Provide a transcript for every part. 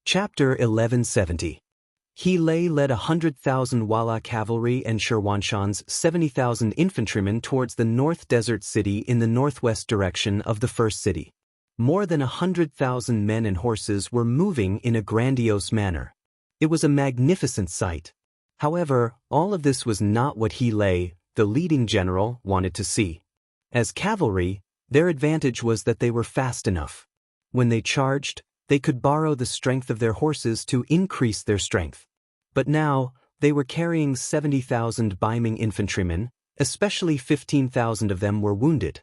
Chapter 1170. He led 100,000 Wala cavalry and Shirwanshan's 70,000 infantrymen towards the North Desert City in the northwest direction of the first city. More than 100,000 men and horses were moving in a grandiose manner. It was a magnificent sight. However, all of this was not what He, the leading general, wanted to see. As cavalry, their advantage was that they were fast enough. When they charged, they could borrow the strength of their horses to increase their strength. But now, they were carrying 70,000 Baiming infantrymen, especially 15,000 of them were wounded.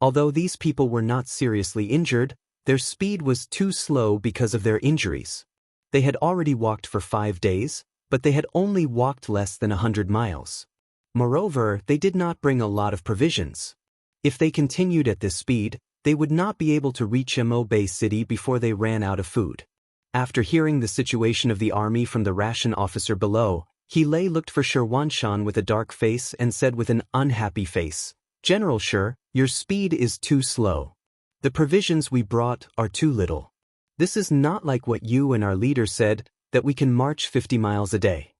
Although these people were not seriously injured, their speed was too slow because of their injuries. They had already walked for 5 days, but they had only walked less than 100 miles. Moreover, they did not bring a lot of provisions. If they continued at this speed, they would not be able to reach Mo Bay City before they ran out of food. After hearing the situation of the army from the ration officer below, He looked for Shirwanshan with a dark face and said with an unhappy face, "General Shir, your speed is too slow. The provisions we brought are too little. This is not like what you and our leader said, that we can march 50 miles a day."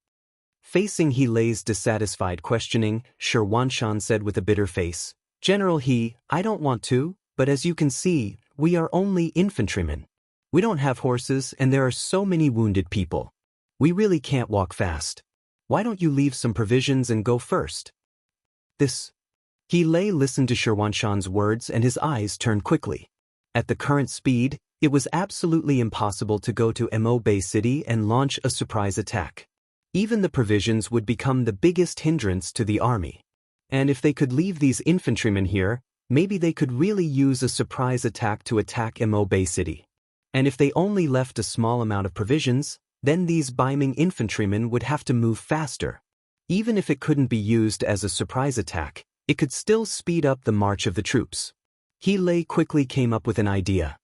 Facing He's dissatisfied questioning, Shirwanshan said with a bitter face, "General He, I don't want to, but as you can see, we are only infantrymen. We don't have horses and there are so many wounded people. We really can't walk fast. Why don't you leave some provisions and go first?" He listened to Shirwanshan's words and his eyes turned quickly. At the current speed, it was absolutely impossible to go to Mo Bay City and launch a surprise attack. Even the provisions would become the biggest hindrance to the army. And if they could leave these infantrymen here, maybe they could really use a surprise attack to attack Mo Bay City. And if they only left a small amount of provisions, then these Baiming infantrymen would have to move faster. Even if it couldn't be used as a surprise attack, it could still speed up the march of the troops. He quickly came up with an idea.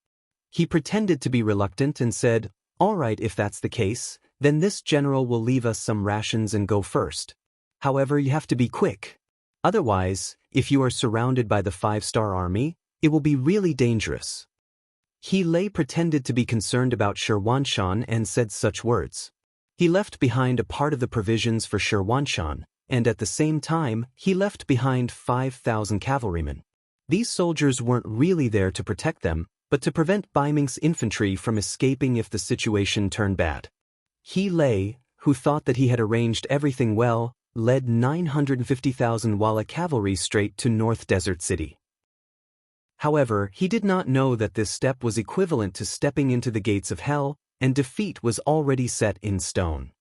He pretended to be reluctant and said, "All right, if that's the case, then this general will leave us some rations and go first. However, you have to be quick. Otherwise, if you are surrounded by the 5-star army, it will be really dangerous." He pretended to be concerned about Shirwanshan and said such words. He left behind a part of the provisions for Shirwanshan, and at the same time, he left behind 5,000 cavalrymen. These soldiers weren't really there to protect them, but to prevent Baiming's infantry from escaping if the situation turned bad. He, who thought that he had arranged everything well, led 950,000 Wala cavalry straight to North Desert City. However, he did not know that this step was equivalent to stepping into the gates of hell, and defeat was already set in stone.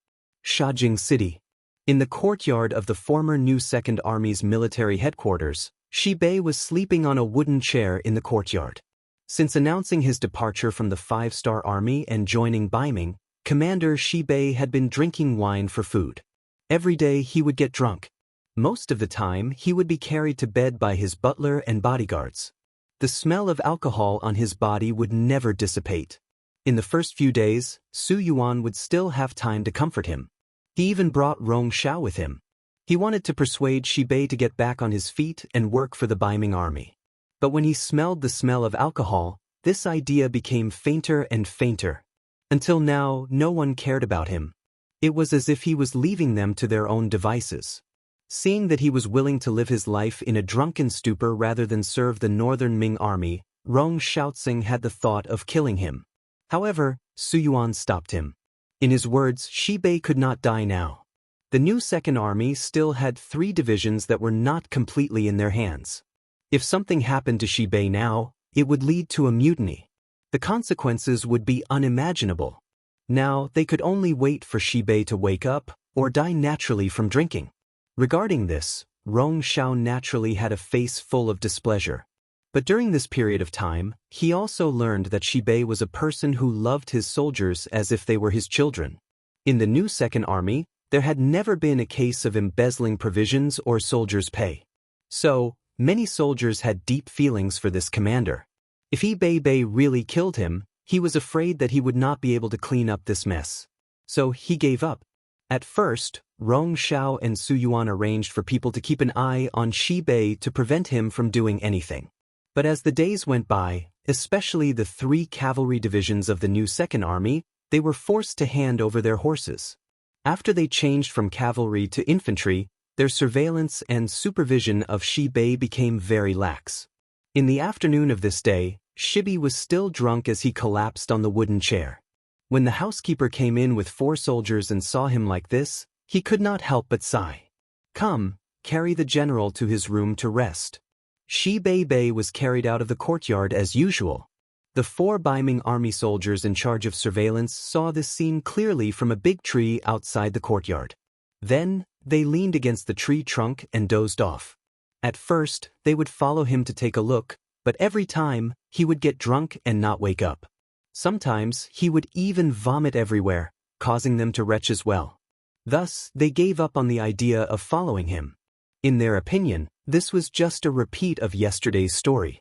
Shajing City. In the courtyard of the former New Second Army's military headquarters, Shibei was sleeping on a wooden chair in the courtyard. Since announcing his departure from the 5-star army and joining Baiming, Commander Shibei had been drinking wine for food. Every day he would get drunk. Most of the time he would be carried to bed by his butler and bodyguards. The smell of alcohol on his body would never dissipate. In the first few days, Su Yuan would still have time to comfort him. He even brought Rong Xiao with him. He wanted to persuade Shibei to get back on his feet and work for the Baiming army. But when he smelled the smell of alcohol, this idea became fainter and fainter. Until now, no one cared about him. It was as if he was leaving them to their own devices. Seeing that he was willing to live his life in a drunken stupor rather than serve the northern Ming army, Rong Xiaoxing had the thought of killing him. However, Su Yuan stopped him. In his words, Shibei could not die now. The new Second Army still had 3 divisions that were not completely in their hands. If something happened to Shibei now, it would lead to a mutiny. The consequences would be unimaginable. Now, they could only wait for Shibei to wake up, or die naturally from drinking. Regarding this, Rong Xiao naturally had a face full of displeasure. But during this period of time, he also learned that Shibei was a person who loved his soldiers as if they were his children. In the new Second Army, there had never been a case of embezzling provisions or soldiers' pay. So, many soldiers had deep feelings for this commander. If Bei really killed him, he was afraid that he would not be able to clean up this mess. So he gave up. At first, Rong Xiao and Su Yuan arranged for people to keep an eye on Shibei to prevent him from doing anything. But as the days went by, especially the 3 cavalry divisions of the new Second Army, they were forced to hand over their horses. After they changed from cavalry to infantry, their surveillance and supervision of Shibei became very lax. In the afternoon of this day, Shibi was still drunk as he collapsed on the wooden chair. When the housekeeper came in with 4 soldiers and saw him like this, he could not help but sigh. "Come, carry the general to his room to rest." Shibei was carried out of the courtyard as usual. The 4 Baiming army soldiers in charge of surveillance saw this scene clearly from a big tree outside the courtyard. Then, they leaned against the tree trunk and dozed off. At first, they would follow him to take a look, but every time, he would get drunk and not wake up. Sometimes, he would even vomit everywhere, causing them to retch as well. Thus, they gave up on the idea of following him. In their opinion, this was just a repeat of yesterday's story.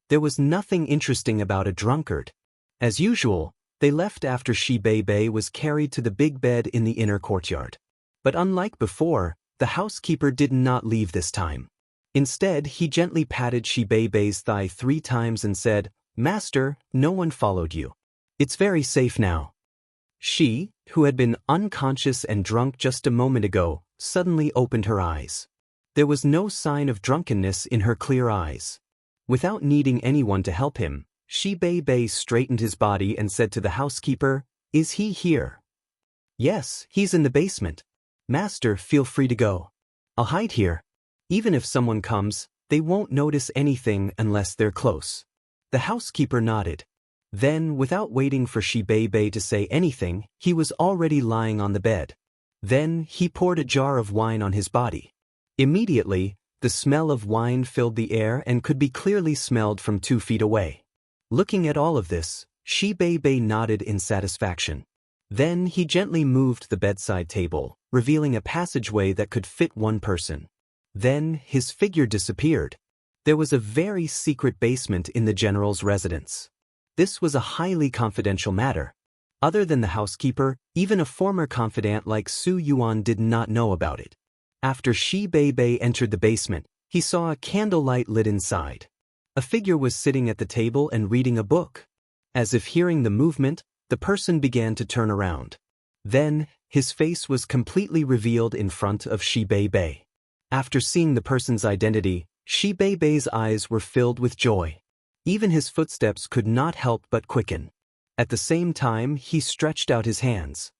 There was nothing interesting about a drunkard. As usual, they left after Shibei was carried to the big bed in the inner courtyard. But unlike before, the housekeeper did not leave this time. Instead, he gently patted Shibei's thigh 3 times and said, "Master, no one followed you. It's very safe now." She, who had been unconscious and drunk just a moment ago, suddenly opened her eyes. There was no sign of drunkenness in her clear eyes. Without needing anyone to help him, Shibei straightened his body and said to the housekeeper, "Is he here?" "Yes, he's in the basement." "Master, feel free to go. I'll hide here. Even if someone comes, they won't notice anything unless they're close." The housekeeper nodded. Then, without waiting for Shibei to say anything, he was already lying on the bed. Then, he poured a jar of wine on his body. Immediately, the smell of wine filled the air and could be clearly smelled from 2 feet away. Looking at all of this, Shibei nodded in satisfaction. Then he gently moved the bedside table, revealing a passageway that could fit 1 person. Then his figure disappeared. There was a very secret basement in the general's residence. This was a highly confidential matter. Other than the housekeeper, even a former confidant like Su Yuan did not know about it. After Shibei entered the basement, he saw a candlelight lit inside. A figure was sitting at the table and reading a book. As if hearing the movement, the person began to turn around. Then, his face was completely revealed in front of Shibei. After seeing the person's identity, Shibei's eyes were filled with joy. Even his footsteps could not help but quicken. At the same time, he stretched out his hands.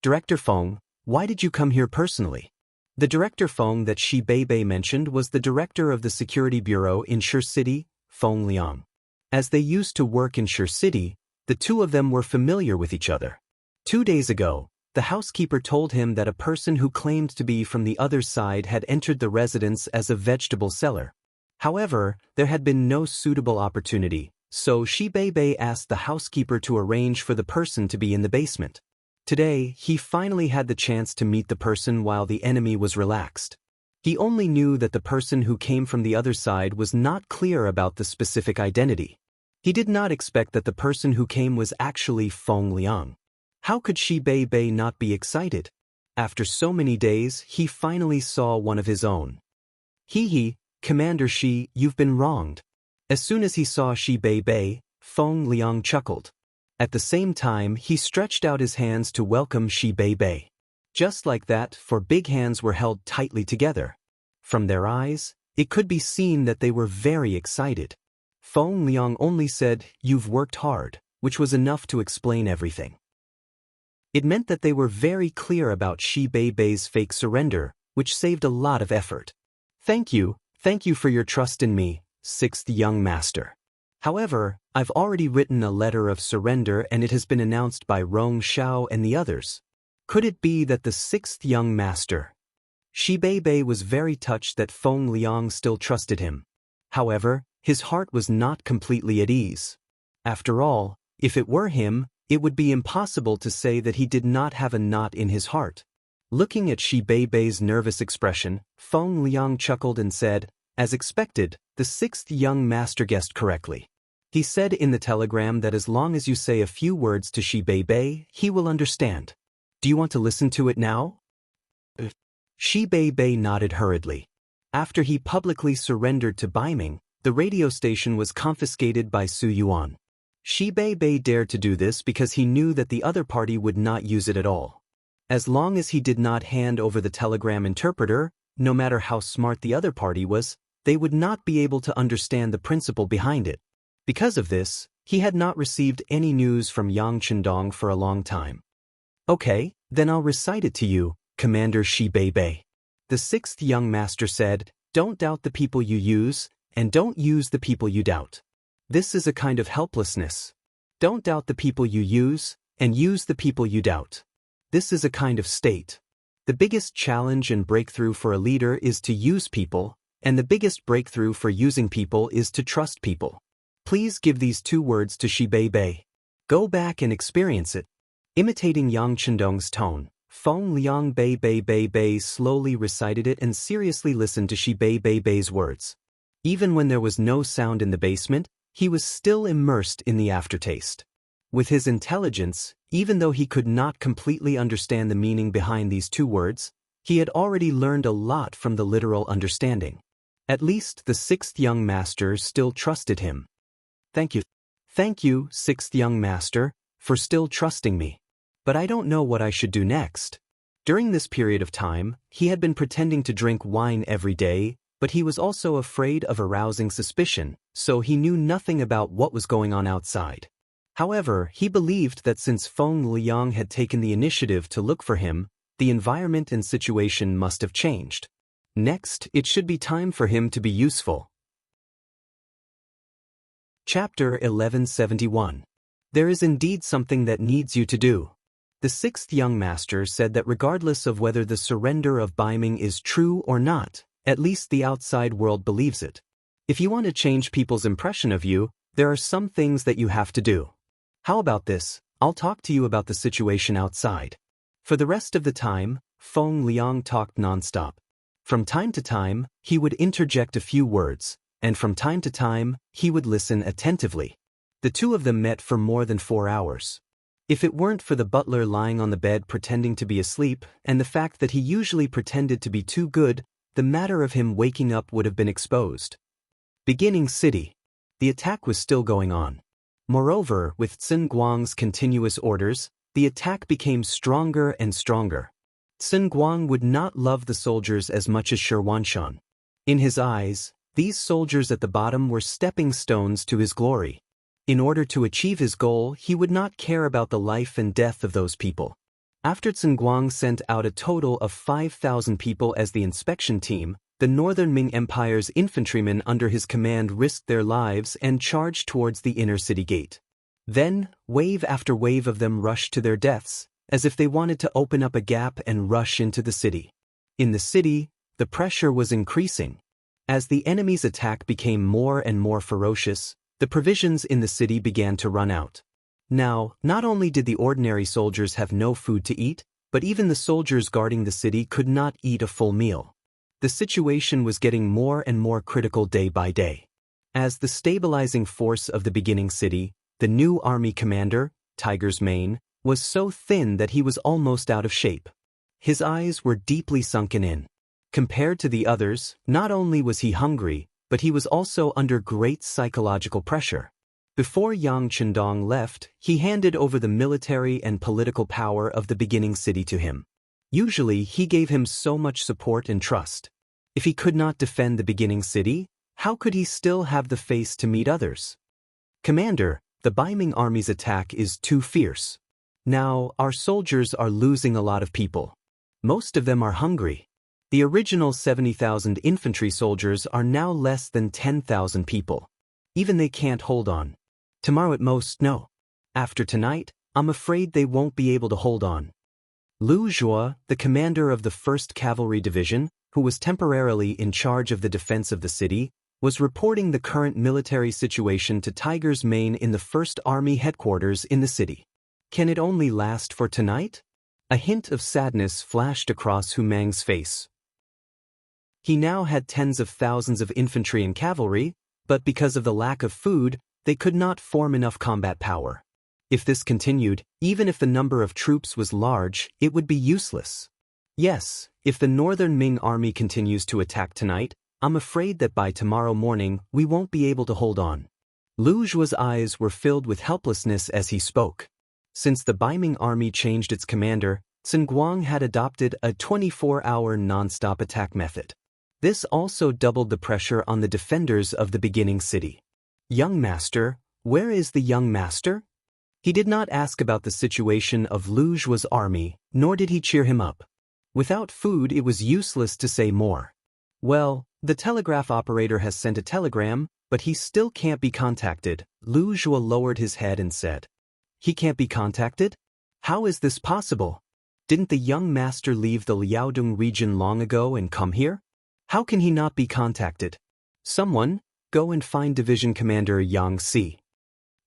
"Director Feng, why did you come here personally?" The Director Feng that Shibei mentioned was the director of the security bureau in Shi City, Feng Liang. As they used to work in Shi City, the 2 of them were familiar with each other. 2 days ago, the housekeeper told him that a person who claimed to be from the other side had entered the residence as a vegetable seller. However, there had been no suitable opportunity, so Shibei asked the housekeeper to arrange for the person to be in the basement. Today, he finally had the chance to meet the person while the enemy was relaxed. He only knew that the person who came from the other side was not clear about the specific identity. He did not expect that the person who came was actually Feng Liang. How could Shibei not be excited? After so many days, he finally saw one of his own. "Hee, Commander Shi, you've been wronged." As soon as he saw Shibei, Feng Liang chuckled. At the same time, he stretched out his hands to welcome Shibei. Just like that, 4 big hands were held tightly together. From their eyes, it could be seen that they were very excited. Feng Liang only said, "You've worked hard," which was enough to explain everything. It meant that they were very clear about Shibei's fake surrender, which saved a lot of effort. Thank you for your trust in me, 6th young master. However, I've already written a letter of surrender and it has been announced by Rong Xiao and the others. Could it be that the 6th young master?" Shibei was very touched that Feng Liang still trusted him. However, his heart was not completely at ease. After all, if it were him, it would be impossible to say that he did not have a knot in his heart. Looking at Shibei's nervous expression, Feng Liang chuckled and said, "As expected, the 6th young master guessed correctly. He said in the telegram that as long as you say a few words to Shibei, he will understand. Do you want to listen to it now?" Shibei nodded hurriedly. After he publicly surrendered to Baiming, the radio station was confiscated by Su Yuan. Shi Bei dared to do this because he knew that the other party would not use it at all. As long as he did not hand over the telegram interpreter, no matter how smart the other party was, they would not be able to understand the principle behind it. Because of this, he had not received any news from Yang Chendong for a long time. Okay, then I'll recite it to you, Commander Shi Bei. The sixth young master said, "Don't doubt the people you use, and don't use the people you doubt. This is a kind of helplessness. Don't doubt the people you use, and use the people you doubt. This is a kind of state. The biggest challenge and breakthrough for a leader is to use people, and the biggest breakthrough for using people is to trust people. Please give these 2 words to Shi Bei. Go back and experience it." Imitating Yang Chendong's tone, Feng Liang Bei slowly recited it and seriously listened to Shi Bei's words. Even when there was no sound in the basement, he was still immersed in the aftertaste. With his intelligence, even though he could not completely understand the meaning behind these 2 words, he had already learned a lot from the literal understanding. At least the 6th young master still trusted him. Thank you. Thank you, 6th young master, for still trusting me. But I don't know what I should do next. During this period of time, he had been pretending to drink wine every day, but he was also afraid of arousing suspicion, so he knew nothing about what was going on outside. However, he believed that since Feng Liang had taken the initiative to look for him, the environment and situation must have changed. Next, it should be time for him to be useful. Chapter 1171. There is indeed something that needs you to do. The 6th young master said that regardless of whether the surrender of Baiming is true or not, at least the outside world believes it. If you want to change people's impression of you, there are some things that you have to do. How about this? I'll talk to you about the situation outside. For the rest of the time, Feng Liang talked nonstop. From time to time, he would interject a few words, and from time to time, he would listen attentively. The 2 of them met for more than 4 hours. If it weren't for the butler lying on the bed pretending to be asleep, and the fact that he usually pretended to be too good, the matter of him waking up would have been exposed. Beginning city. The attack was still going on. Moreover, with Sun Guang's continuous orders, the attack became stronger and stronger. Sun Guang would not love the soldiers as much as Shirwanshan. In his eyes, these soldiers at the bottom were stepping stones to his glory. In order to achieve his goal, he would not care about the life and death of those people. After Sun Guang sent out a total of 5,000 people as the inspection team, the Northern Ming Empire's infantrymen under his command risked their lives and charged towards the inner city gate. Then, wave after wave of them rushed to their deaths, as if they wanted to open up a gap and rush into the city. In the city, the pressure was increasing. As the enemy's attack became more and more ferocious, the provisions in the city began to run out. Now, not only did the ordinary soldiers have no food to eat, but even the soldiers guarding the city could not eat a full meal. The situation was getting more and more critical day by day. As the stabilizing force of the beginning city, the new army commander, Tiger's Mane, was so thin that he was almost out of shape. His eyes were deeply sunken in. Compared to the others, not only was he hungry, but he was also under great psychological pressure. Before Yang Chendong left, he handed over the military and political power of the beginning city to him. Usually, he gave him so much support and trust. If he could not defend the beginning city, how could he still have the face to meet others? Commander, the Baiming army's attack is too fierce. Now, our soldiers are losing a lot of people. Most of them are hungry. The original 70,000 infantry soldiers are now less than 10,000 people. Even they can't hold on. Tomorrow at most, no. After tonight, I'm afraid they won't be able to hold on. Lu Zhuo, the commander of the 1st Cavalry Division, who was temporarily in charge of the defense of the city, was reporting the current military situation to Tiger's Mane in the 1st Army headquarters in the city. Can it only last for tonight? A hint of sadness flashed across Hu Mang's face. He now had tens of thousands of infantry and cavalry, but because of the lack of food, they could not form enough combat power. If this continued, even if the number of troops was large, it would be useless. Yes, if the Northern Ming army continues to attack tonight, I'm afraid that by tomorrow morning we won't be able to hold on. Lu Zhua's eyes were filled with helplessness as he spoke. Since the Beiming army changed its commander, Sun Guang had adopted a 24-hour non-stop attack method. This also doubled the pressure on the defenders of the beginning city. Young master, where is the young master? He did not ask about the situation of Lu Zhua's army, nor did he cheer him up. Without food it was useless to say more. Well, the telegraph operator has sent a telegram, but he still can't be contacted. Lu Zhua lowered his head and said. He can't be contacted? How is this possible? Didn't the young master leave the Liaodong region long ago and come here? How can he not be contacted? Someone, go and find Division Commander Yang Si.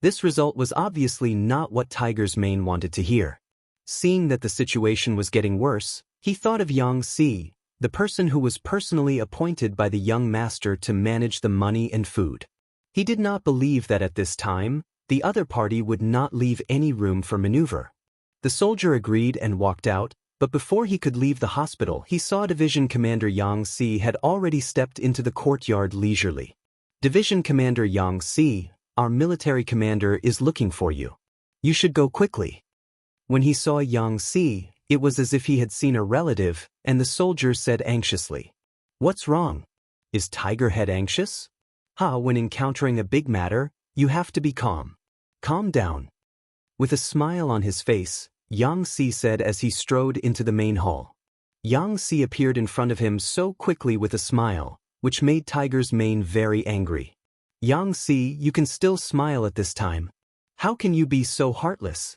This result was obviously not what Tiger's Mane wanted to hear. Seeing that the situation was getting worse, he thought of Yang Si, the person who was personally appointed by the young master to manage the money and food. He did not believe that at this time, the other party would not leave any room for maneuver. The soldier agreed and walked out, but before he could leave the hospital he saw Division Commander Yang Si had already stepped into the courtyard leisurely. Division Commander Yang Si, our military commander is looking for you. You should go quickly. When he saw Yang Si, it was as if he had seen a relative, and the soldier said anxiously, "What's wrong? Is Tiger Head anxious?" When encountering a big matter, you have to be calm. Calm down. With a smile on his face, Yang Si said as he strode into the main hall. Yang Si appeared in front of him so quickly with a smile, which made Tiger's Mane very angry. Yang Si, you can still smile at this time. How can you be so heartless?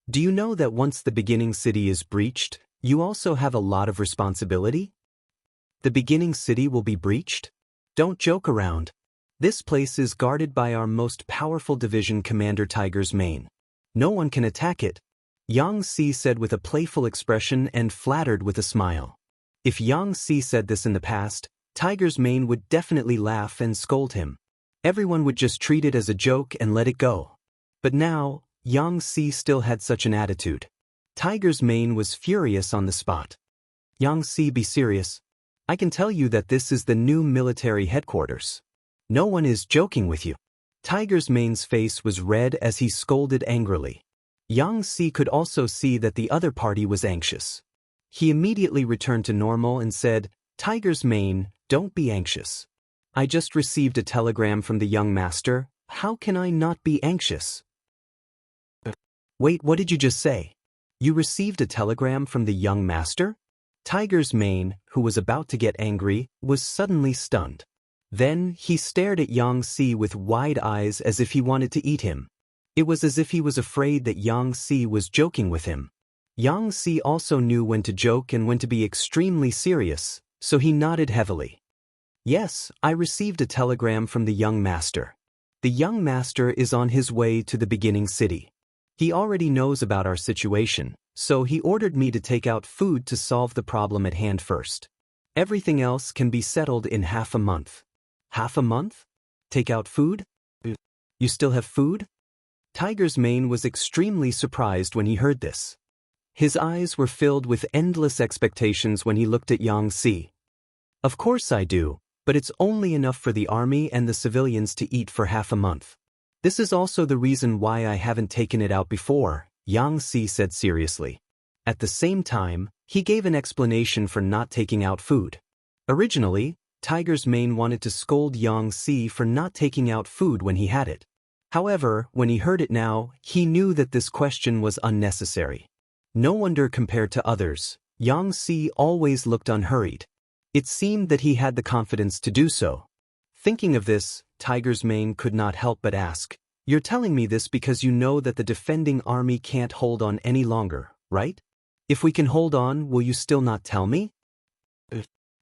Do you know that once the beginning city is breached, you also have a lot of responsibility? The beginning city will be breached? Don't joke around. This place is guarded by our most powerful division commander Tiger's Mane. No one can attack it. Yang Si said with a playful expression and flattered with a smile. If Yang Si said this in the past, Tiger's Mane would definitely laugh and scold him. Everyone would just treat it as a joke and let it go. But now, Yang Si still had such an attitude. Tiger's Mane was furious on the spot. Yang Si, be serious. I can tell you that this is the new military headquarters. No one is joking with you. Tiger's Mane's face was red as he scolded angrily. Yang Si could also see that the other party was anxious. He immediately returned to normal and said, Tiger's Mane, don't be anxious. I just received a telegram from the young master. How can I not be anxious? Wait, what did you just say? You received a telegram from the young master? Tiger's Mane, who was about to get angry, was suddenly stunned. Then he stared at Yang Si with wide eyes as if he wanted to eat him. It was as if he was afraid that Yang Si was joking with him. Yang Si also knew when to joke and when to be extremely serious, so he nodded heavily. Yes, I received a telegram from the young master. The young master is on his way to the beginning city. He already knows about our situation, so he ordered me to take out food to solve the problem at hand first. Everything else can be settled in half a month. Half a month? Take out food? You still have food? Tiger's Mane was extremely surprised when he heard this. His eyes were filled with endless expectations when he looked at Yang Si. Of course I do, but it's only enough for the army and the civilians to eat for half a month. This is also the reason why I haven't taken it out before, Yang Si said seriously. At the same time, he gave an explanation for not taking out food. Originally, Tiger's Mane wanted to scold Yang Si for not taking out food when he had it. However, when he heard it now, he knew that this question was unnecessary. No wonder compared to others, Yang Si always looked unhurried. It seemed that he had the confidence to do so. Thinking of this, Tiger's Mane could not help but ask, You're telling me this because you know that the defending army can't hold on any longer, right? If we can hold on, will you still not tell me?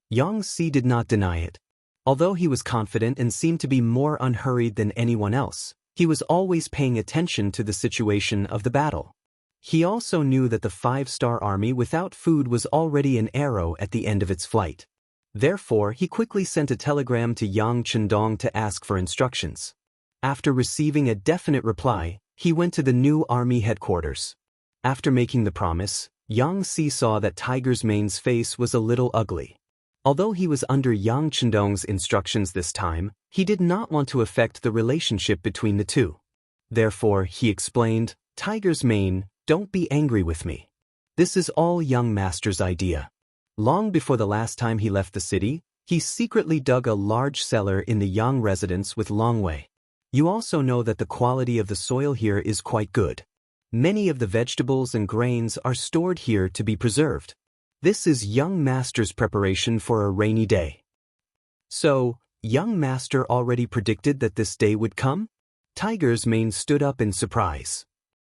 Yang Si did not deny it. Although he was confident and seemed to be more unhurried than anyone else, he was always paying attention to the situation of the battle. He also knew that the 5-star army without food was already an arrow at the end of its flight. Therefore, he quickly sent a telegram to Yang Chendong to ask for instructions. After receiving a definite reply, he went to the new army headquarters. After making the promise, Yang Si saw that Tiger's Mane's face was a little ugly. Although he was under Yang Chendong's instructions this time, He did not want to affect the relationship between the two. Therefore, he explained, "Tiger's mane, don't be angry with me. This is all young master's idea." Long before the last time he left the city, he secretly dug a large cellar in the Yang residence with Longwei. You also know that the quality of the soil here is quite good. Many of the vegetables and grains are stored here to be preserved. This is young master's preparation for a rainy day. So, young master already predicted that this day would come? Tiger's mane stood up in surprise.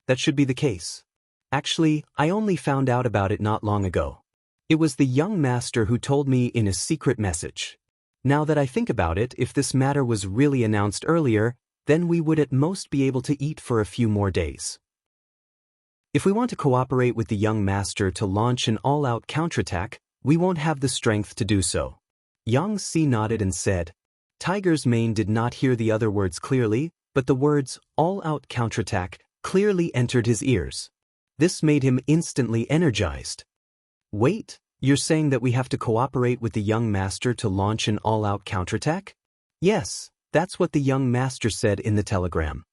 That should be the case. Actually, I only found out about it not long ago. It was the young master who told me in a secret message. Now that I think about it, if this matter was really announced earlier, then we would at most be able to eat for a few more days. If we want to cooperate with the young master to launch an all-out counterattack, we won't have the strength to do so. Yang Si nodded and said. Tiger's mane did not hear the other words clearly, but the words, all-out counterattack, clearly entered his ears. This made him instantly energized. Wait, you're saying that we have to cooperate with the young master to launch an all-out counterattack? Yes, that's what the young master said in the telegram.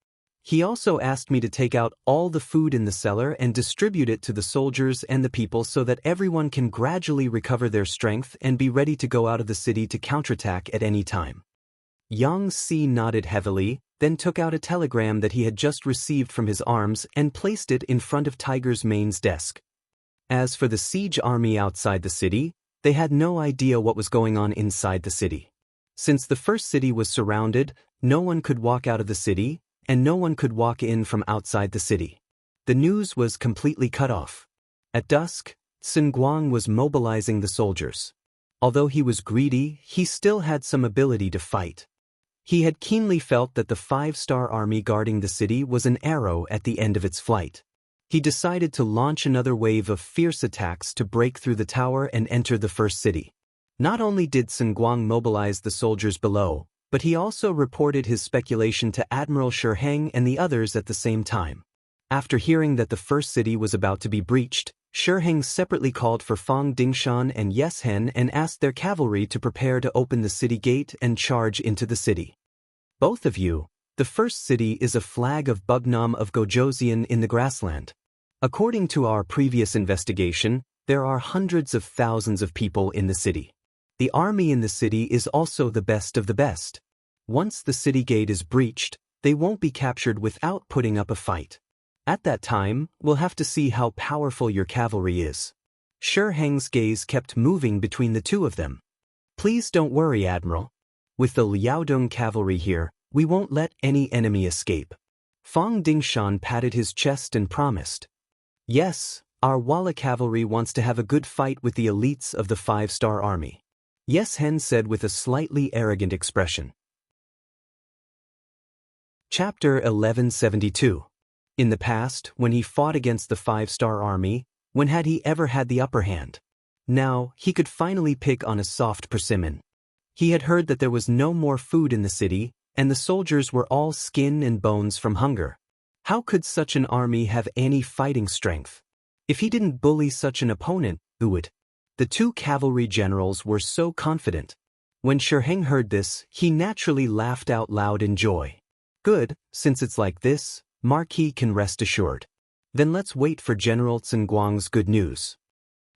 He also asked me to take out all the food in the cellar and distribute it to the soldiers and the people so that everyone can gradually recover their strength and be ready to go out of the city to counterattack at any time. Yang Si nodded heavily, then took out a telegram that he had just received from his arms and placed it in front of Tiger's mane's desk. As for the siege army outside the city, they had no idea what was going on inside the city. Since the first city was surrounded, no one could walk out of the city, and no one could walk in from outside the city. The news was completely cut off. At dusk, Sun Guang was mobilizing the soldiers. Although he was greedy, he still had some ability to fight. He had keenly felt that the 5-star army guarding the city was an arrow at the end of its flight. He decided to launch another wave of fierce attacks to break through the tower and enter the first city. Not only did Sun Guang mobilize the soldiers below, but he also reported his speculation to Admiral Shi Heng and the others at the same time. After hearing that the first city was about to be breached, Shi Heng separately called for Fang Dingshan and Yes Hen and asked their cavalry to prepare to open the city gate and charge into the city. Both of you, the first city is a flag of Bugnam of Gojoseon in the grassland. According to our previous investigation, there are hundreds of thousands of people in the city. The army in the city is also the best of the best. Once the city gate is breached, they won't be captured without putting up a fight. At that time, we'll have to see how powerful your cavalry is. Shi Heng's gaze kept moving between the two of them. Please don't worry, Admiral. With the Liaodong cavalry here, we won't let any enemy escape. Fang Dingshan patted his chest and promised. Yes, our Walla cavalry wants to have a good fight with the elites of the 5-star army. Yes Hen said with a slightly arrogant expression. Chapter 1172. In the past, when he fought against the 5-star army, when had he ever had the upper hand? Now, he could finally pick on a soft persimmon. He had heard that there was no more food in the city, and the soldiers were all skin and bones from hunger. How could such an army have any fighting strength? If he didn't bully such an opponent, who would? The two cavalry generals were so confident. When Shi Heng heard this, he naturally laughed out loud in joy. Good, since it's like this, Marquis can rest assured. Then let's wait for General Sun Guang's good news.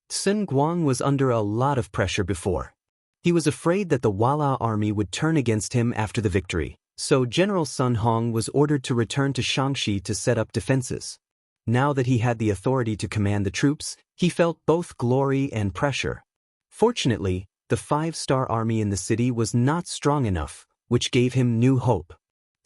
Sun Guang was under a lot of pressure before. He was afraid that the Walla army would turn against him after the victory, so General Sun Hong was ordered to return to Shangxi to set up defenses. Now that he had the authority to command the troops, he felt both glory and pressure. Fortunately, the 5-star army in the city was not strong enough, which gave him new hope.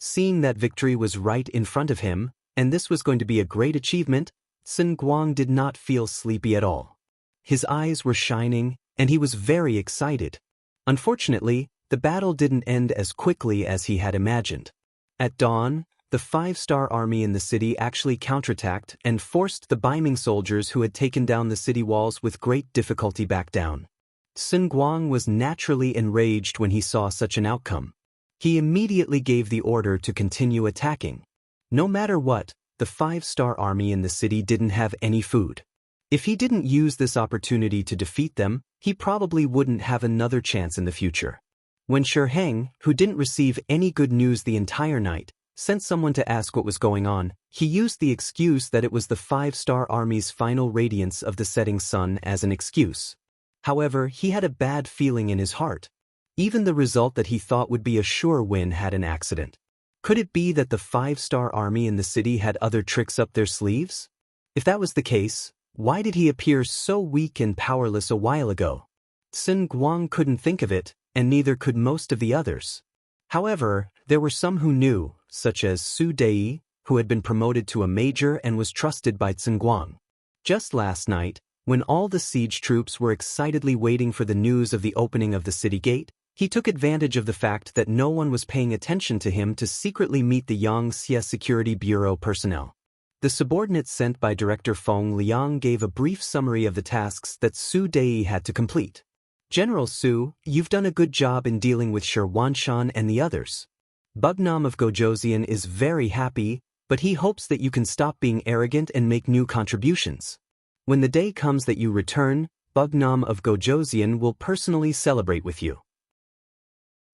Seeing that victory was right in front of him, and this was going to be a great achievement, Sun Guang did not feel sleepy at all. His eyes were shining, and he was very excited. Unfortunately, the battle didn't end as quickly as he had imagined. At dawn, the 5-star army in the city actually counterattacked and forced the Baiming soldiers who had taken down the city walls with great difficulty back down. Sun Guang was naturally enraged when he saw such an outcome. He immediately gave the order to continue attacking. No matter what, the 5-star army in the city didn't have any food. If he didn't use this opportunity to defeat them, he probably wouldn't have another chance in the future. When Shirheng, who didn't receive any good news the entire night, sent someone to ask what was going on, he used the excuse that it was the five-star army's final radiance of the setting sun as an excuse. However, he had a bad feeling in his heart. Even the result that he thought would be a sure win had an accident. Could it be that the five-star army in the city had other tricks up their sleeves? If that was the case, why did he appear so weak and powerless a while ago? Sun Guang couldn't think of it, and neither could most of the others. However, there were some who knew, such as Su Dei, who had been promoted to a major and was trusted by Sun Guang. Just last night, when all the siege troops were excitedly waiting for the news of the opening of the city gate, he took advantage of the fact that no one was paying attention to him to secretly meet the Yangxie Security Bureau personnel. The subordinates sent by Director Feng Liang gave a brief summary of the tasks that Su Dei had to complete. General Su, you've done a good job in dealing with Shi Wanshan and the others. Bugnam of Gojoseon is very happy, but he hopes that you can stop being arrogant and make new contributions. When the day comes that you return, Bugnam of Gojoseon will personally celebrate with you.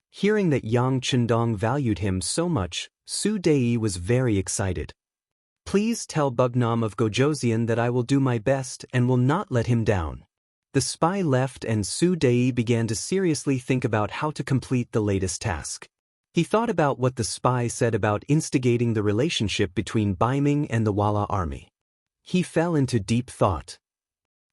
Hearing that Yang Chundong valued him so much, Su Dei was very excited. Please tell Bugnam of Gojoseon that I will do my best and will not let him down. The spy left and Su Dei began to seriously think about how to complete the latest task. He thought about what the spy said about instigating the relationship between Baiming and the Walla army. He fell into deep thought.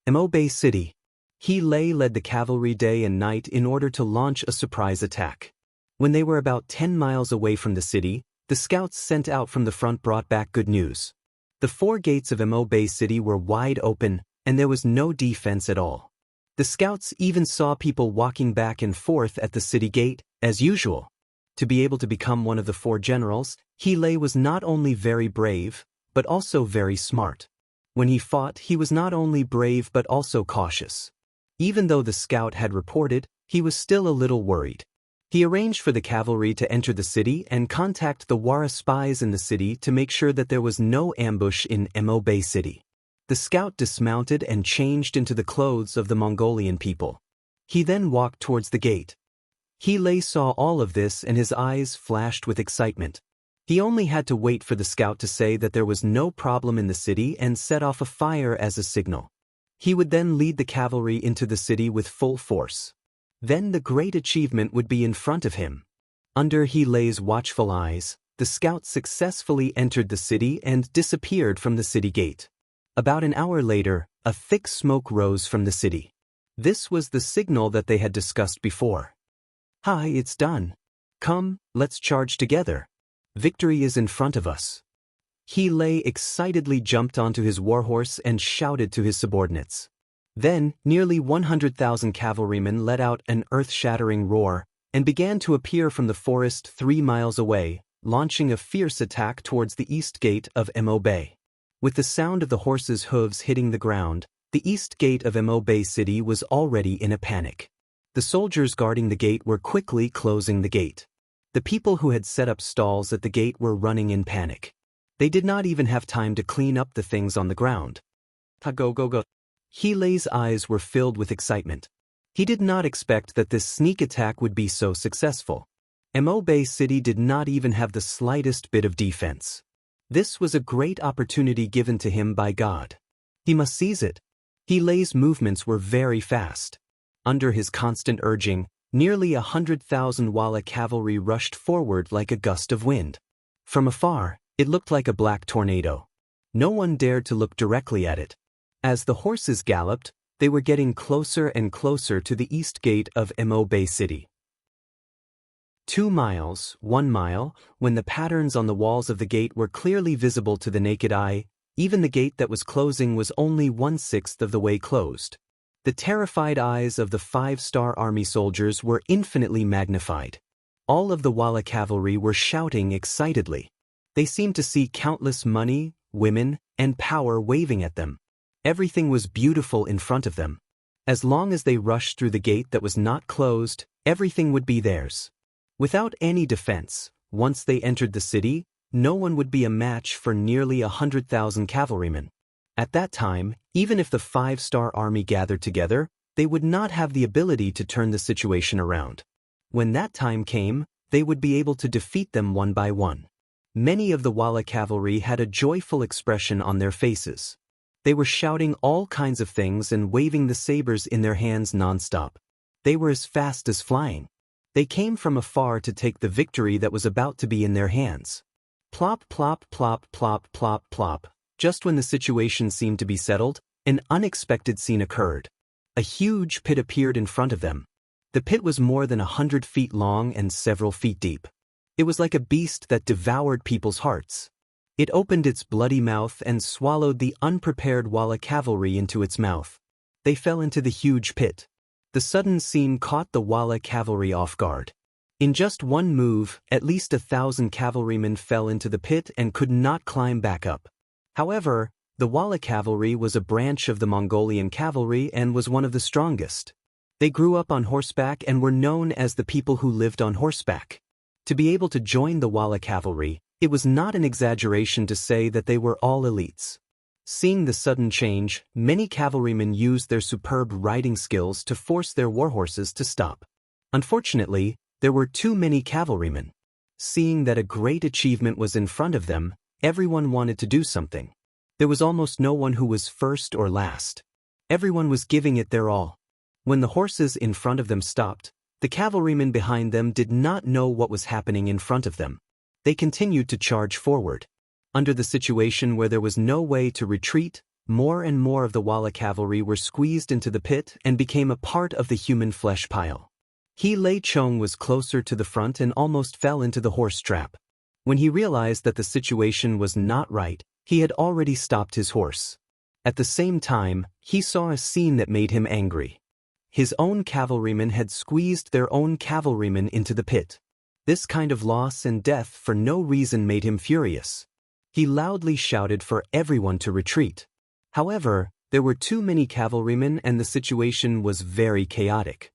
Mo Bay City. He led the cavalry day and night in order to launch a surprise attack. When they were about 10 miles away from the city, the scouts sent out from the front brought back good news. The 4 gates of Mo Bay City were wide open, and there was no defense at all. The scouts even saw people walking back and forth at the city gate, as usual. To be able to become one of the 4 generals, He was not only very brave, but also very smart. When he fought, he was not only brave but also cautious. Even though the scout had reported, he was still a little worried. He arranged for the cavalry to enter the city and contact the Wara spies in the city to make sure that there was no ambush in Mo Bay City. The scout dismounted and changed into the clothes of the Mongolian people. He then walked towards the gate. He saw all of this and his eyes flashed with excitement. He only had to wait for the scout to say that there was no problem in the city and set off a fire as a signal. He would then lead the cavalry into the city with full force. Then the great achievement would be in front of him. Under He's watchful eyes, the scout successfully entered the city and disappeared from the city gate. About an hour later, a thick smoke rose from the city. This was the signal that they had discussed before. Hi, it's done. Come, let's charge together. Victory is in front of us. He excitedly jumped onto his warhorse and shouted to his subordinates. Then, nearly 100,000 cavalrymen let out an earth-shattering roar and began to appear from the forest 3 miles away, launching a fierce attack towards the east gate of Mo Bay. With the sound of the horses' hooves hitting the ground, the east gate of Mo Bay City was already in a panic. The soldiers guarding the gate were quickly closing the gate. The people who had set up stalls at the gate were running in panic. They did not even have time to clean up the things on the ground. Go. He's eyes were filled with excitement. He did not expect that this sneak attack would be so successful. Mo Bay City did not even have the slightest bit of defense. This was a great opportunity given to him by God. He must seize it. He's movements were very fast. Under his constant urging, nearly 100,000 Walla cavalry rushed forward like a gust of wind. From afar, it looked like a black tornado. No one dared to look directly at it. As the horses galloped, they were getting closer and closer to the east gate of Mo Bay City. 2 miles, 1 mile, when the patterns on the walls of the gate were clearly visible to the naked eye, even the gate that was closing was only 1/6 of the way closed. The terrified eyes of the 5-star army soldiers were infinitely magnified. All of the Walla cavalry were shouting excitedly. They seemed to see countless money, women, and power waving at them. Everything was beautiful in front of them. As long as they rushed through the gate that was not closed, everything would be theirs. Without any defense, once they entered the city, no one would be a match for nearly 100,000 cavalrymen. At that time, even if the 5-star army gathered together, they would not have the ability to turn the situation around. When that time came, they would be able to defeat them one by one. Many of the Wala cavalry had a joyful expression on their faces. They were shouting all kinds of things and waving the sabers in their hands non-stop. They were as fast as flying. They came from afar to take the victory that was about to be in their hands. Plop, plop, plop, plop, plop, plop. Just when the situation seemed to be settled, an unexpected scene occurred. A huge pit appeared in front of them. The pit was more than 100 feet long and several feet deep. It was like a beast that devoured people's hearts. It opened its bloody mouth and swallowed the unprepared Wala cavalry into its mouth. They fell into the huge pit. The sudden scene caught the Wala cavalry off guard. In just one move, at least 1,000 cavalrymen fell into the pit and could not climb back up. However, the Wala cavalry was a branch of the Mongolian cavalry and was one of the strongest. They grew up on horseback and were known as the people who lived on horseback. To be able to join the Wala cavalry, it was not an exaggeration to say that they were all elites. Seeing the sudden change, many cavalrymen used their superb riding skills to force their warhorses to stop. Unfortunately, there were too many cavalrymen. Seeing that a great achievement was in front of them, everyone wanted to do something. There was almost no one who was first or last. Everyone was giving it their all. When the horses in front of them stopped, the cavalrymen behind them did not know what was happening in front of them. They continued to charge forward. Under the situation where there was no way to retreat, more and more of the Wala cavalry were squeezed into the pit and became a part of the human flesh pile. He Lei Chong was closer to the front and almost fell into the horse trap. When he realized that the situation was not right, he had already stopped his horse. At the same time, he saw a scene that made him angry. His own cavalrymen had squeezed their own cavalrymen into the pit. This kind of loss and death for no reason made him furious. He loudly shouted for everyone to retreat. However, there were too many cavalrymen and the situation was very chaotic.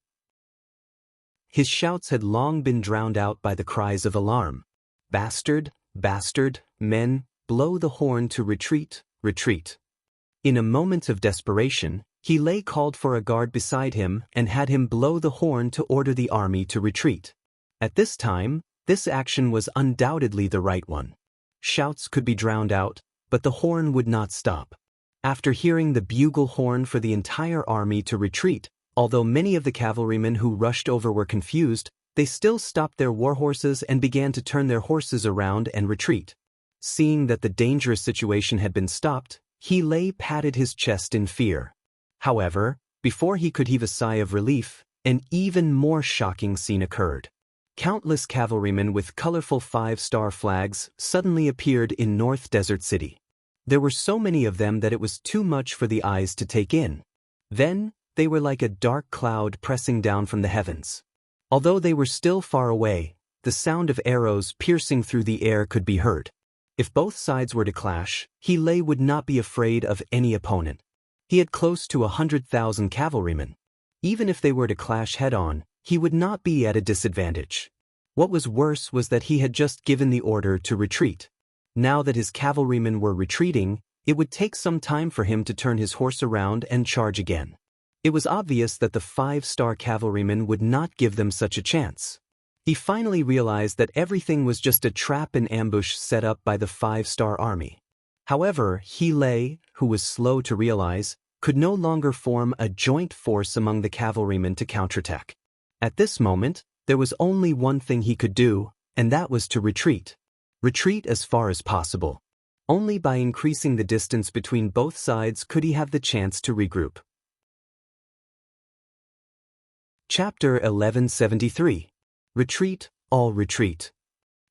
His shouts had long been drowned out by the cries of alarm. Bastard, bastard, men, blow the horn to retreat, retreat. In a moment of desperation, He Lei called for a guard beside him and had him blow the horn to order the army to retreat. At this time, this action was undoubtedly the right one. Shouts could be drowned out, but the horn would not stop. After hearing the bugle horn for the entire army to retreat, although many of the cavalrymen who rushed over were confused, they still stopped their warhorses and began to turn their horses around and retreat. Seeing that the dangerous situation had been stopped, He Lei patted his chest in fear. However, before he could heave a sigh of relief, an even more shocking scene occurred. Countless cavalrymen with colorful 5-star flags suddenly appeared in North Desert City. There were so many of them that it was too much for the eyes to take in. Then, they were like a dark cloud pressing down from the heavens. Although they were still far away, the sound of arrows piercing through the air could be heard. If both sides were to clash, He Lei would not be afraid of any opponent. He had close to 100,000 cavalrymen. Even if they were to clash head-on, he would not be at a disadvantage. What was worse was that he had just given the order to retreat. Now that his cavalrymen were retreating, it would take some time for him to turn his horse around and charge again. It was obvious that the 5-star cavalrymen would not give them such a chance. He finally realized that everything was just a trap and ambush set up by the 5-star army. However, He Lei, who was slow to realize, could no longer form a joint force among the cavalrymen to counterattack. At this moment, there was only one thing he could do, and that was to retreat. Retreat as far as possible. Only by increasing the distance between both sides could he have the chance to regroup. Chapter 1173. Retreat, all retreat.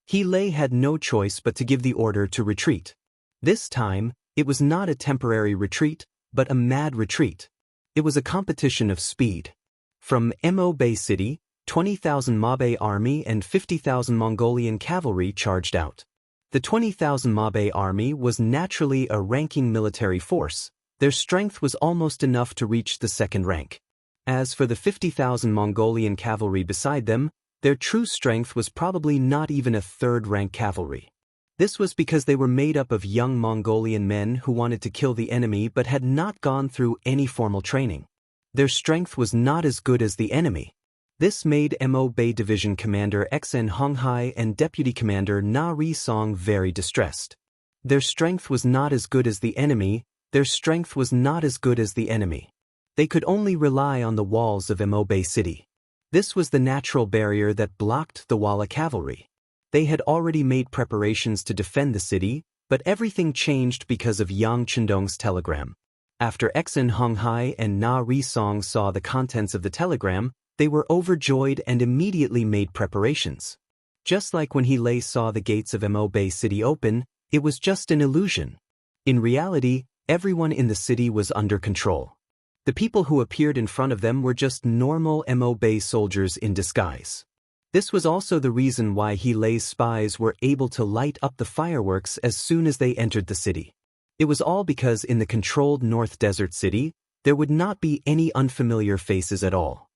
He Lei had no choice but to give the order to retreat. This time, it was not a temporary retreat, but a mad retreat. It was a competition of speed. From Mo Bay City, 20,000 Mabe army and 50,000 Mongolian cavalry charged out. The 20,000 Mabe army was naturally a ranking military force. Their strength was almost enough to reach the second rank. As for the 50,000 Mongolian cavalry beside them, their true strength was probably not even a third-rank cavalry. This was because they were made up of young Mongolian men who wanted to kill the enemy but had not gone through any formal training. Their strength was not as good as the enemy. This made Mo Bay Division Commander Xen Honghai and Deputy Commander Na Ri Song very distressed. Their strength was not as good as the enemy. They could only rely on the walls of Mo Bay City. This was the natural barrier that blocked the Walla cavalry. They had already made preparations to defend the city, but everything changed because of Yang Chendong's telegram. After Xen Honghai and Na Ri Song saw the contents of the telegram, they were overjoyed and immediately made preparations. Just like when He Lei saw the gates of Mo Bay City open, it was just an illusion. In reality, everyone in the city was under control. The people who appeared in front of them were just normal Mo Bay soldiers in disguise. This was also the reason why He Lei's spies were able to light up the fireworks as soon as they entered the city. It was all because in the controlled North Desert City, there would not be any unfamiliar faces at all.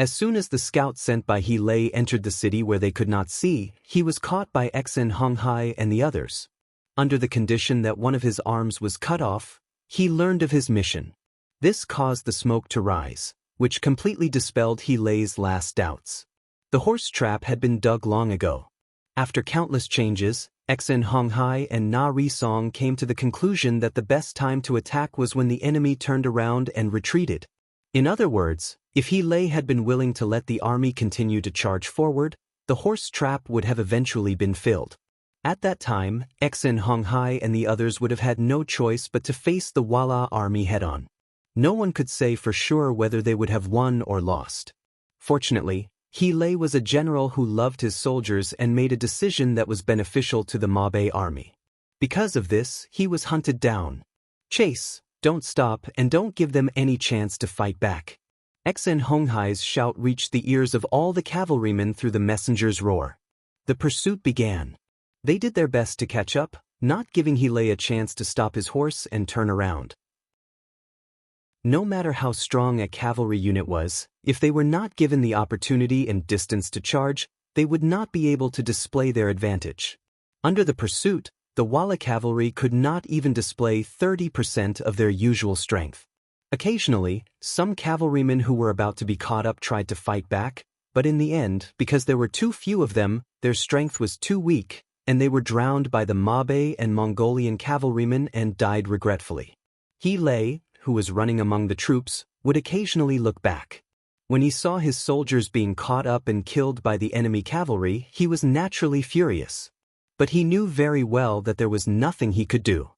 As soon as the scout sent by He Lei entered the city where they could not see, he was caught by Xen Honghai and the others. Under the condition that one of his arms was cut off, he learned of his mission. This caused the smoke to rise, which completely dispelled He Lei's last doubts. The horse trap had been dug long ago. After countless changes, Xen Honghai and Na Ri Song came to the conclusion that the best time to attack was when the enemy turned around and retreated. In other words, if He Lei had been willing to let the army continue to charge forward, the horse trap would have eventually been filled. At that time, Xen Honghai and the others would have had no choice but to face the Walla army head-on. No one could say for sure whether they would have won or lost. Fortunately, He Lei was a general who loved his soldiers and made a decision that was beneficial to the Ma Bei army. Because of this, he was hunted down. Chase, don't stop, and don't give them any chance to fight back. Xen Honghai's shout reached the ears of all the cavalrymen through the messenger's roar. The pursuit began. They did their best to catch up, not giving He Lei a chance to stop his horse and turn around. No matter how strong a cavalry unit was, if they were not given the opportunity and distance to charge, they would not be able to display their advantage. Under the pursuit, the Walla cavalry could not even display 30% of their usual strength. Occasionally, some cavalrymen who were about to be caught up tried to fight back, but in the end, because there were too few of them, their strength was too weak, and they were drowned by the Ma Bei and Mongolian cavalrymen and died regretfully. He Lei, who was running among the troops, would occasionally look back. When he saw his soldiers being caught up and killed by the enemy cavalry, he was naturally furious. But he knew very well that there was nothing he could do.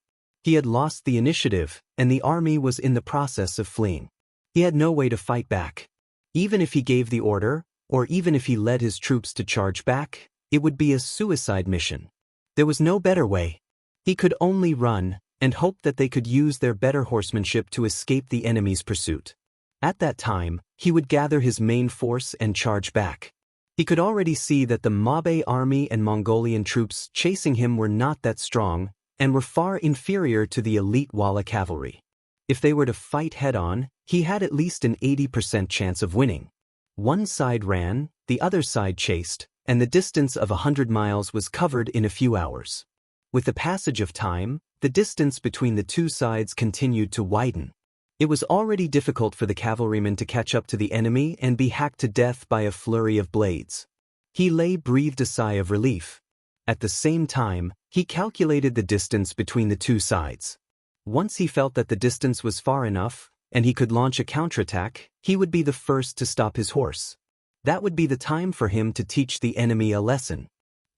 He had lost the initiative, and the army was in the process of fleeing. He had no way to fight back. Even if he gave the order, or even if he led his troops to charge back, it would be a suicide mission. There was no better way. He could only run, and hope that they could use their better horsemanship to escape the enemy's pursuit. At that time, he would gather his main force and charge back. He could already see that the Ma Bei army and Mongolian troops chasing him were not that strong, and were far inferior to the elite Walla cavalry. If they were to fight head-on, he had at least an 80% chance of winning. One side ran, the other side chased, and the distance of 100 miles was covered in a few hours. With the passage of time, the distance between the two sides continued to widen. It was already difficult for the cavalrymen to catch up to the enemy and be hacked to death by a flurry of blades. He Lei breathed a sigh of relief. At the same time, he calculated the distance between the two sides. Once he felt that the distance was far enough, and he could launch a counterattack, he would be the first to stop his horse. That would be the time for him to teach the enemy a lesson.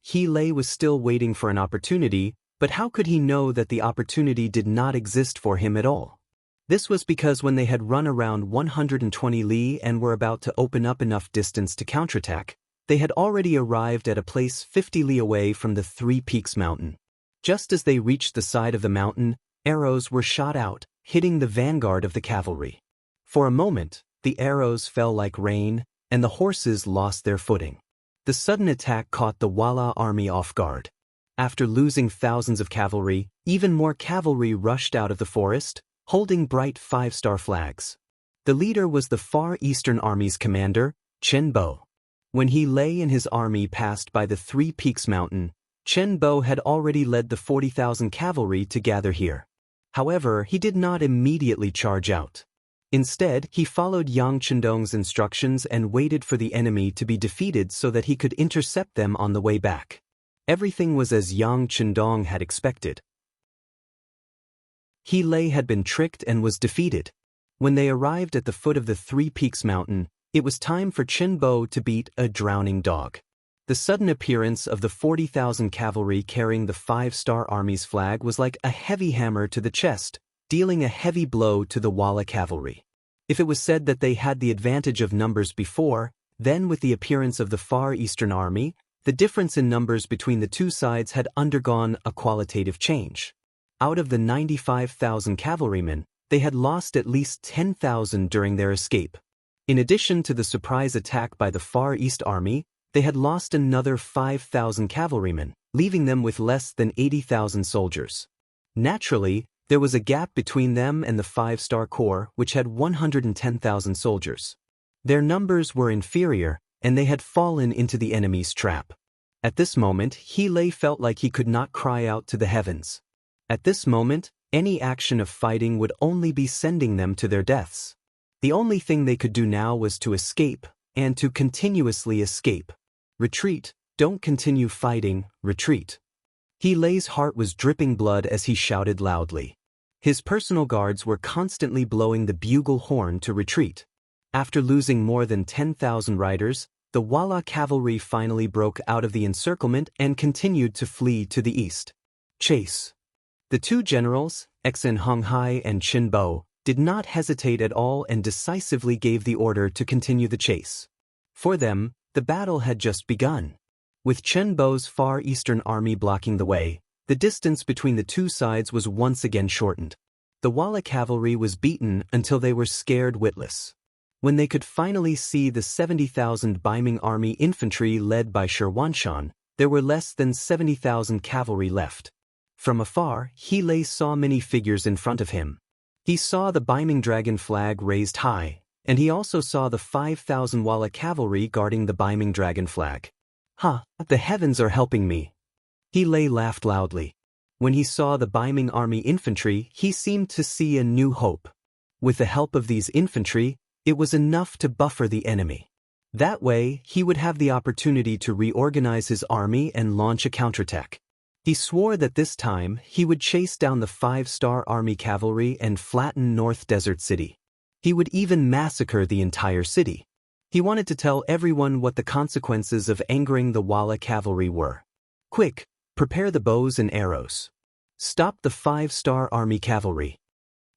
He Lei was still waiting for an opportunity, but how could he know that the opportunity did not exist for him at all? This was because when they had run around 120 li and were about to open up enough distance to counterattack, they had already arrived at a place 50 li away from the Three Peaks mountain. Just as they reached the side of the mountain, arrows were shot out, hitting the vanguard of the cavalry. For a moment, the arrows fell like rain, and the horses lost their footing. The sudden attack caught the Walla army off guard. After losing thousands of cavalry, even more cavalry rushed out of the forest, holding bright 5-star flags. The leader was the Far Eastern Army's commander, Chen Bo. When He Lei and his army passed by the Three Peaks mountain, Chen Bo had already led the 40,000 cavalry to gather here. However, he did not immediately charge out. Instead, he followed Yang Chendong's instructions and waited for the enemy to be defeated so that he could intercept them on the way back. Everything was as Yang Chendong had expected. He Lei had been tricked and was defeated. When they arrived at the foot of the Three Peaks Mountain, it was time for Chen Bo to beat a drowning dog. The sudden appearance of the 40,000 cavalry carrying the 5-star Army's flag was like a heavy hammer to the chest, dealing a heavy blow to the Walla cavalry. If it was said that they had the advantage of numbers before, then with the appearance of the Far Eastern Army, the difference in numbers between the two sides had undergone a qualitative change. Out of the 95,000 cavalrymen, they had lost at least 10,000 during their escape. In addition to the surprise attack by the Far East Army, they had lost another 5,000 cavalrymen, leaving them with less than 80,000 soldiers. Naturally, there was a gap between them and the 5-star Corps, which had 110,000 soldiers. Their numbers were inferior, and they had fallen into the enemy's trap. At this moment, He Lei felt like he could not cry out to the heavens. At this moment, any action of fighting would only be sending them to their deaths. The only thing they could do now was to escape, and to continuously escape. Retreat, don't continue fighting, retreat. He Lei's heart was dripping blood as he shouted loudly. His personal guards were constantly blowing the bugle horn to retreat. After losing more than 10,000 riders, the Walla cavalry finally broke out of the encirclement and continued to flee to the east. Chase. The two generals, Xen Honghai and Chen Bo, did not hesitate at all and decisively gave the order to continue the chase. For them, the battle had just begun. With Chen Bo's Far Eastern Army blocking the way, the distance between the two sides was once again shortened. The Walla cavalry was beaten until they were scared witless. When they could finally see the 70,000 Baiming Army infantry led by Shirwanshan, there were less than 70,000 cavalry left. From afar, He Lei saw many figures in front of him. He saw the Baiming dragon flag raised high, and he also saw the 5,000 Walla cavalry guarding the Baiming dragon flag. The heavens are helping me. He Lei laughed loudly. When he saw the Baiming army infantry, he seemed to see a new hope. With the help of these infantry, it was enough to buffer the enemy. That way, he would have the opportunity to reorganize his army and launch a counterattack. He swore that this time, he would chase down the 5-star army cavalry and flatten North Desert City. He would even massacre the entire city. He wanted to tell everyone what the consequences of angering the Walla cavalry were. Quick, prepare the bows and arrows. Stop the 5-star army cavalry.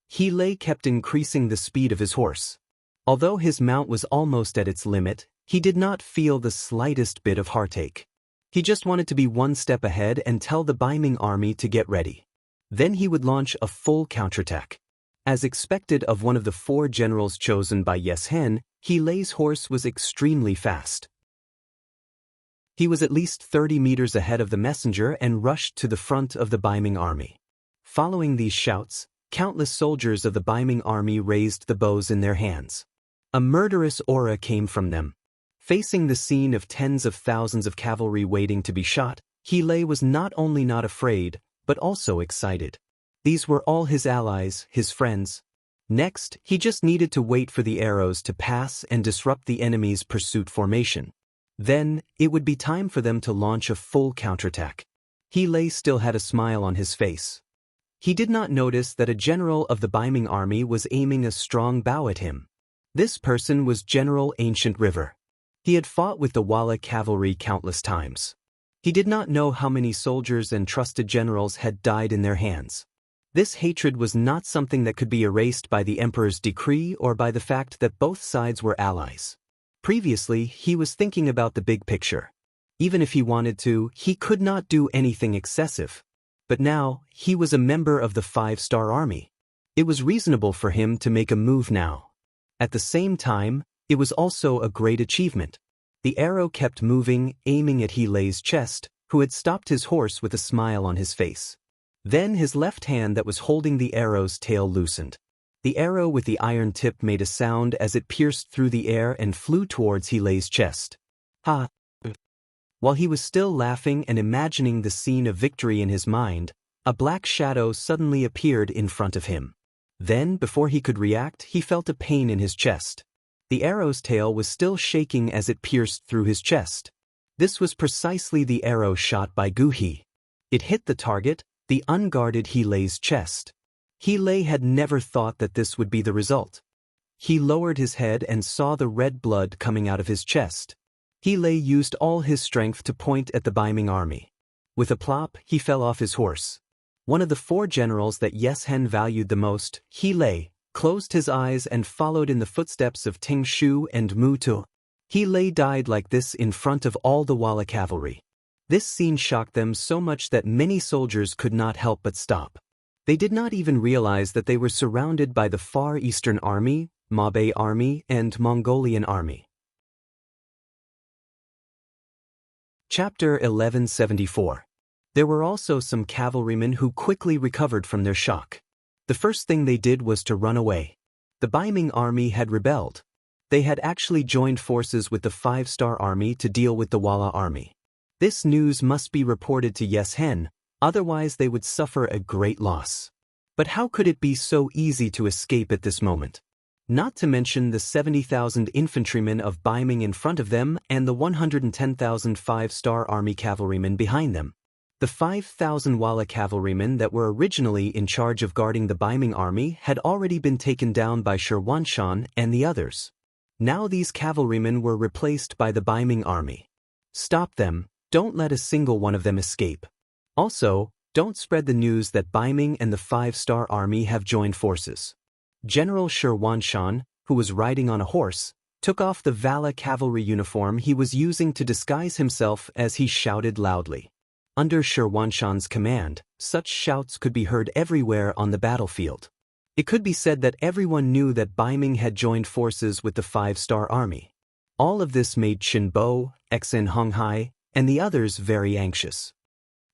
He Lei kept increasing the speed of his horse. Although his mount was almost at its limit, he did not feel the slightest bit of heartache. He just wanted to be one step ahead and tell the Baiming army to get ready. Then he would launch a full counterattack. As expected of one of the 4 generals chosen by Yes Hen, He Lei's horse was extremely fast. He was at least 30 meters ahead of the messenger and rushed to the front of the Baiming army. Following these shouts, countless soldiers of the Baiming army raised the bows in their hands. A murderous aura came from them. Facing the scene of tens of thousands of cavalry waiting to be shot, He Lei was not only not afraid, but also excited. These were all his allies, his friends. Next, he just needed to wait for the arrows to pass and disrupt the enemy's pursuit formation. Then, it would be time for them to launch a full counterattack. He Lei still had a smile on his face. He did not notice that a general of the Baiming army was aiming a strong bow at him. This person was General Ancient River. He had fought with the Walla cavalry countless times. He did not know how many soldiers and trusted generals had died in their hands. This hatred was not something that could be erased by the emperor's decree or by the fact that both sides were allies. Previously, he was thinking about the big picture. Even if he wanted to, he could not do anything excessive. But now, he was a member of the 5-star army. It was reasonable for him to make a move now. At the same time, it was also a great achievement. The arrow kept moving, aiming at He Lei's chest, who had stopped his horse with a smile on his face. Then his left hand that was holding the arrow's tail loosened. The arrow with the iron tip made a sound as it pierced through the air and flew towards He Lei's chest. Ha! While he was still laughing and imagining the scene of victory in his mind, a black shadow suddenly appeared in front of him. Then, before he could react, he felt a pain in his chest. The arrow's tail was still shaking as it pierced through his chest. This was precisely the arrow shot by Gu He. It hit the target, the unguarded He Lei's chest. He Lei had never thought that this would be the result. He lowered his head and saw the red blood coming out of his chest. He Lei used all his strength to point at the Baiming army. With a plop, he fell off his horse. One of the 4 generals that Yes Hen valued the most, He Lei, closed his eyes and followed in the footsteps of Ting Shu and Mu Tu. He Lei died like this in front of all the Walla cavalry. This scene shocked them so much that many soldiers could not help but stop. They did not even realize that they were surrounded by the Far Eastern Army, Mabe Army, and Mongolian Army. Chapter 1174. There were also some cavalrymen who quickly recovered from their shock. The first thing they did was to run away. The Baiming army had rebelled. They had actually joined forces with the 5-star army to deal with the Walla army. This news must be reported to Yes Hen, otherwise they would suffer a great loss. But how could it be so easy to escape at this moment? Not to mention the 70,000 infantrymen of Baiming in front of them and the 110,000 5-star army cavalrymen behind them. The 5,000 Walla cavalrymen that were originally in charge of guarding the Baiming army had already been taken down by Shirwanshan and the others. Now these cavalrymen were replaced by the Baiming army. Stop them, don't let a single one of them escape. Also, don't spread the news that Baiming and the 5-star army have joined forces. General Shirwanshan, who was riding on a horse, took off the Vala cavalry uniform he was using to disguise himself as he shouted loudly. Under Shirwanshan's command, such shouts could be heard everywhere on the battlefield. It could be said that everyone knew that Baiming had joined forces with the 5-star army. All of this made Qinbo, Xen Honghai, and the others very anxious.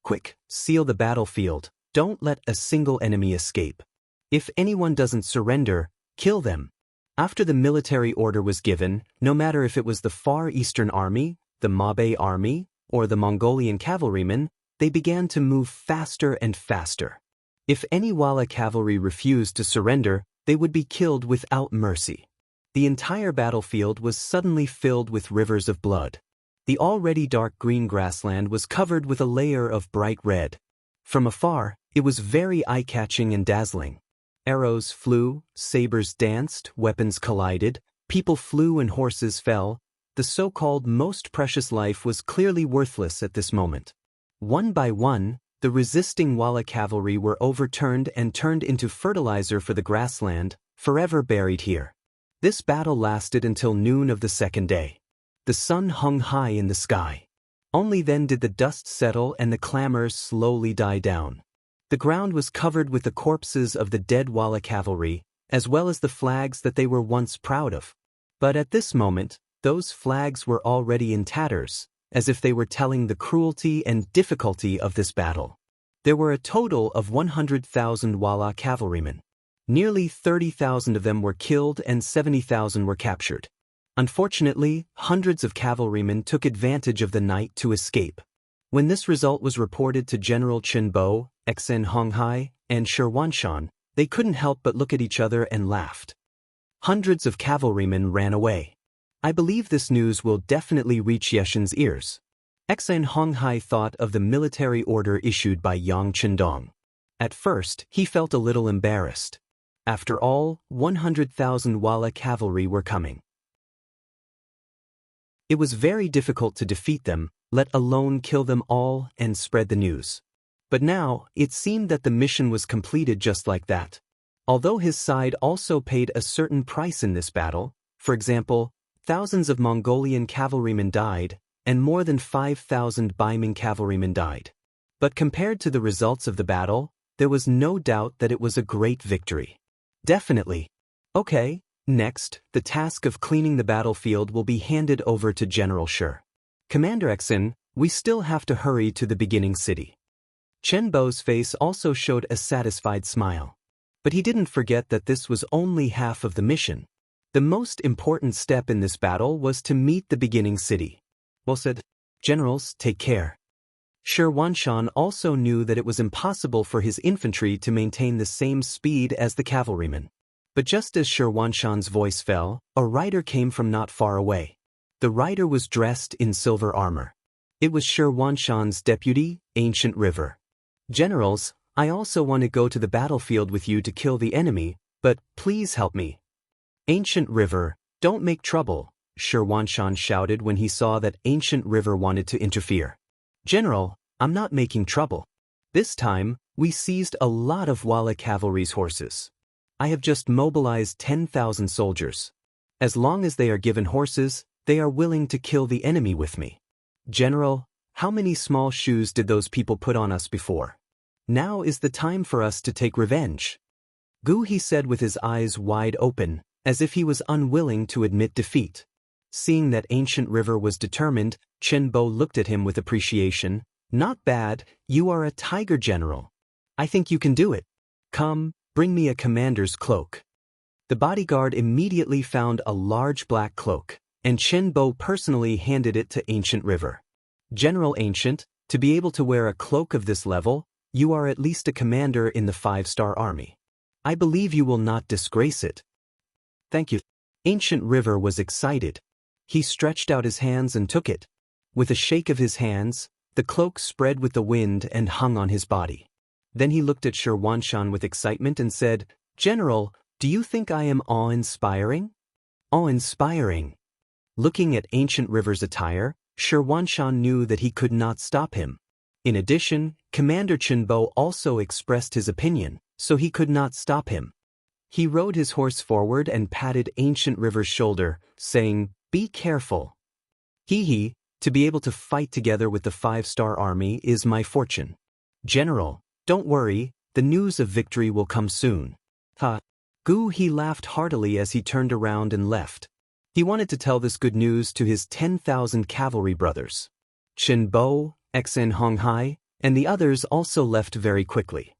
Quick, seal the battlefield, don't let a single enemy escape. If anyone doesn't surrender, kill them. After the military order was given, no matter if it was the Far Eastern Army, the Mabe Army, or the Mongolian cavalrymen, they began to move faster and faster. If any Walla cavalry refused to surrender, they would be killed without mercy. The entire battlefield was suddenly filled with rivers of blood. The already dark green grassland was covered with a layer of bright red. From afar, it was very eye-catching and dazzling. Arrows flew, sabers danced, weapons collided, people flew and horses fell. The so-called most precious life was clearly worthless at this moment. One by one, the resisting Walla cavalry were overturned and turned into fertilizer for the grassland, forever buried here. This battle lasted until noon of the second day. The sun hung high in the sky. Only then did the dust settle and the clamors slowly die down. The ground was covered with the corpses of the dead Walla cavalry, as well as the flags that they were once proud of. But at this moment, those flags were already in tatters, as if they were telling the cruelty and difficulty of this battle. There were a total of 100,000 Walla cavalrymen. Nearly 30,000 of them were killed and 70,000 were captured. Unfortunately, hundreds of cavalrymen took advantage of the night to escape. When this result was reported to General Qinbo, Xen Honghai, and Shirwanshan, they couldn't help but look at each other and laughed. Hundreds of cavalrymen ran away. I believe this news will definitely reach Yeshen's ears. Xen Honghai thought of the military order issued by Yang Qindong. At first, he felt a little embarrassed. After all, 100,000 Walla cavalry were coming. It was very difficult to defeat them, let alone kill them all and spread the news. But now, it seemed that the mission was completed just like that. Although his side also paid a certain price in this battle, for example, thousands of Mongolian cavalrymen died, and more than 5,000 Baiming cavalrymen died. But compared to the results of the battle, there was no doubt that it was a great victory. Definitely. Okay, next, the task of cleaning the battlefield will be handed over to General Shi. Commander Xen, we still have to hurry to the beginning city. Chen-Bo's face also showed a satisfied smile. But he didn't forget that this was only half of the mission. The most important step in this battle was to meet the beginning city. Well said. Generals, take care. Shirwanshan also knew that it was impossible for his infantry to maintain the same speed as the cavalrymen. But just as Shirwanshan's voice fell, a rider came from not far away. The rider was dressed in silver armor. It was Shirwanshan's deputy, Ancient River. "Generals, I also want to go to the battlefield with you to kill the enemy, but please help me." "Ancient River, don't make trouble," Shirwanshan shouted when he saw that Ancient River wanted to interfere. "General, I'm not making trouble. This time, we seized a lot of Wala cavalry's horses. I have just mobilized 10,000 soldiers. As long as they are given horses, they are willing to kill the enemy with me. General, how many small shoes did those people put on us before? Now is the time for us to take revenge." "Gu," he said with his eyes wide open, as if he was unwilling to admit defeat. Seeing that Ancient River was determined, Chen Bo looked at him with appreciation. "Not bad, you are a tiger, General. I think you can do it. Come, bring me a commander's cloak." The bodyguard immediately found a large black cloak, and Chen Bo personally handed it to Ancient River. "General Ancient, to be able to wear a cloak of this level, you are at least a commander in the 5-star army. I believe you will not disgrace it." "Thank you." Ancient River was excited. He stretched out his hands and took it. With a shake of his hands, the cloak spread with the wind and hung on his body. Then he looked at Shirwanshan with excitement and said, "General, do you think I am awe-inspiring?" "Awe-inspiring." Looking at Ancient River's attire, Shirwanshan knew that he could not stop him. In addition, Commander Chenbo also expressed his opinion, so he could not stop him. He rode his horse forward and patted Ancient River's shoulder, saying, "Be careful. Hee, to be able to fight together with the 5-star army is my fortune. General, don't worry, the news of victory will come soon." "Ha." Gu he laughed heartily as he turned around and left. He wanted to tell this good news to his 10,000 cavalry brothers. Chen Bo, Xen Honghai, and the others also left very quickly.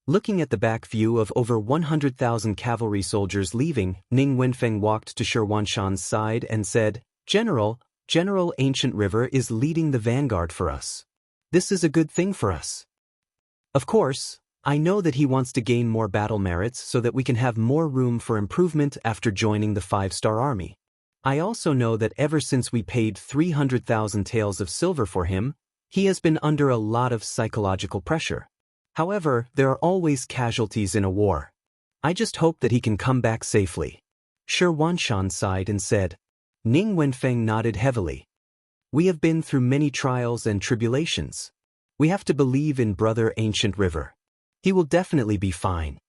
Looking at the back view of over 100,000 cavalry soldiers leaving, Ning Wenfeng walked to Shirwanshan's side and said, General Ancient River is leading the vanguard for us. This is a good thing for us. Of course, I know that he wants to gain more battle merits so that we can have more room for improvement after joining the 5-star army. I also know that ever since we paid 300,000 taels of silver for him, he has been under a lot of psychological pressure. However, there are always casualties in a war. I just hope that he can come back safely." Shirwanshan sighed and said. Ning Wenfeng nodded heavily. "We have been through many trials and tribulations. We have to believe in Brother Ancient River. He will definitely be fine."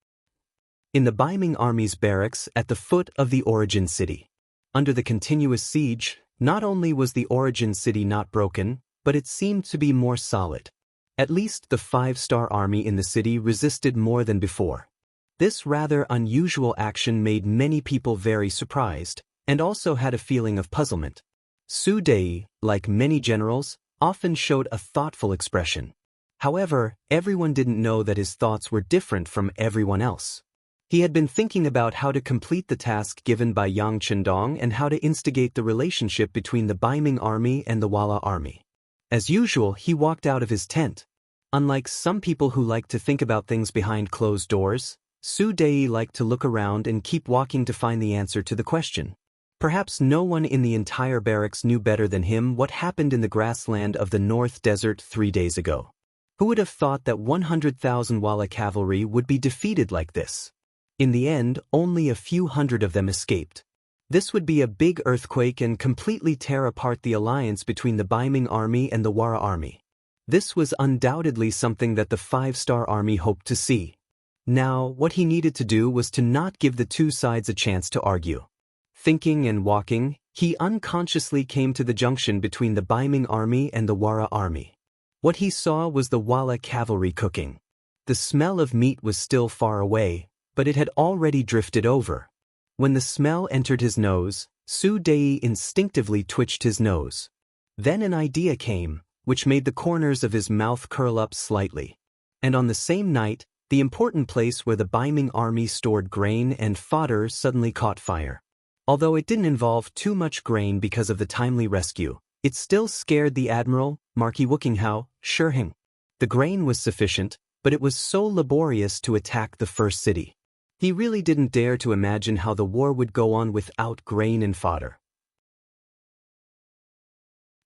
In the Baiming Army's barracks at the foot of the Origin City. Under the continuous siege, not only was the Origin City not broken, but it seemed to be more solid. At least the 5-star army in the city resisted more than before. This rather unusual action made many people very surprised, and also had a feeling of puzzlement. Su Dei, like many generals, often showed a thoughtful expression. However, everyone didn't know that his thoughts were different from everyone else. He had been thinking about how to complete the task given by Yang Chendong and how to instigate the relationship between the Baiming army and the Wala army. As usual, he walked out of his tent. Unlike some people who like to think about things behind closed doors, Su Dei liked to look around and keep walking to find the answer to the question. Perhaps no one in the entire barracks knew better than him what happened in the grassland of the North Desert 3 days ago. Who would have thought that 100,000 Wala cavalry would be defeated like this? In the end, only a few hundred of them escaped. This would be a big earthquake and completely tear apart the alliance between the Baiming army and the Wara army. This was undoubtedly something that the 5-star army hoped to see. Now, what he needed to do was to not give the two sides a chance to argue. Thinking and walking, he unconsciously came to the junction between the Baiming army and the Wara army. What he saw was the Wala cavalry cooking. The smell of meat was still far away, but it had already drifted over. When the smell entered his nose, Su Dei instinctively twitched his nose. Then an idea came, which made the corners of his mouth curl up slightly. And on the same night, the important place where the Baiming army stored grain and fodder suddenly caught fire. Although it didn't involve too much grain because of the timely rescue, It still scared the admiral, Marquis Wokinghao, Shiheng. The grain was sufficient, but it was so laborious to attack the first city. He really didn't dare to imagine how the war would go on without grain and fodder.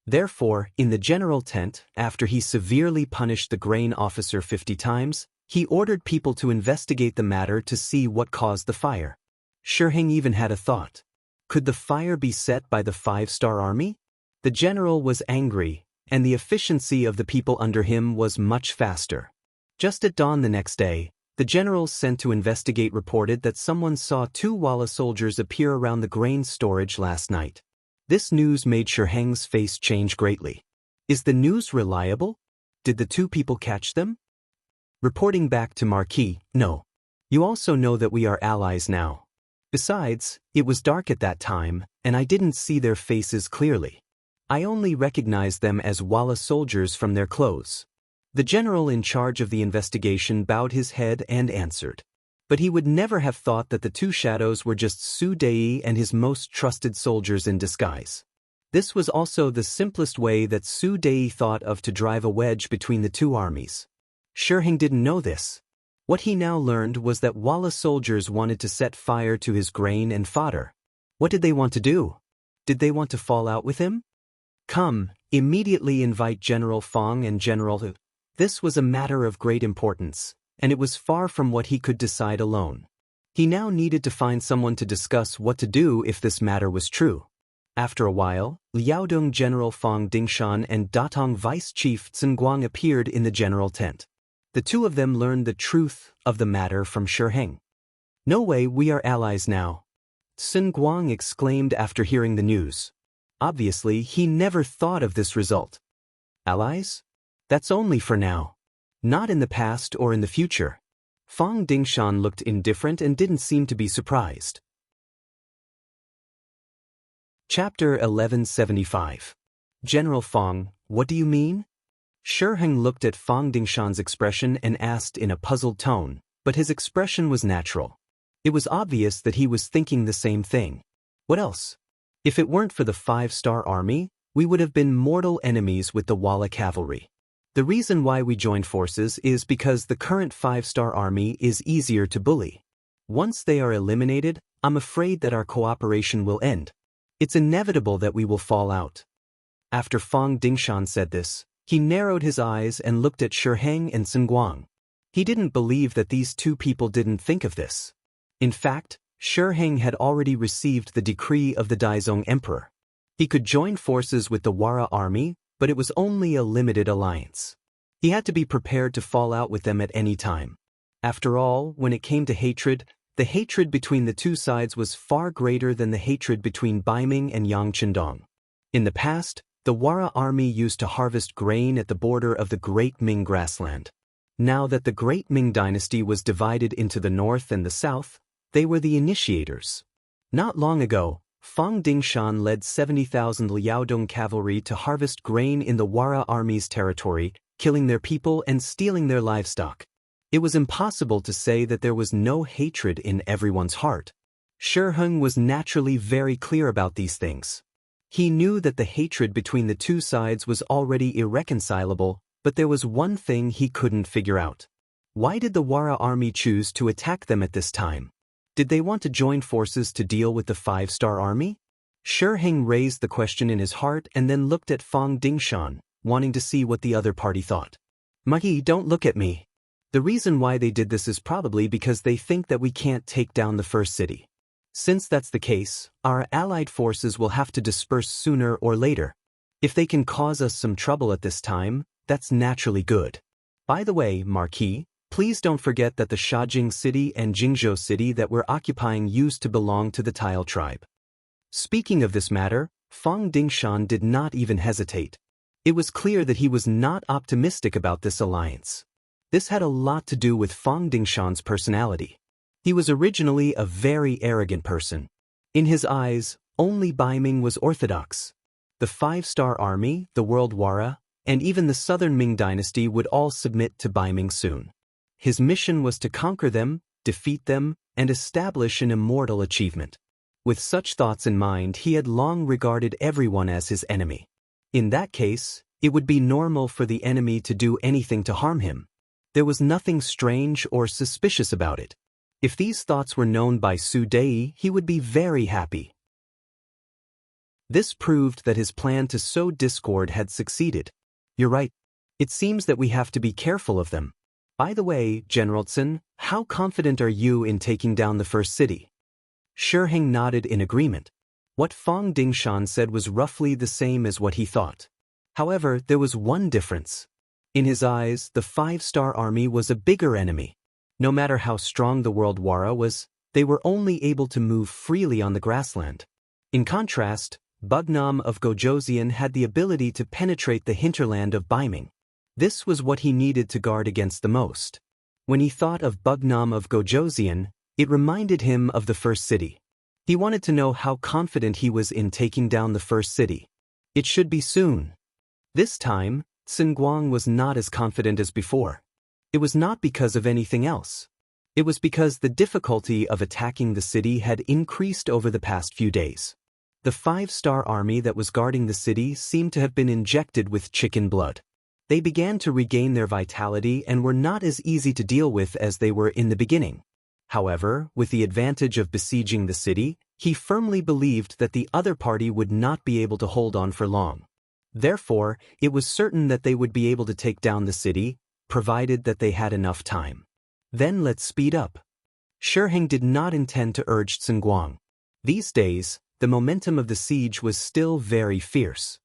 Therefore, in the general tent, after he severely punished the grain officer 50 times, he ordered people to investigate the matter to see what caused the fire. Shiheng even had a thought. Could the fire be set by the 5-star army? The general was angry, and the efficiency of the people under him was much faster. Just at dawn the next day, the generals sent to investigate reported that someone saw 2 Walla soldiers appear around the grain storage last night. This news made Shiheng's face change greatly. Is the news reliable? Did the 2 people catch them? Reporting back to Marquis, no. You also know that we are allies now. Besides, it was dark at that time, and I didn't see their faces clearly. I only recognized them as Walla soldiers from their clothes. The general in charge of the investigation bowed his head and answered. But he would never have thought that the 2 shadows were just Su Dei and his most trusted soldiers in disguise. This was also the simplest way that Su Dei thought of to drive a wedge between the 2 armies. Shiheng didn't know this. What he now learned was that Walla soldiers wanted to set fire to his grain and fodder. What did they want to do? Did they want to fall out with him? Come, immediately invite General Fong and General Hu. This was a matter of great importance, and it was far from what he could decide alone. He now needed to find someone to discuss what to do if this matter was true. After a while, Liaodong General Fong Dingshan and Datong Vice Chief Guang appeared in the general tent. The 2 of them learned the truth of the matter from Shiheng. No way, we are allies now, Guang exclaimed after hearing the news. Obviously, he never thought of this result. Allies? That's only for now. Not in the past or in the future. Fong Dingshan looked indifferent and didn't seem to be surprised. Chapter 1175. General Fong, what do you mean? Shiheng looked at Fong Dingshan's expression and asked in a puzzled tone, but his expression was natural. It was obvious that he was thinking the same thing. What else? If it weren't for the 5-star army, we would have been mortal enemies with the Walla cavalry. The reason why we joined forces is because the current 5-star army is easier to bully. Once they are eliminated, I'm afraid that our cooperation will end. It's inevitable that we will fall out. After Fong Dingshan said this, he narrowed his eyes and looked at Shiheng and Guang. He didn't believe that these 2 people didn't think of this. In fact, Shiheng had already received the decree of the Daizong Emperor. He could join forces with the Wara army, but it was only a limited alliance. He had to be prepared to fall out with them at any time. After all, when it came to hatred, the hatred between the 2 sides was far greater than the hatred between Baiming and Yang Qindong. In the past, the Wara army used to harvest grain at the border of the Great Ming grassland. Now that the Great Ming dynasty was divided into the north and the south, they were the initiators. Not long ago, Fong Dingshan led 70,000 Liaodong cavalry to harvest grain in the Wara army's territory, killing their people and stealing their livestock. It was impossible to say that there was no hatred in everyone's heart. Shiheng was naturally very clear about these things. He knew that the hatred between the 2 sides was already irreconcilable, but there was one thing he couldn't figure out. Why did the Wara army choose to attack them at this time? Did they want to join forces to deal with the 5-star army? Shiheng raised the question in his heart and then looked at Fong Dingshan, wanting to see what the other party thought. Marquis, don't look at me. The reason why they did this is probably because they think that we can't take down the first city. Since that's the case, our allied forces will have to disperse sooner or later. If they can cause us some trouble at this time, that's naturally good. By the way, Marquis, please don't forget that the Shajing city and Jingzhou city that we're occupying used to belong to the Tile tribe. Speaking of this matter, Fong Dingshan did not even hesitate. It was clear that he was not optimistic about this alliance. This had a lot to do with Fong Dingshan's personality. He was originally a very arrogant person. In his eyes, only Baiming was orthodox. The 5-star army, the World Wara, and even the Southern Ming dynasty would all submit to Baiming soon. His mission was to conquer them, defeat them, and establish an immortal achievement. With such thoughts in mind, he had long regarded everyone as his enemy. In that case, it would be normal for the enemy to do anything to harm him. There was nothing strange or suspicious about it. If these thoughts were known by Su Dei, he would be very happy. This proved that his plan to sow discord had succeeded. You're right. It seems that we have to be careful of them. By the way, Generalson, how confident are you in taking down the first city? Shiheng nodded in agreement. What Fang Dingshan said was roughly the same as what he thought. However, there was one difference. In his eyes, the 5-star army was a bigger enemy. No matter how strong the World Wara was, they were only able to move freely on the grassland. In contrast, Bugnam of Gojoseon had the ability to penetrate the hinterland of Baiming. This was what he needed to guard against the most. When he thought of Bugnam of Gojoseon, it reminded him of the first city. He wanted to know how confident he was in taking down the first city. It should be soon. This time, Sun Guang was not as confident as before. It was not because of anything else. It was because the difficulty of attacking the city had increased over the past few days. The 5-star army that was guarding the city seemed to have been injected with chicken blood. They began to regain their vitality and were not as easy to deal with as they were in the beginning. However, with the advantage of besieging the city, he firmly believed that the other party would not be able to hold on for long. Therefore, it was certain that they would be able to take down the city, provided that they had enough time. Then let's speed up. Shiheng did not intend to urge Sun Guang. These days, the momentum of the siege was still very fierce.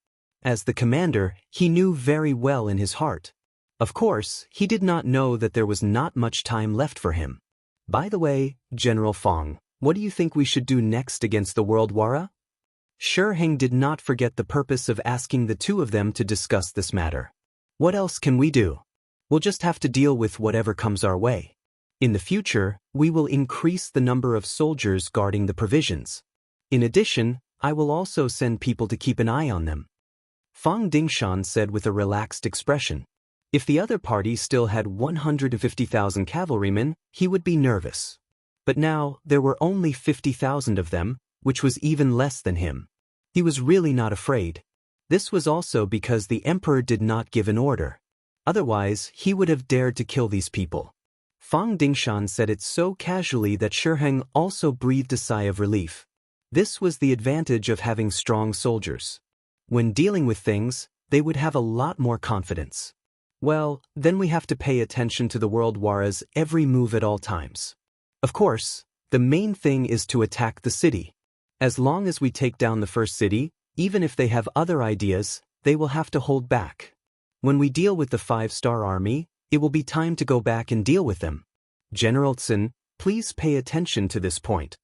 As the commander, he knew very well in his heart. Of course, he did not know that there was not much time left for him. By the way, General Fang, what do you think we should do next against the World Wara? Shiheng did not forget the purpose of asking the two of them to discuss this matter. What else can we do? We'll just have to deal with whatever comes our way. In the future, we will increase the number of soldiers guarding the provisions. In addition, I will also send people to keep an eye on them. Fang Dingshan said with a relaxed expression. If the other party still had 150,000 cavalrymen, he would be nervous. But now, there were only 50,000 of them, which was even less than him. He was really not afraid. This was also because the emperor did not give an order. Otherwise, he would have dared to kill these people. Fang Dingshan said it so casually that Shiheng also breathed a sigh of relief. This was the advantage of having strong soldiers. When dealing with things, they would have a lot more confidence. Well, then we have to pay attention to the World Wara's every move at all times. Of course, the main thing is to attack the city. As long as we take down the first city, even if they have other ideas, they will have to hold back. When we deal with the 5-star army, it will be time to go back and deal with them. General Sun, please pay attention to this point.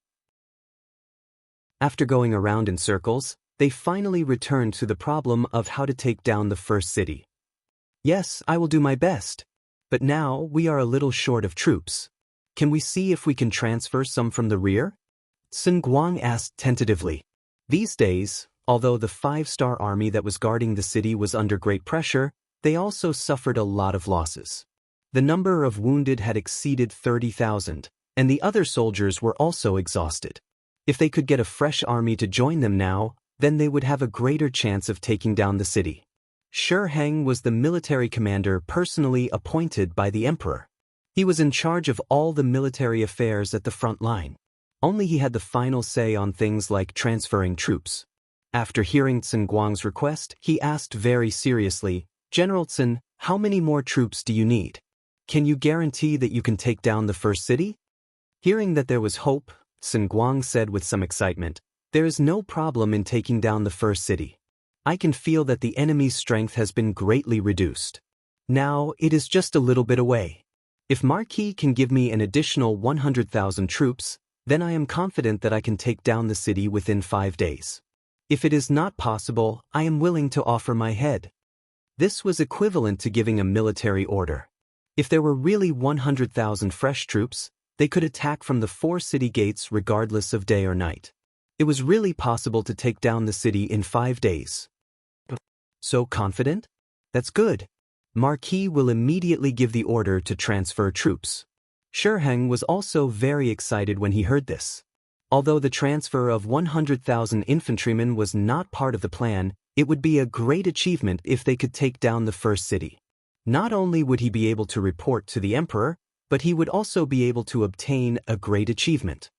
After going around in circles, they finally returned to the problem of how to take down the first city. Yes, I will do my best. But now we are a little short of troops. Can we see if we can transfer some from the rear? Sun Guang asked tentatively. These days, although the 5-star army that was guarding the city was under great pressure, they also suffered a lot of losses. The number of wounded had exceeded 30,000, and the other soldiers were also exhausted. If they could get a fresh army to join them now, then they would have a greater chance of taking down the city. Shiheng was the military commander personally appointed by the emperor. He was in charge of all the military affairs at the front line. Only he had the final say on things like transferring troops. After hearing Sun Guang's request, he asked very seriously, General Sun, how many more troops do you need? Can you guarantee that you can take down the first city? Hearing that there was hope, Sun Guang said with some excitement, there is no problem in taking down the first city. I can feel that the enemy's strength has been greatly reduced. Now, it is just a little bit away. If Marquis can give me an additional 100,000 troops, then I am confident that I can take down the city within 5 days. If it is not possible, I am willing to offer my head. This was equivalent to giving a military order. If there were really 100,000 fresh troops, they could attack from the 4 city gates regardless of day or night. It was really possible to take down the city in 5 days. So confident? That's good. Marquis will immediately give the order to transfer troops. Shiheng was also very excited when he heard this. Although the transfer of 100,000 infantrymen was not part of the plan, It would be a great achievement if they could take down the first city. Not only would he be able to report to the emperor, but he would also be able to obtain a great achievement.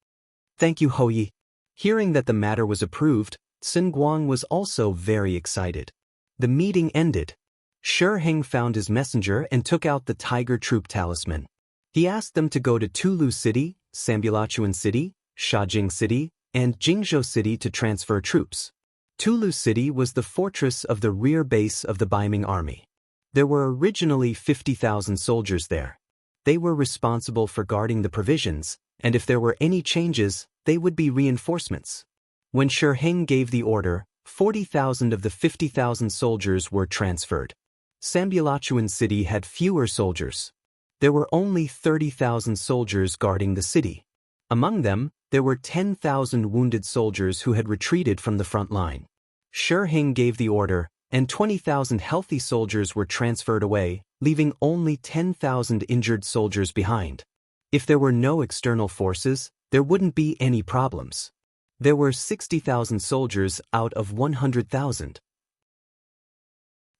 Thank you, Houyi. Hearing that the matter was approved, Sun Guang was also very excited. The meeting ended. Shi Heng found his messenger and took out the tiger troop talisman. He asked them to go to Tulu City, Sambulachuan City, Shajing City, and Jingzhou City to transfer troops. Tulu City was the fortress of the rear base of the Baiming army. There were originally 50,000 soldiers there. They were responsible for guarding the provisions, and if there were any changes, they would be reinforcements. When Shi Heng gave the order, 40,000 of the 50,000 soldiers were transferred. Sambulachuan City had fewer soldiers. There were only 30,000 soldiers guarding the city. Among them, there were 10,000 wounded soldiers who had retreated from the front line. Shi Heng gave the order, and 20,000 healthy soldiers were transferred away, leaving only 10,000 injured soldiers behind. If there were no external forces, there wouldn't be any problems. There were 60,000 soldiers out of 100,000.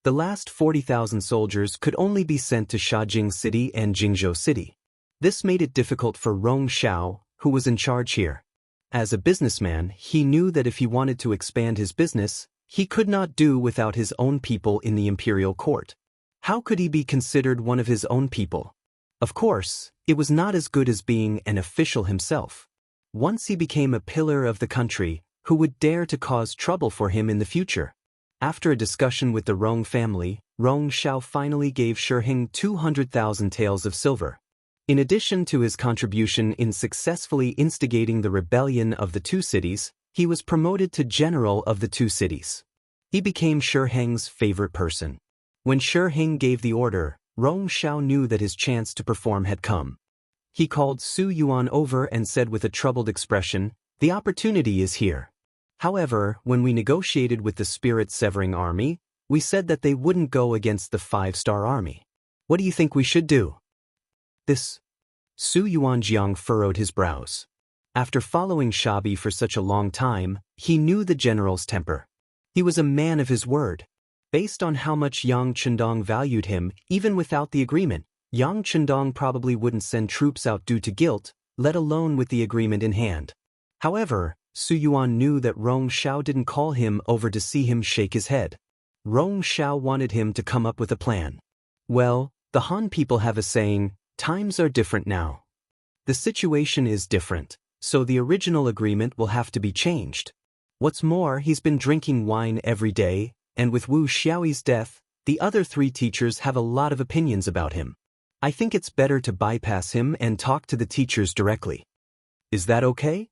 The last 40,000 soldiers could only be sent to Shajing City and Jingzhou City. This made it difficult for Rong Xiao, who was in charge here. As a businessman, he knew that if he wanted to expand his business, he could not do without his own people in the imperial court. How could he be considered one of his own people? Of course, it was not as good as being an official himself. Once he became a pillar of the country, who would dare to cause trouble for him in the future? After a discussion with the Rong family, Rong Xiao finally gave Shi Heng 200,000 taels of silver. In addition to his contribution in successfully instigating the rebellion of the two cities, he was promoted to general of the two cities. He became Shi Heng's favorite person. When Shi Heng gave the order, Rong Xiao knew that his chance to perform had come. He called Su Yuan over and said with a troubled expression, "The opportunity is here. However, when we negotiated with the spirit-severing army, we said that they wouldn't go against the 5-star army. What do you think we should do?" This. Su Yuanjiang furrowed his brows. After following Shabi for such a long time, he knew the general's temper. He was a man of his word. Based on how much Yang Chendong valued him, even without the agreement, Yang Chendong probably wouldn't send troops out due to guilt, let alone with the agreement in hand. However, Su Yuan knew that Rong Xiao didn't call him over to see him shake his head. Rong Xiao wanted him to come up with a plan. Well, the Han people have a saying, "Times are different now." The situation is different, so the original agreement will have to be changed. What's more, he's been drinking wine every day, and with Wu Xiaoyi's death, the other 3 teachers have a lot of opinions about him. I think it's better to bypass him and talk to the teachers directly. Is that okay?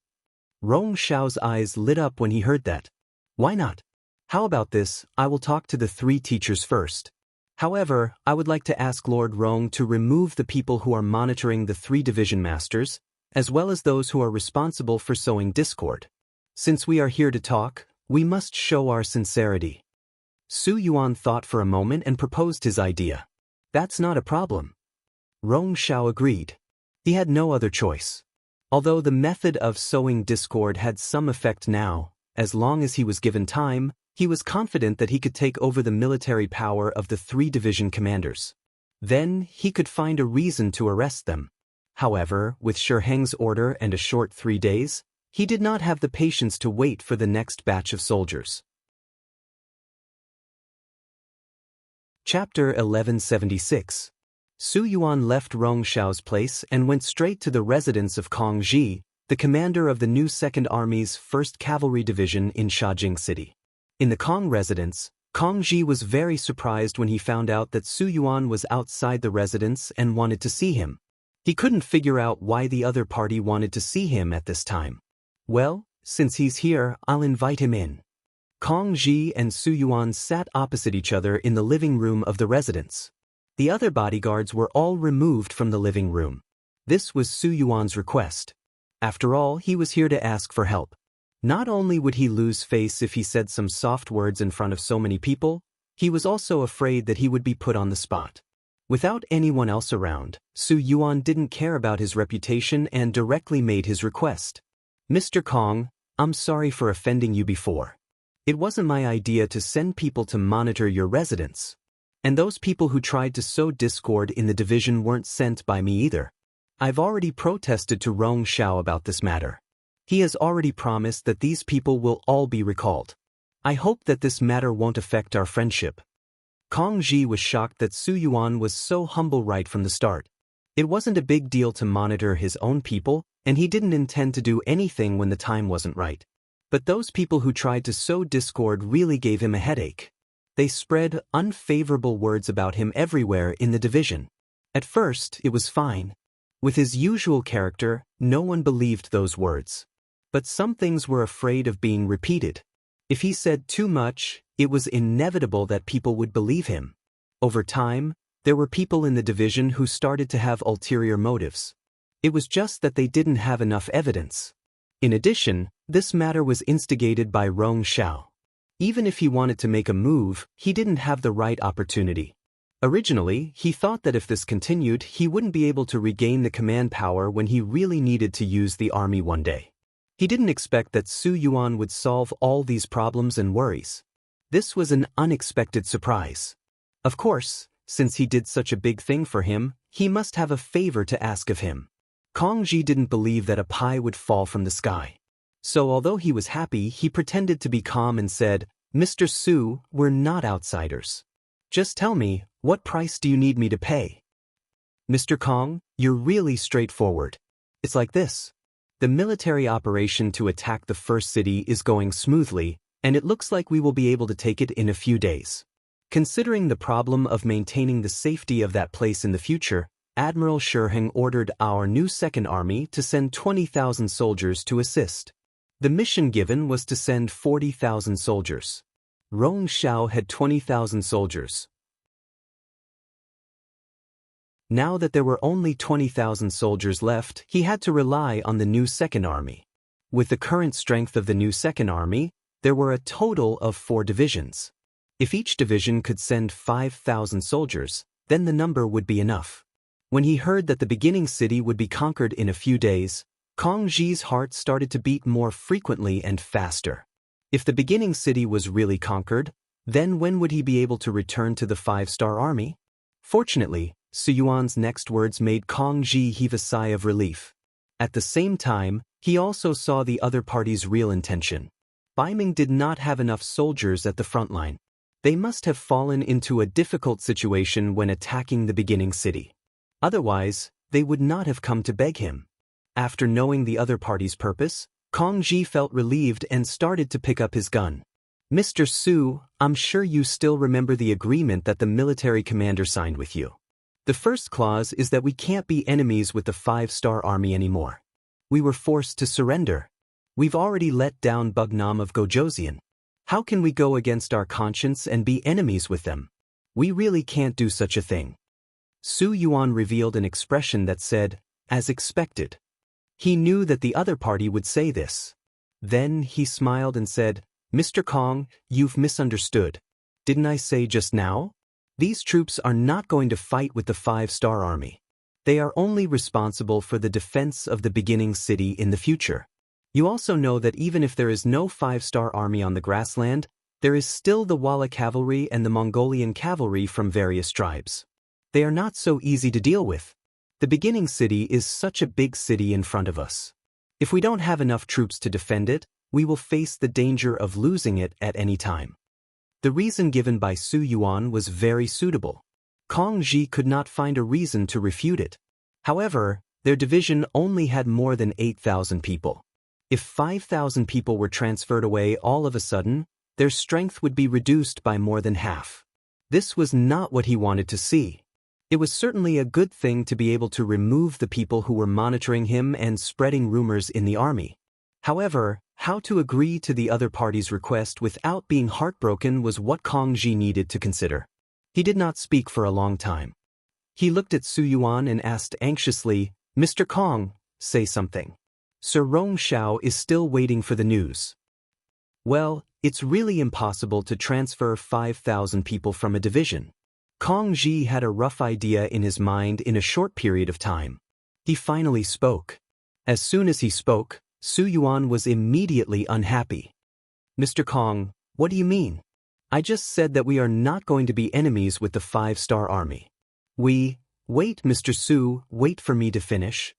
Rong Xiao's eyes lit up when he heard that. Why not? How about this, I will talk to the 3 teachers first. However, I would like to ask Lord Rong to remove the people who are monitoring the 3 division masters, as well as those who are responsible for sowing discord. Since we are here to talk, we must show our sincerity. Su Yuan thought for a moment and proposed his idea. That's not a problem. Rong Xiao agreed. He had no other choice. Although the method of sowing discord had some effect now, as long as he was given time, he was confident that he could take over the military power of the 3 division commanders. Then, he could find a reason to arrest them. However, with Shi Heng's order and a short 3 days, he did not have the patience to wait for the next batch of soldiers. Chapter 1176. Su Yuan left Rong Xiao's place and went straight to the residence of Kong Ji, the commander of the new 2nd Army's 1st Cavalry Division in Shajing City. In the Kong residence, Kong Ji was very surprised when he found out that Su Yuan was outside the residence and wanted to see him. He couldn't figure out why the other party wanted to see him at this time. Well, since he's here, I'll invite him in. Kong Ji and Su Yuan sat opposite each other in the living room of the residence. The other bodyguards were all removed from the living room. This was Su Yuan's request. After all, he was here to ask for help. Not only would he lose face if he said some soft words in front of so many people, he was also afraid that he would be put on the spot. Without anyone else around, Su Yuan didn't care about his reputation and directly made his request. "Mr. Kong, I'm sorry for offending you before. It wasn't my idea to send people to monitor your residence. And those people who tried to sow discord in the division weren't sent by me either. I've already protested to Rong Xiao about this matter. He has already promised that these people will all be recalled. I hope that this matter won't affect our friendship. Kong Ji was shocked that Su Yuan was so humble right from the start. It wasn't a big deal to monitor his own people, and he didn't intend to do anything when the time wasn't right. But those people who tried to sow discord really gave him a headache. They spread unfavorable words about him everywhere in the division. At first, it was fine. With his usual character, no one believed those words. But some things were afraid of being repeated. If he said too much, it was inevitable that people would believe him. Over time, there were people in the division who started to have ulterior motives. It was just that they didn't have enough evidence. In addition, this matter was instigated by Rong Xiao. Even if he wanted to make a move, he didn't have the right opportunity. Originally, he thought that if this continued, he wouldn't be able to regain the command power when he really needed to use the army one day. He didn't expect that Su Yuan would solve all these problems and worries. This was an unexpected surprise. Of course, since he did such a big thing for him, he must have a favor to ask of him. Kong Ji didn't believe that a pie would fall from the sky. So although he was happy, he pretended to be calm and said, "Mr. Su, we're not outsiders. Just tell me, what price do you need me to pay?" "Mr. Kong, you're really straightforward. It's like this. The military operation to attack the first city is going smoothly, and it looks like we will be able to take it in a few days. Considering the problem of maintaining the safety of that place in the future, Admiral Shiheng ordered our new Second Army to send 20,000 soldiers to assist. The mission given was to send 40,000 soldiers. Rong Xiao had 20,000 soldiers. Now that there were only 20,000 soldiers left, he had to rely on the new Second Army. With the current strength of the new Second Army, there were a total of 4 divisions. If each division could send 5,000 soldiers, then the number would be enough. When he heard that the beginning city would be conquered in a few days, Kong Ji's heart started to beat more frequently and faster. If the beginning city was really conquered, then when would he be able to return to the 5-star army? Fortunately, Su Yuan's next words made Kong Ji heave a sigh of relief. At the same time, he also saw the other party's real intention. Baiming did not have enough soldiers at the front line. They must have fallen into a difficult situation when attacking the beginning city. Otherwise, they would not have come to beg him. After knowing the other party's purpose, Kong Ji felt relieved and started to pick up his gun. "Mr. Su, I'm sure you still remember the agreement that the military commander signed with you. The first clause is that we can't be enemies with the 5-star army anymore. We were forced to surrender. We've already let down Bugnam of Gojoseon. How can we go against our conscience and be enemies with them? We really can't do such a thing." Su Yuan revealed an expression that said, "As expected." He knew that the other party would say this. Then he smiled and said, "Mr. Kong, you've misunderstood. Didn't I say just now? These troops are not going to fight with the 5-star army. They are only responsible for the defense of the beginning city in the future. You also know that even if there is no 5-star army on the grassland, there is still the Walla cavalry and the Mongolian cavalry from various tribes. They are not so easy to deal with. The beginning city is such a big city in front of us. If we don't have enough troops to defend it, we will face the danger of losing it at any time." The reason given by Su Yuan was very suitable. Kong Ji could not find a reason to refute it. However, their division only had more than 8,000 people. If 5,000 people were transferred away all of a sudden, their strength would be reduced by more than half. This was not what he wanted to see. It was certainly a good thing to be able to remove the people who were monitoring him and spreading rumors in the army. However, how to agree to the other party's request without being heartbroken was what Kong Ji needed to consider. He did not speak for a long time. He looked at Su Yuan and asked anxiously, "Mr. Kong, say something. Sir Rong Xiao is still waiting for the news." "Well, it's really impossible to transfer 5,000 people from a division." Kong Ji had a rough idea in his mind in a short period of time. He finally spoke. As soon as he spoke, Su Yuan was immediately unhappy. "Mr. Kong, What do you mean? I just said that we are not going to be enemies with the 5-star army. Wait, Mr. Su, wait for me to finish.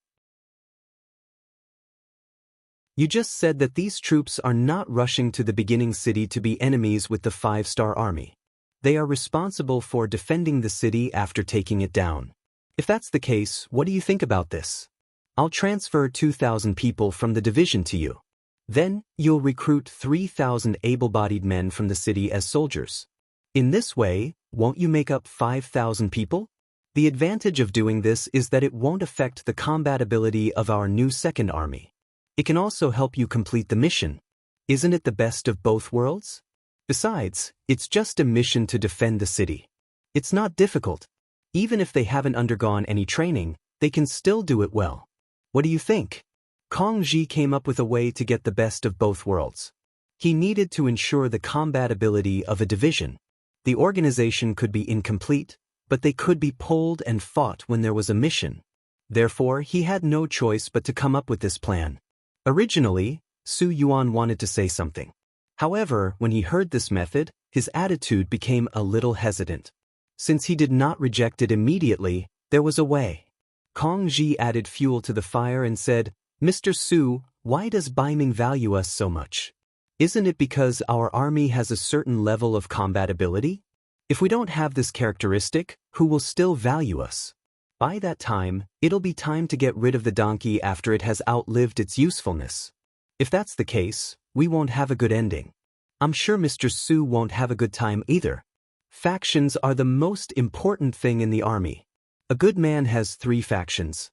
You just said that these troops are not rushing to the beginning city to be enemies with the 5-star army. They are responsible for defending the city after taking it down. If that's the case, what do you think about this? I'll transfer 2,000 people from the division to you. Then, you'll recruit 3,000 able-bodied men from the city as soldiers. In this way, won't you make up 5,000 people? The advantage of doing this is that it won't affect the combat ability of our new second army. It can also help you complete the mission. Isn't it the best of both worlds? Besides, it's just a mission to defend the city. It's not difficult. Even if they haven't undergone any training, they can still do it well. What do you think? Kong Ji came up with a way to get the best of both worlds. He needed to ensure the combat ability of a division. The organization could be incomplete, but they could be pulled and fought when there was a mission. Therefore, he had no choice but to come up with this plan. Originally, Su Yuan wanted to say something. However, when he heard this method, his attitude became a little hesitant. Since he did not reject it immediately, there was a way. Kong Ji added fuel to the fire and said, Mr. Su, why does Baiming value us so much? Isn't it because our army has a certain level of combat ability? If we don't have this characteristic, who will still value us? By that time, it'll be time to get rid of the donkey after it has outlived its usefulness. If that's the case, we won't have a good ending. I'm sure Mr. Su won't have a good time either. Factions are the most important thing in the army. A good man has 3 factions.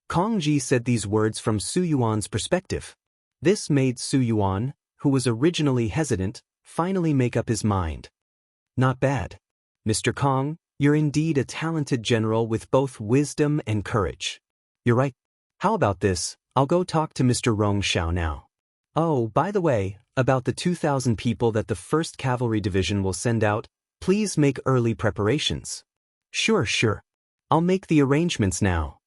Kong Ji said these words from Su Yuan's perspective. This made Su Yuan, who was originally hesitant, finally make up his mind. Not bad. Mr. Kong, you're indeed a talented general with both wisdom and courage. You're right. How about this? I'll go talk to Mr. Rong Xiao now. Oh, by the way, about the 2,000 people that the 1st Cavalry Division will send out, please make early preparations. Sure. I'll make the arrangements now.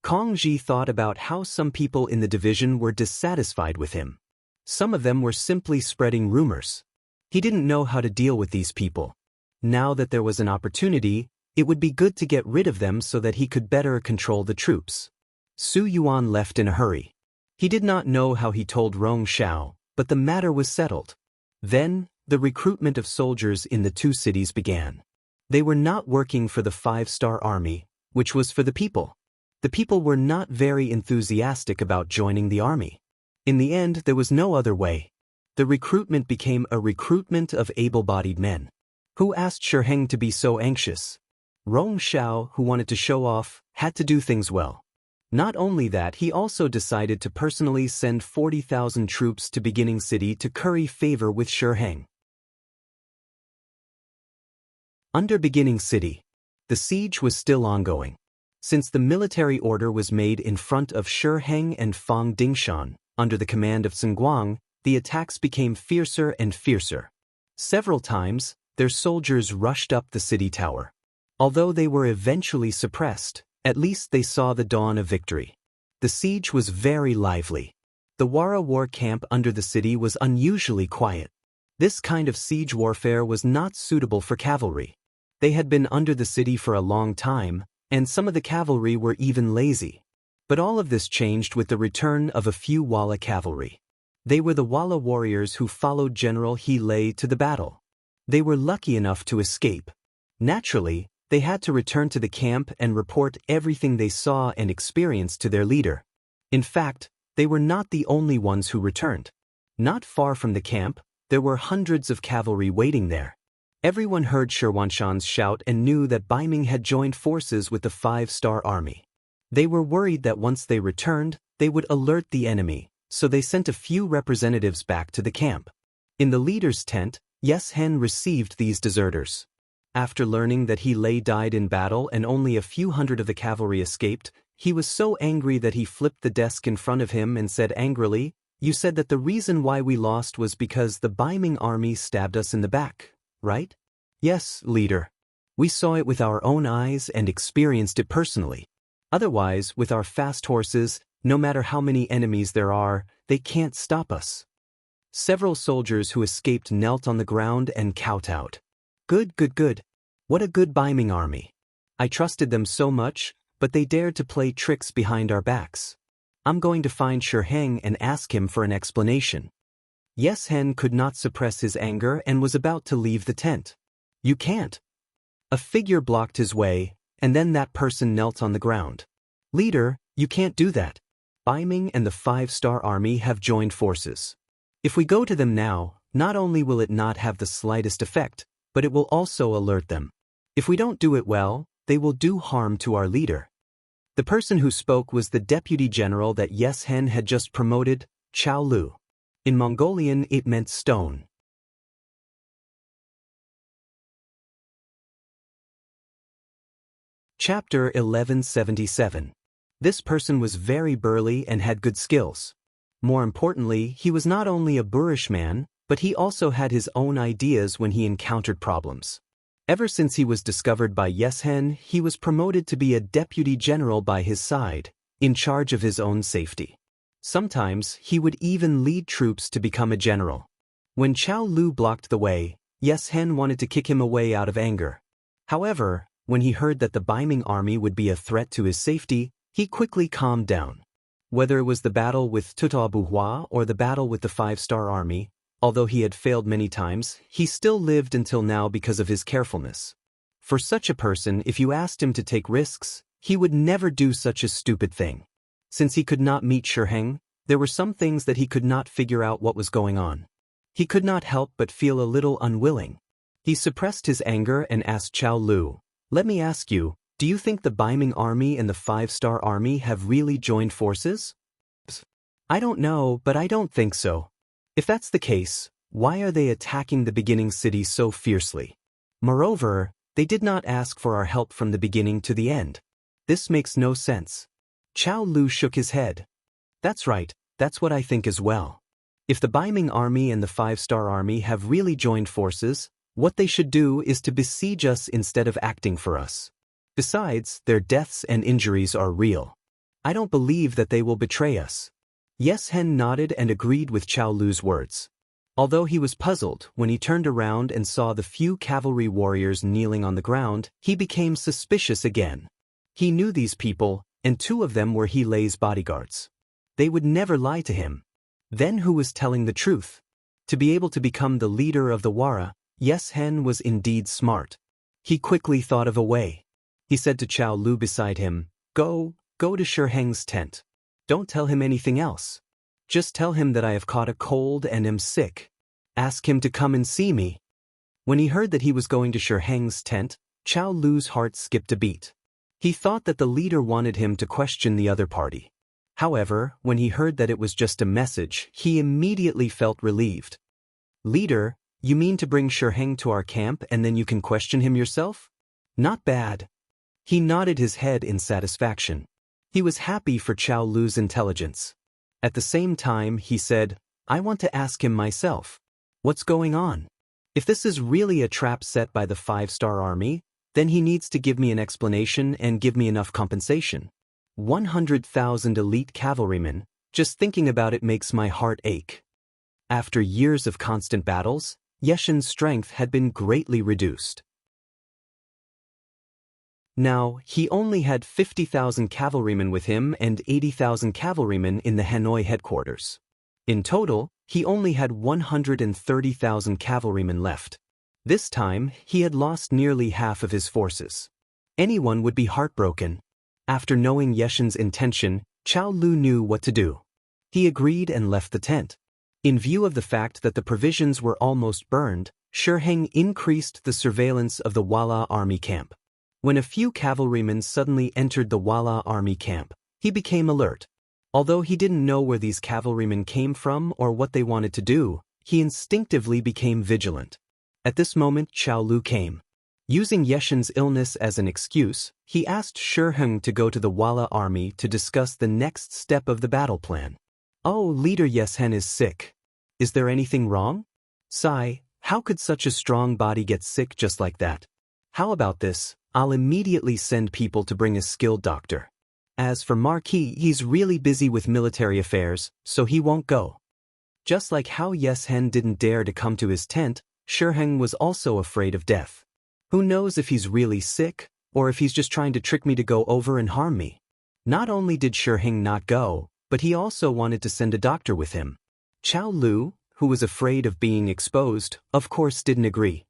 Kong Ji thought about how some people in the division were dissatisfied with him. Some of them were simply spreading rumors. He didn't know how to deal with these people. Now that there was an opportunity, it would be good to get rid of them so that he could better control the troops. Su Yuan left in a hurry. He did not know how he told Rong Xiao, but the matter was settled. Then, the recruitment of soldiers in the 2 cities began. They were not working for the 5-star army, which was for the people. The people were not very enthusiastic about joining the army. In the end, there was no other way. The recruitment became a recruitment of able-bodied men. Who asked Shiheng to be so anxious? Rong Xiao, who wanted to show off, had to do things well. Not only that, he also decided to personally send 40,000 troops to beginning city to curry favor with Shiheng. Under beginning city, the siege was still ongoing. Since the military order was made in front of Shiheng and Fang Dingshan, under the command of Sun Guang, the attacks became fiercer and fiercer. Several times, their soldiers rushed up the city tower. Although they were eventually suppressed, at least they saw the dawn of victory. The siege was very lively. The Wara war camp under the city was unusually quiet. This kind of siege warfare was not suitable for cavalry. They had been under the city for a long time, and some of the cavalry were even lazy. But all of this changed with the return of a few Wala cavalry. They were the Wala warriors who followed General He Lei to the battle. They were lucky enough to escape. Naturally, they had to return to the camp and report everything they saw and experienced to their leader. In fact, they were not the only ones who returned. Not far from the camp, there were hundreds of cavalry waiting there. Everyone heard Shirwanshan's shout and knew that Baiming had joined forces with the 5-star army. They were worried that once they returned, they would alert the enemy, so they sent a few representatives back to the camp. In the leader's tent, Yes Hen received these deserters. After learning that He Lei died in battle and only a few hundred of the cavalry escaped, he was so angry that he flipped the desk in front of him and said angrily, "You said that the reason why we lost was because the Baiming army stabbed us in the back, right?" "Yes, leader. We saw it with our own eyes and experienced it personally. Otherwise, with our fast horses, no matter how many enemies there are, they can't stop us." Several soldiers who escaped knelt on the ground and kowtowed. Good, good, good. What a good Baiming army. I trusted them so much, but they dared to play tricks behind our backs. I'm going to find Shiheng and ask him for an explanation. Yes Hen could not suppress his anger and was about to leave the tent. You can't. A figure blocked his way, and then that person knelt on the ground. Leader, you can't do that. Baiming and the 5-star army have joined forces. If we go to them now, not only will it not have the slightest effect, but it will also alert them. If we don't do it well, they will do harm to our leader. The person who spoke was the deputy general that Yes Hen had just promoted, Chao Lu. In Mongolian it meant stone. Chapter 1177. This person was very burly and had good skills. More importantly, he was not only a boorish man, but he also had his own ideas when he encountered problems. Ever since he was discovered by Yes Hen, he was promoted to be a deputy general by his side, in charge of his own safety. Sometimes, he would even lead troops to become a general. When Chao Lu blocked the way, Yes Hen wanted to kick him away out of anger. However, when he heard that the Baiming army would be a threat to his safety, he quickly calmed down. Whether it was the battle with Tutabuhua or the battle with the 5-star army, although he had failed many times, he still lived until now because of his carefulness. For such a person, if you asked him to take risks, he would never do such a stupid thing. Since he could not meet Shiheng, there were some things that he could not figure out what was going on. He could not help but feel a little unwilling. He suppressed his anger and asked Chao Lu, "Let me ask you, do you think the Baiming army and the 5-star army have really joined forces?" "I don't know, but I don't think so. If that's the case, why are they attacking the beginning city so fiercely? Moreover, they did not ask for our help from the beginning to the end. This makes no sense." Chao Lu shook his head. "That's right, that's what I think as well. If the Baiming army and the 5-star army have really joined forces, what they should do is to besiege us instead of acting for us. Besides, their deaths and injuries are real. I don't believe that they will betray us." Yes Hen nodded and agreed with Chao Lu's words. Although he was puzzled when he turned around and saw the few cavalry warriors kneeling on the ground, he became suspicious again. He knew these people, and 2 of them were He Lei's bodyguards. They would never lie to him. Then who was telling the truth? To be able to become the leader of the Wara, Yes Hen was indeed smart. He quickly thought of a way. He said to Chao Lu beside him, Go to Shiheng's tent. Don't tell him anything else. Just tell him that I have caught a cold and am sick. Ask him to come and see me." When he heard that he was going to Shiheng's tent, Chao Lu's heart skipped a beat. He thought that the leader wanted him to question the other party. However, when he heard that it was just a message, he immediately felt relieved. "Leader, you mean to bring Shiheng to our camp and then you can question him yourself? Not bad." He nodded his head in satisfaction. He was happy for Chao Lu's intelligence. At the same time, he said, "I want to ask him myself. What's going on? If this is really a trap set by the 5-star army, then he needs to give me an explanation and give me enough compensation. 100,000 elite cavalrymen, just thinking about it makes my heart ache." After years of constant battles, Yeshen's strength had been greatly reduced. Now, he only had 50,000 cavalrymen with him and 80,000 cavalrymen in the Hanoi headquarters. In total, he only had 130,000 cavalrymen left. This time, he had lost nearly half of his forces. Anyone would be heartbroken. After knowing Yeshen's intention, Chao Lu knew what to do. He agreed and left the tent. In view of the fact that the provisions were almost burned, Shiheng increased the surveillance of the Wala army camp. When a few cavalrymen suddenly entered the Wala army camp, he became alert. Although he didn't know where these cavalrymen came from or what they wanted to do, he instinctively became vigilant. At this moment Chao Lu came. Using Yeshen's illness as an excuse, he asked Shiheng to go to the Wala army to discuss the next step of the battle plan. "Oh, Leader Yeshen is sick. Is there anything wrong?" "Sai, how could such a strong body get sick just like that? How about this? I'll immediately send people to bring a skilled doctor. As for Marquis, he's really busy with military affairs, so he won't go." Just like how Yes Hen didn't dare to come to his tent, Shiheng was also afraid of death. Who knows if he's really sick, or if he's just trying to trick me to go over and harm me? Not only did Shiheng not go, but he also wanted to send a doctor with him. Chao Lu, who was afraid of being exposed, of course didn't agree.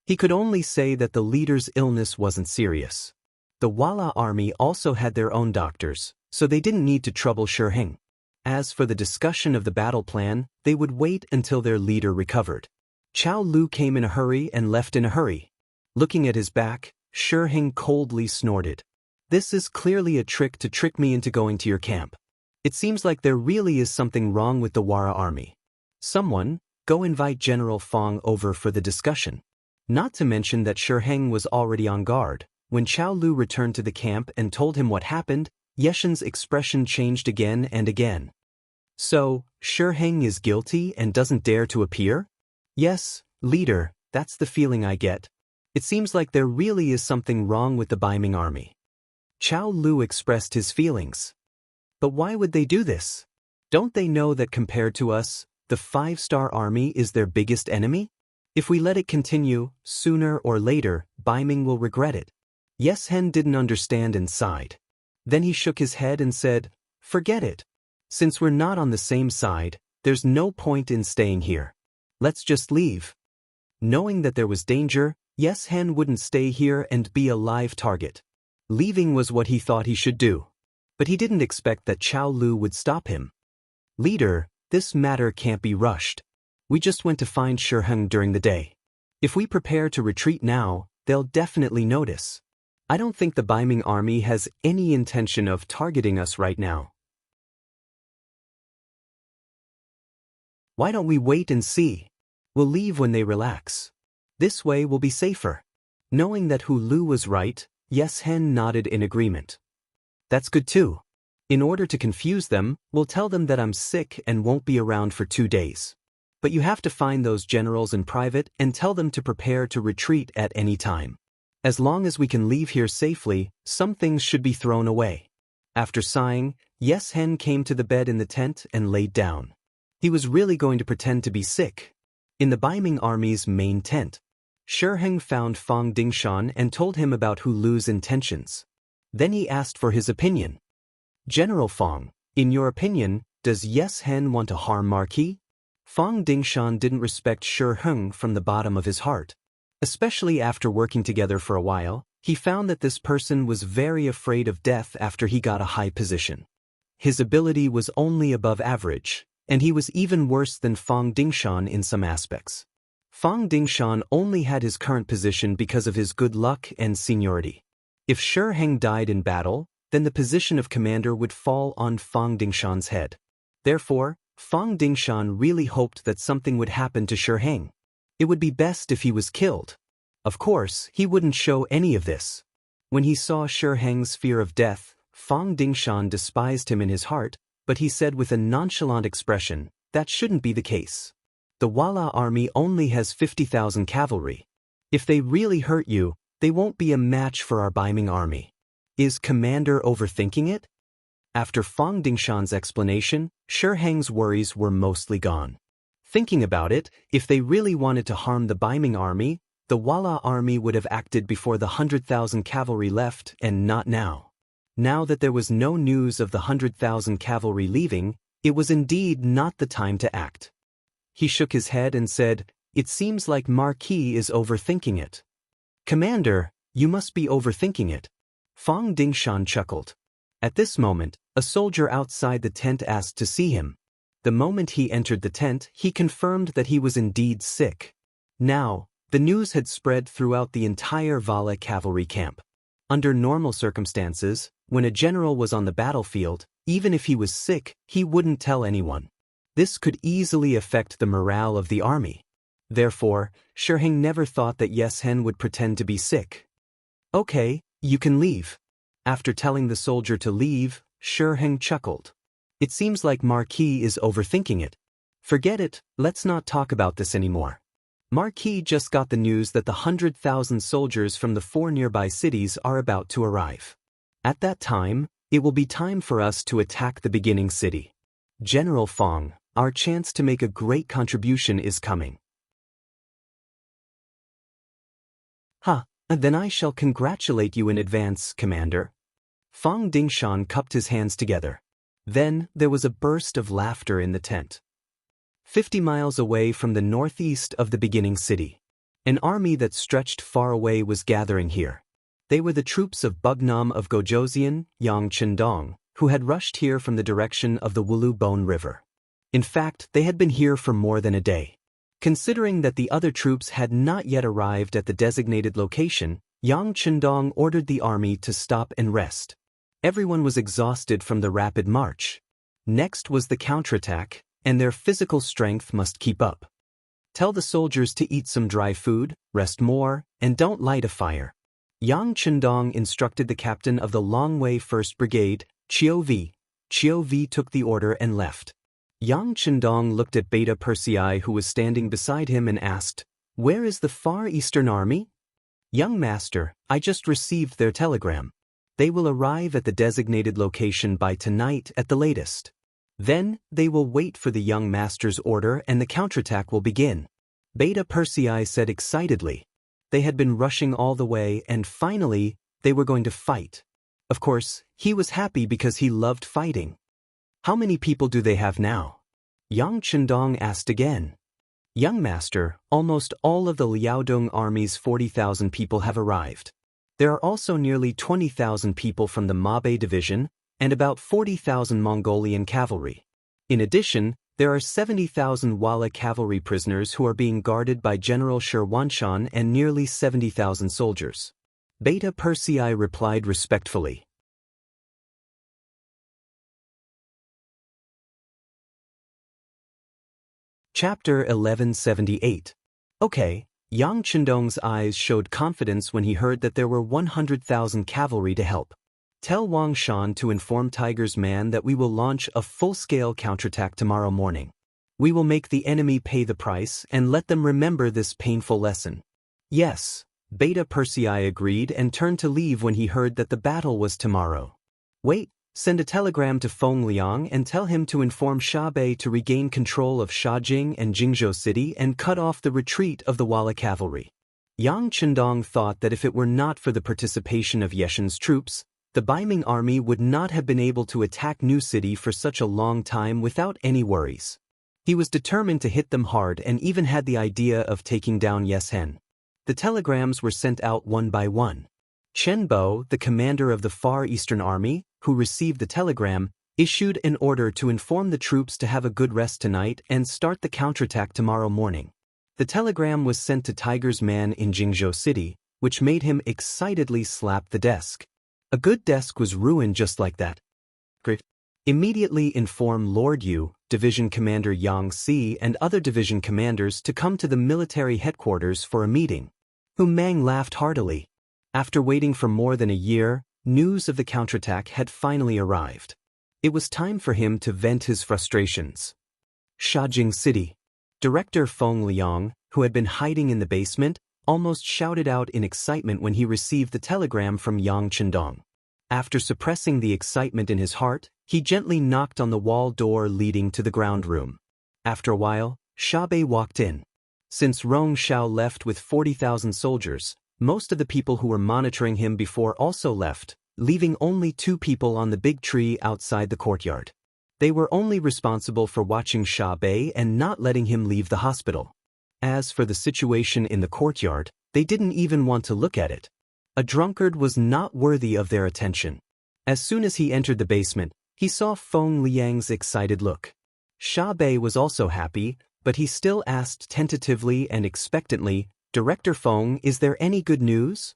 He could only say that the leader's illness wasn't serious. The Wala army also had their own doctors, so they didn't need to trouble Shiheng. As for the discussion of the battle plan, they would wait until their leader recovered. Chao Lu came in a hurry and left in a hurry. Looking at his back, Shiheng coldly snorted. This is clearly a trick to trick me into going to your camp. It seems like there really is something wrong with the Wara army. Someone, go invite General Fong over for the discussion. Not to mention that Shiheng was already on guard. When Chao Lu returned to the camp and told him what happened, Yeshen's expression changed again and again. So, Shiheng is guilty and doesn't dare to appear? Yes, leader, that's the feeling I get. It seems like there really is something wrong with the Baiming army. Chao Lu expressed his feelings. But why would they do this? Don't they know that compared to us, the 5-star army is their biggest enemy? If we let it continue, sooner or later, Baiming will regret it. Yes Hen didn't understand and sighed. Then he shook his head and said, forget it. Since we're not on the same side, there's no point in staying here. Let's just leave. Knowing that there was danger, Yes Hen wouldn't stay here and be a live target. Leaving was what he thought he should do. But he didn't expect that Chao Lu would stop him. Leader, this matter can't be rushed. We just went to find Shiheng during the day. If we prepare to retreat now, they'll definitely notice. I don't think the Baiming army has any intention of targeting us right now. Why don't we wait and see? We'll leave when they relax. This way we'll be safer. Knowing that Hu Lu was right, Yes Hen nodded in agreement. That's good too. In order to confuse them, we'll tell them that I'm sick and won't be around for 2 days. But you have to find those generals in private and tell them to prepare to retreat at any time. As long as we can leave here safely, some things should be thrown away. After sighing, Yes Hen came to the bed in the tent and laid down. He was really going to pretend to be sick. In the Baiming army's main tent, Shiheng found Fang Dingshan and told him about Hu Lu's intentions. Then he asked for his opinion. General Fang, in your opinion, does Yes Hen want to harm Marquis? Fang Dingshan didn't respect Shiheng from the bottom of his heart. Especially after working together for a while, he found that this person was very afraid of death after he got a high position. His ability was only above average, and he was even worse than Fang Dingshan in some aspects. Fang Dingshan only had his current position because of his good luck and seniority. If Shiheng died in battle, then the position of commander would fall on Fang Dingshan's head. Therefore, Fang Dingshan really hoped that something would happen to Shiheng. It would be best if he was killed. Of course, he wouldn't show any of this. When he saw Shiheng's fear of death, Fang Dingshan despised him in his heart, but he said with a nonchalant expression, that shouldn't be the case. The Wala army only has 50,000 cavalry. If they really hurt you, they won't be a match for our Baiming army. Is commander overthinking it? After Fang Dingshan's explanation, Shiheng's worries were mostly gone. Thinking about it, if they really wanted to harm the Baiming army, the Wala army would have acted before the 100,000 cavalry left and not now. Now that there was no news of the 100,000 cavalry leaving, it was indeed not the time to act. He shook his head and said, "It seems like Marquis is overthinking it." "Commander, you must be overthinking it." Fang Dingshan chuckled. At this moment, a soldier outside the tent asked to see him. The moment he entered the tent, he confirmed that he was indeed sick. Now, the news had spread throughout the entire Vala cavalry camp. Under normal circumstances, when a general was on the battlefield, even if he was sick, he wouldn't tell anyone. This could easily affect the morale of the army. Therefore, Shiheng never thought that Yes Hen would pretend to be sick. "Okay, you can leave." After telling the soldier to leave, Shiheng chuckled. "It seems like Marquis is overthinking it. Forget it, let's not talk about this anymore." Marquis just got the news that the 100,000 soldiers from the 4 nearby cities are about to arrive. At that time, it will be time for us to attack the beginning city. General Fang, our chance to make a great contribution is coming. Then I shall congratulate you in advance, Commander. Fang Dingshan cupped his hands together. Then there was a burst of laughter in the tent. 50 miles away from the northeast of the beginning city, an army that stretched far away was gathering here. They were the troops of Bugnam of Gojoseon, Yang Chendong, who had rushed here from the direction of the Wulu Bone River. In fact, they had been here for more than a day. Considering that the other troops had not yet arrived at the designated location, Yang Chendong ordered the army to stop and rest. Everyone was exhausted from the rapid march. Next was the counterattack, and their physical strength must keep up. Tell the soldiers to eat some dry food, rest more, and don't light a fire. Yang Chendong instructed the captain of the Longwei 1st Brigade, Chiu Vi. Chiu Vi took the order and left. Yang Chendong looked at Beta Persei, who was standing beside him, and asked, "Where is the Far Eastern Army?" "Young master, I just received their telegram. They will arrive at the designated location by tonight at the latest. Then, they will wait for the young master's order and the counterattack will begin," Beta Persei said excitedly. They had been rushing all the way and finally, they were going to fight. Of course, he was happy because he loved fighting. "How many people do they have now?" Yang Chendong asked again. "Young master, almost all of the Liaodong army's 40,000 people have arrived. There are also nearly 20,000 people from the Mabe division and about 40,000 Mongolian cavalry. In addition, there are 70,000 Wala cavalry prisoners who are being guarded by General Shirwanshan and nearly 70,000 soldiers," Beta Persei replied respectfully. Chapter 1178. Okay, Yang Chendong's eyes showed confidence when he heard that there were 100,000 cavalry to help. "Tell Wang Shan to inform Tiger's Man that we will launch a full-scale counterattack tomorrow morning. We will make the enemy pay the price and let them remember this painful lesson." "Yes," Beta Persei agreed and turned to leave when he heard that the battle was tomorrow. "Wait. Send a telegram to Feng Liang and tell him to inform Shabei to regain control of Shajing and Jingzhou City and cut off the retreat of the Wala cavalry." Yang Chendong thought that if it were not for the participation of Yeshen's troops, the Baiming army would not have been able to attack New City for such a long time without any worries. He was determined to hit them hard and even had the idea of taking down Yeshen. The telegrams were sent out one by one. Chen Bo, the commander of the Far Eastern Army, who received the telegram, issued an order to inform the troops to have a good rest tonight and start the counterattack tomorrow morning. The telegram was sent to Tiger's Man in Jingzhou City, which made him excitedly slap the desk. A good desk was ruined just like that. Great. Immediately inform Lord Yu, Division Commander Yang Si, and other division commanders to come to the military headquarters for a meeting. Hu Mang laughed heartily. After waiting for more than a year, news of the counterattack had finally arrived. It was time for him to vent his frustrations. Shajing City. Director Feng Liang, who had been hiding in the basement, almost shouted out in excitement when he received the telegram from Yang Chendong. After suppressing the excitement in his heart, he gently knocked on the wall door leading to the ground room. After a while, Shabei walked in. Since Rong Shao left with 40,000 soldiers, most of the people who were monitoring him before also left, leaving only 2 people on the big tree outside the courtyard. They were only responsible for watching Shabei and not letting him leave the hospital. As for the situation in the courtyard, they didn't even want to look at it. A drunkard was not worthy of their attention. As soon as he entered the basement, he saw Feng Liang's excited look. Shabei was also happy, but he still asked tentatively and expectantly, "Director Feng, is there any good news?"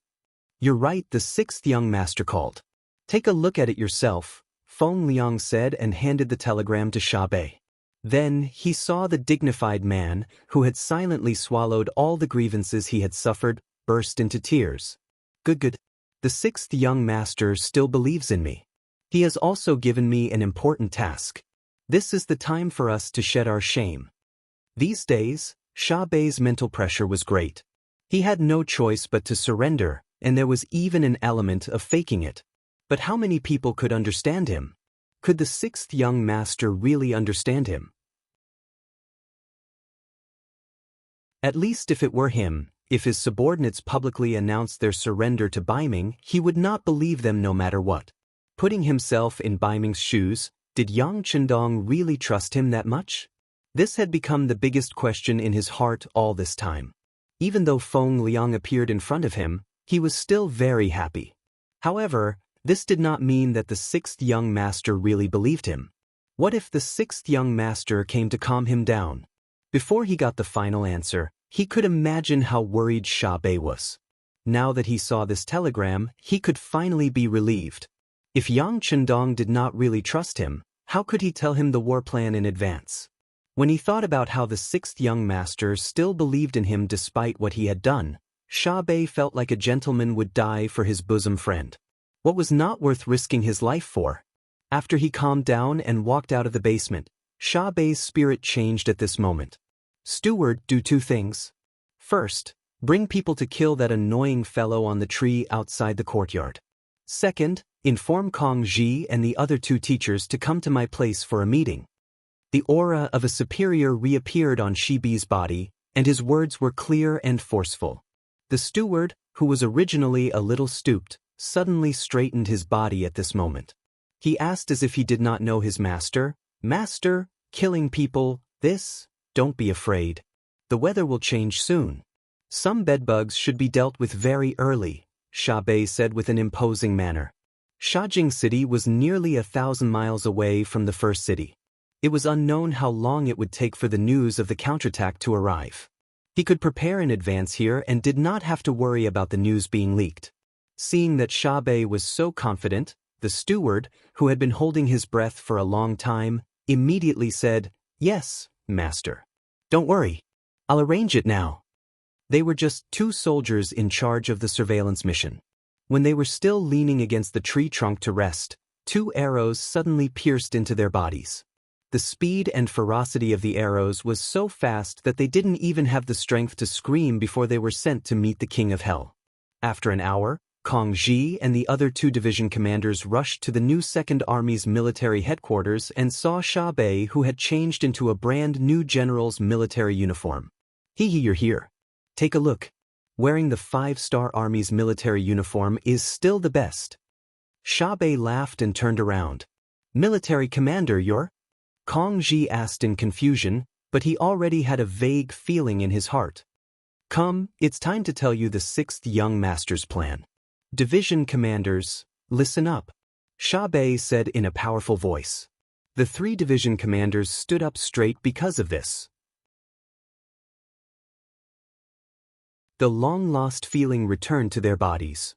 "You're right," the 6th young master called. "Take a look at it yourself," Feng Liang said and handed the telegram to Shabei. Then he saw the dignified man, who had silently swallowed all the grievances he had suffered, burst into tears. Good. The 6th young master still believes in me. He has also given me an important task. This is the time for us to shed our shame. These days, Shabei's mental pressure was great. He had no choice but to surrender, and there was even an element of faking it. But how many people could understand him? Could the 6th young master really understand him? At least if it were him, if his subordinates publicly announced their surrender to Baiming, he would not believe them no matter what. Putting himself in Baiming's shoes, did Yang Chendong really trust him that much? This had become the biggest question in his heart all this time. Even though Feng Liang appeared in front of him, he was still very happy. However, this did not mean that the sixth young master really believed him. What if the sixth young master came to calm him down? Before he got the final answer, he could imagine how worried Sha Bei was. Now that he saw this telegram, he could finally be relieved. If Yang Chendong did not really trust him, how could he tell him the war plan in advance? When he thought about how the sixth young master still believed in him despite what he had done, Sha Bei felt like a gentleman would die for his bosom friend. What was not worth risking his life for? After he calmed down and walked out of the basement, Sha Bei's spirit changed at this moment. Steward, do two things. First, bring people to kill that annoying fellow on the tree outside the courtyard. Second, inform Kong Ji and the other two teachers to come to my place for a meeting. The aura of a superior reappeared on Shibi's body, and his words were clear and forceful. The steward, who was originally a little stooped, suddenly straightened his body at this moment. He asked as if he did not know his master, "Master, killing people, this? Don't be afraid. The weather will change soon. Some bedbugs should be dealt with very early," Sha Bei said with an imposing manner. Shajing City was nearly 1,000 miles away from the first city. It was unknown how long it would take for the news of the counterattack to arrive. He could prepare in advance here and did not have to worry about the news being leaked. Seeing that Sha Bei was so confident, the steward, who had been holding his breath for a long time, immediately said, "Yes, master. Don't worry. I'll arrange it now." They were just two soldiers in charge of the surveillance mission. When they were still leaning against the tree trunk to rest, two arrows suddenly pierced into their bodies. The speed and ferocity of the arrows was so fast that they didn't even have the strength to scream before they were sent to meet the King of Hell. After an hour, Kong Ji and the other two division commanders rushed to the new Second Army's military headquarters and saw Sha Bei, who had changed into a brand new general's military uniform. You're here. Take a look. Wearing the 5-star Army's military uniform is still the best." Sha Bei laughed and turned around. "Military commander, you're?" Kong Ji asked in confusion, but he already had a vague feeling in his heart. "Come, it's time to tell you the sixth young master's plan. Division commanders, listen up," Sha Bei said in a powerful voice. The 3 division commanders stood up straight because of this. The long-lost feeling returned to their bodies.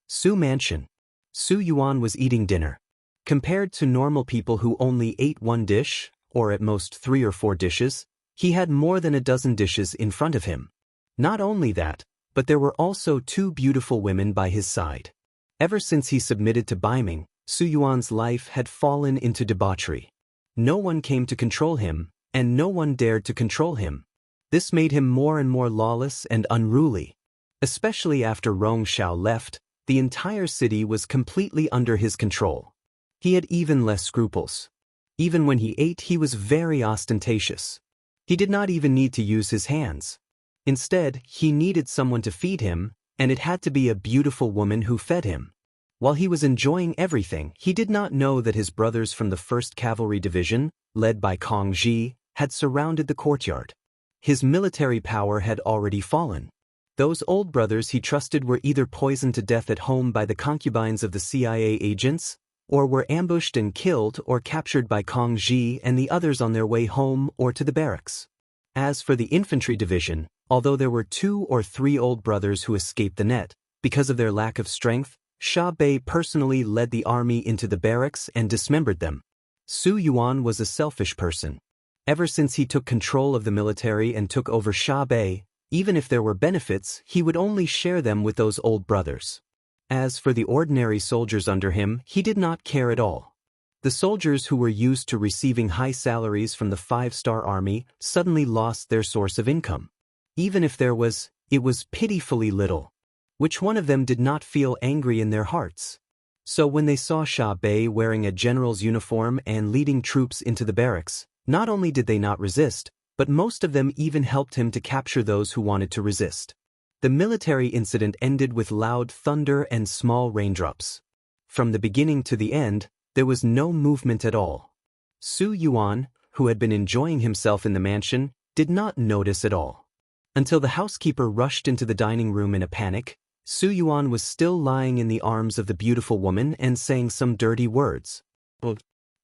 Su Mansion. Su Yuan was eating dinner. Compared to normal people who only ate one dish, or at most 3 or 4 dishes, he had more than a dozen dishes in front of him. Not only that, but there were also 2 beautiful women by his side. Ever since he submitted to Baiming, Su Yuan's life had fallen into debauchery. No one came to control him, and no one dared to control him. This made him more and more lawless and unruly. Especially after Rong Xiao left, the entire city was completely under his control. He had even less scruples. Even when he ate, he was very ostentatious. He did not even need to use his hands. Instead, he needed someone to feed him, and it had to be a beautiful woman who fed him. While he was enjoying everything, he did not know that his brothers from the 1st Cavalry Division, led by Kong Ji, had surrounded the courtyard. His military power had already fallen. Those old brothers he trusted were either poisoned to death at home by the concubines of the CIA agents, or were ambushed and killed or captured by Kong Ji and the others on their way home or to the barracks. As for the infantry division, although there were 2 or 3 old brothers who escaped the net, because of their lack of strength, Sha Bei personally led the army into the barracks and dismembered them. Su Yuan was a selfish person. Ever since he took control of the military and took over Sha Bei, even if there were benefits, he would only share them with those old brothers. As for the ordinary soldiers under him, he did not care at all. The soldiers who were used to receiving high salaries from the 5-star army suddenly lost their source of income. Even if there was, it was pitifully little. Which one of them did not feel angry in their hearts? So when they saw Sha Bei wearing a general's uniform and leading troops into the barracks, not only did they not resist, but most of them even helped him to capture those who wanted to resist. The military incident ended with loud thunder and small raindrops. From the beginning to the end, there was no movement at all. Su Yuan, who had been enjoying himself in the mansion, did not notice at all. Until the housekeeper rushed into the dining room in a panic, Su Yuan was still lying in the arms of the beautiful woman and saying some dirty words.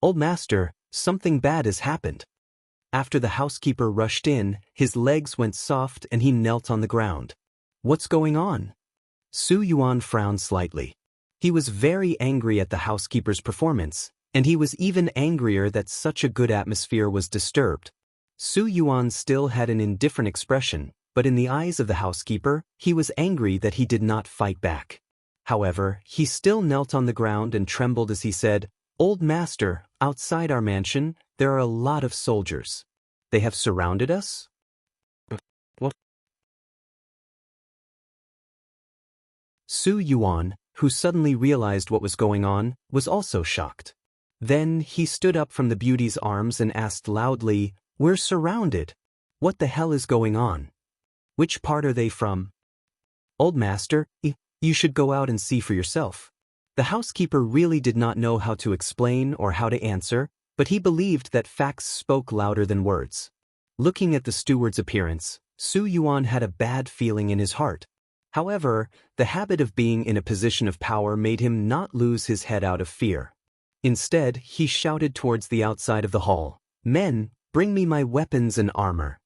"Old master, something bad has happened." After the housekeeper rushed in, his legs went soft and he knelt on the ground. "What's going on?" Su Yuan frowned slightly. He was very angry at the housekeeper's performance, and he was even angrier that such a good atmosphere was disturbed. Su Yuan still had an indifferent expression, but in the eyes of the housekeeper, he was angry that he did not fight back. However, he still knelt on the ground and trembled as he said, "Old master, outside our mansion, there are a lot of soldiers. They have surrounded us?" "What?" Su Yuan, who suddenly realized what was going on, was also shocked. Then he stood up from the beauty's arms and asked loudly, "We're surrounded. What the hell is going on? Which part are they from?" "Old master, you should go out and see for yourself." The housekeeper really did not know how to explain or how to answer, but he believed that facts spoke louder than words. Looking at the steward's appearance, Su Yuan had a bad feeling in his heart. However, the habit of being in a position of power made him not lose his head out of fear. Instead, he shouted towards the outside of the hall, "Men, bring me my weapons and armor."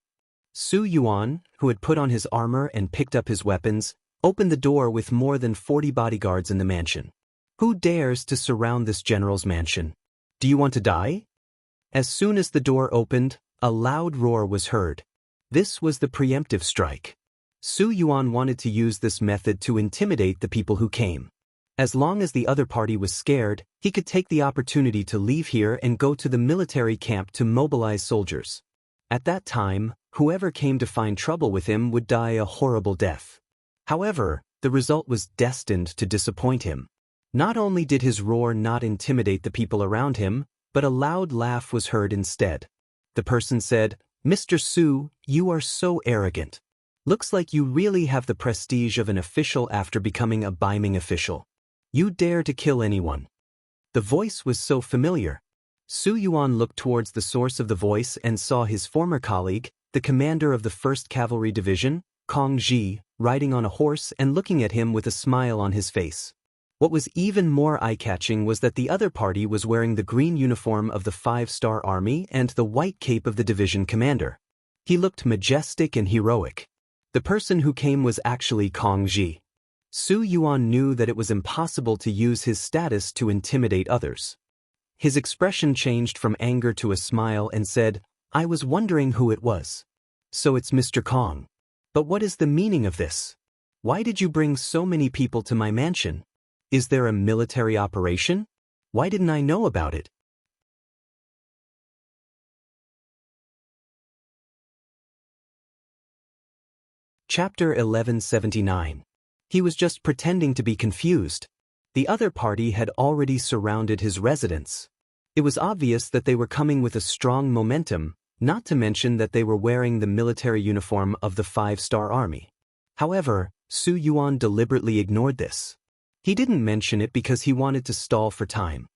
Su Yuan, who had put on his armor and picked up his weapons, opened the door with more than 40 bodyguards in the mansion. "Who dares to surround this general's mansion? Do you want to die?" As soon as the door opened, a loud roar was heard. This was the preemptive strike. Su Yuan wanted to use this method to intimidate the people who came. As long as the other party was scared, he could take the opportunity to leave here and go to the military camp to mobilize soldiers. At that time, whoever came to find trouble with him would die a horrible death. However, the result was destined to disappoint him. Not only did his roar not intimidate the people around him, but a loud laugh was heard instead. The person said, "Mr. Su, you are so arrogant. Looks like you really have the prestige of an official after becoming a Beiming official. You dare to kill anyone." The voice was so familiar. Su Yuan looked towards the source of the voice and saw his former colleague, the commander of the 1st Cavalry Division, Kong Ji, riding on a horse and looking at him with a smile on his face. What was even more eye-catching was that the other party was wearing the green uniform of the 5-Star Army and the white cape of the division commander. He looked majestic and heroic. The person who came was actually Kong Ji. Su Yuan knew that it was impossible to use his status to intimidate others. His expression changed from anger to a smile and said, "I was wondering who it was. So it's Mr. Kong. But what is the meaning of this? Why did you bring so many people to my mansion? Is there a military operation? Why didn't I know about it?" Chapter 1179. He was just pretending to be confused. The other party had already surrounded his residence. It was obvious that they were coming with a strong momentum, not to mention that they were wearing the military uniform of the 5-Star Army. However, Su Yuan deliberately ignored this. He didn't mention it because he wanted to stall for time.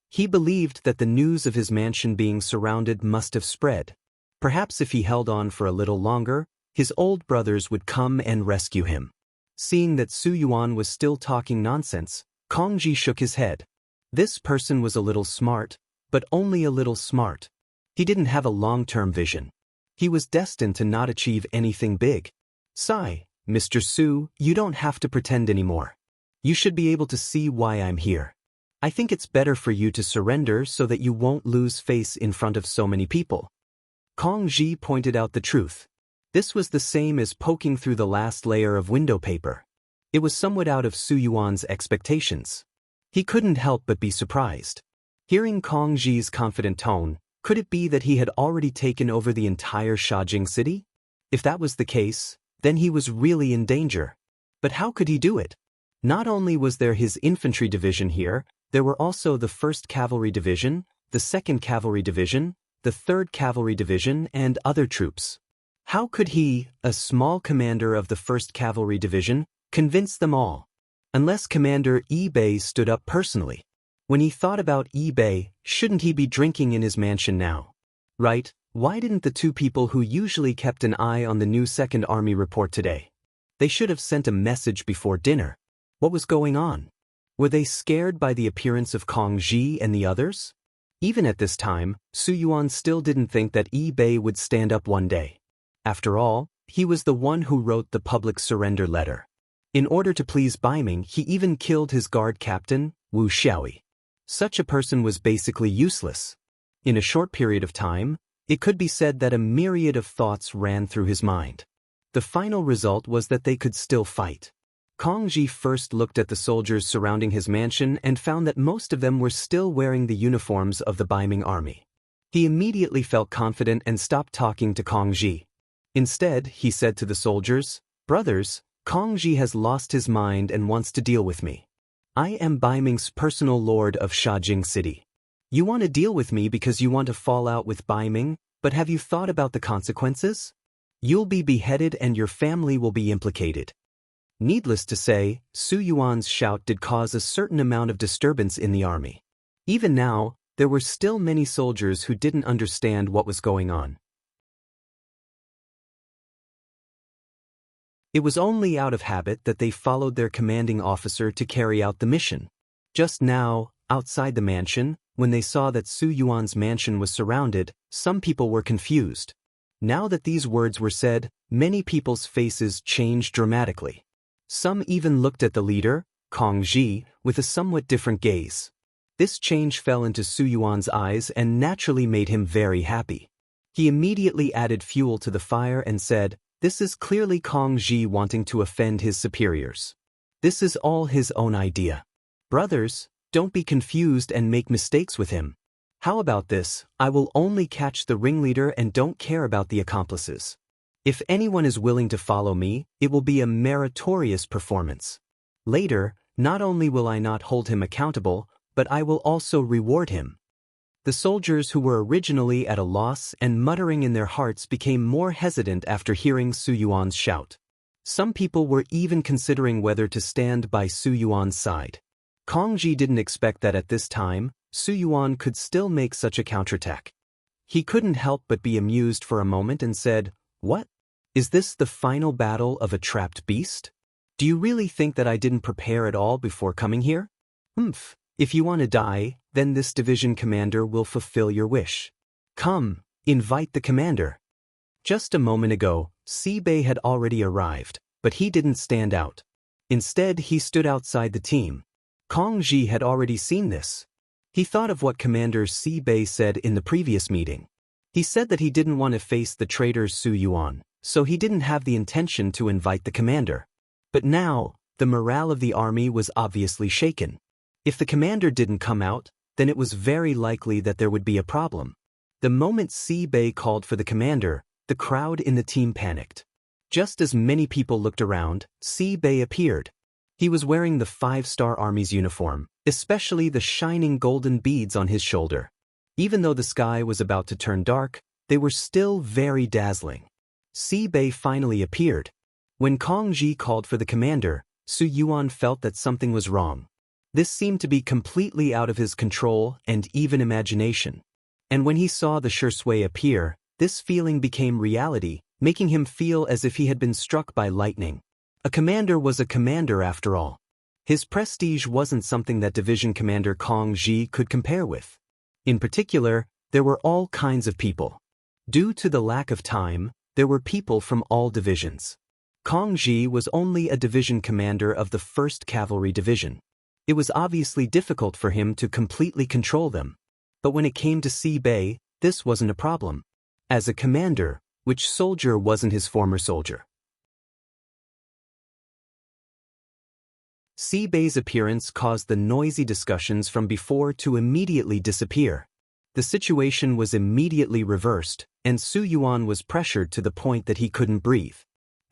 He believed that the news of his mansion being surrounded must have spread. Perhaps if he held on for a little longer, his old brothers would come and rescue him. Seeing that Su Yuan was still talking nonsense, Kong Ji shook his head. This person was a little smart, but only a little smart. He didn't have a long-term vision. He was destined to not achieve anything big. "Sigh, Mr. Su, you don't have to pretend anymore. You should be able to see why I'm here. I think it's better for you to surrender so that you won't lose face in front of so many people." Kong Ji pointed out the truth. This was the same as poking through the last layer of window paper. It was somewhat out of Su Yuan's expectations. He couldn't help but be surprised. Hearing Kong Ji's confident tone, could it be that he had already taken over the entire Shajing city? If that was the case, then he was really in danger. But how could he do it? Not only was there his infantry division here, there were also the 1st Cavalry Division, the 2nd Cavalry Division, the 3rd Cavalry Division, and other troops. How could he, a small commander of the 1st Cavalry Division, convince them all? Unless Commander Ebay stood up personally. When he thought about Ebay, shouldn't he be drinking in his mansion now? Right? Why didn't the 2 people who usually kept an eye on the new 2nd Army report today? They should have sent a message before dinner. What was going on? Were they scared by the appearance of Kong Ji and the others? Even at this time, Su Yuan still didn't think that Ebay would stand up one day. After all, he was the one who wrote the public surrender letter. In order to please Baiming, he even killed his guard captain, Wu Xiaoyi. Such a person was basically useless. In a short period of time, it could be said that a myriad of thoughts ran through his mind. The final result was that they could still fight. Kong Ji first looked at the soldiers surrounding his mansion and found that most of them were still wearing the uniforms of the Baiming army. He immediately felt confident and stopped talking to Kong Ji. Instead, he said to the soldiers, "Brothers, Kong Ji has lost his mind and wants to deal with me. I am Baiming's personal lord of Shajing City. You want to deal with me because you want to fall out with Baiming, but have you thought about the consequences? You'll be beheaded and your family will be implicated." Needless to say, Su Yuan's shout did cause a certain amount of disturbance in the army. Even now, there were still many soldiers who didn't understand what was going on. It was only out of habit that they followed their commanding officer to carry out the mission. Just now, outside the mansion, when they saw that Su Yuan's mansion was surrounded, some people were confused. Now that these words were said, many people's faces changed dramatically. Some even looked at the leader, Kong Ji, with a somewhat different gaze. This change fell into Su Yuan's eyes and naturally made him very happy. He immediately added fuel to the fire and said, "This is clearly Kong Ji wanting to offend his superiors. This is all his own idea. Brothers, don't be confused and make mistakes with him. How about this? I will only catch the ringleader and don't care about the accomplices. If anyone is willing to follow me, it will be a meritorious performance. Later, not only will I not hold him accountable, but I will also reward him." The soldiers who were originally at a loss and muttering in their hearts became more hesitant after hearing Su Yuan's shout. Some people were even considering whether to stand by Su Yuan's side. Kong Ji didn't expect that at this time, Su Yuan could still make such a counterattack. He couldn't help but be amused for a moment and said, "What? Is this the final battle of a trapped beast? Do you really think that I didn't prepare at all before coming here? Humph. If you want to die, then this division commander will fulfill your wish. Come, invite the commander." Just a moment ago, Sibei had already arrived, but he didn't stand out. Instead, he stood outside the team. Kong Ji had already seen this. He thought of what Commander Sibei said in the previous meeting. He said that he didn't want to face the traitor Su Yuan, so he didn't have the intention to invite the commander. But now, the morale of the army was obviously shaken. If the commander didn't come out, then it was very likely that there would be a problem. The moment Sibei called for the commander, the crowd in the team panicked. Just as many people looked around, Sibei appeared. He was wearing the 5-Star Army's uniform, especially the shining golden beads on his shoulder. Even though the sky was about to turn dark, they were still very dazzling. Sibei finally appeared. When Kong Ji called for the commander, Su Yuan felt that something was wrong. This seemed to be completely out of his control and even imagination. And when he saw the Shui appear, this feeling became reality, making him feel as if he had been struck by lightning. A commander was a commander after all. His prestige wasn't something that Division Commander Kong Ji could compare with. In particular, there were all kinds of people. Due to the lack of time, there were people from all divisions. Kong Ji was only a division commander of the 1st Cavalry Division. It was obviously difficult for him to completely control them. But when it came to Sibei, this wasn't a problem. As a commander, which soldier wasn't his former soldier? Sibei's appearance caused the noisy discussions from before to immediately disappear. The situation was immediately reversed, and Su Yuan was pressured to the point that he couldn't breathe.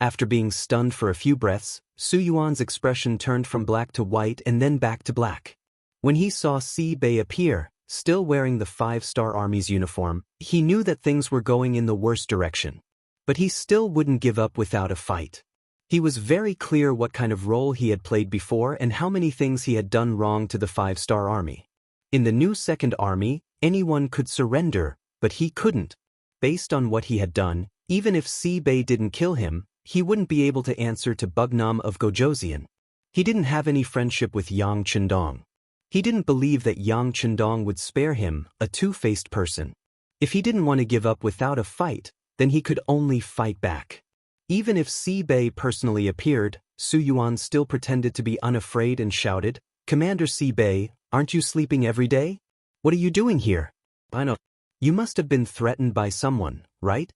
After being stunned for a few breaths, Su Yuan's expression turned from black to white and then back to black. When he saw Sibei appear, Still wearing the 5-Star Army's uniform, he knew that things were going in the worst direction. But he still wouldn't give up without a fight. He was very clear what kind of role he had played before and how many things he had done wrong to the 5-Star Army. In the new Second Army, anyone could surrender, but he couldn't. Based on what he had done, even if Si-Bei didn't kill him, he wouldn't be able to answer to Bugnam of Gojoseon. He didn't have any friendship with Yang Chendong. He didn't believe that Yang Chendong would spare him, a two-faced person. If he didn't want to give up without a fight, then he could only fight back. Even if Si-Bei personally appeared, Su Yuan still pretended to be unafraid and shouted, "Commander Si-Bei, aren't you sleeping every day? What are you doing here? I know. You must have been threatened by someone, right?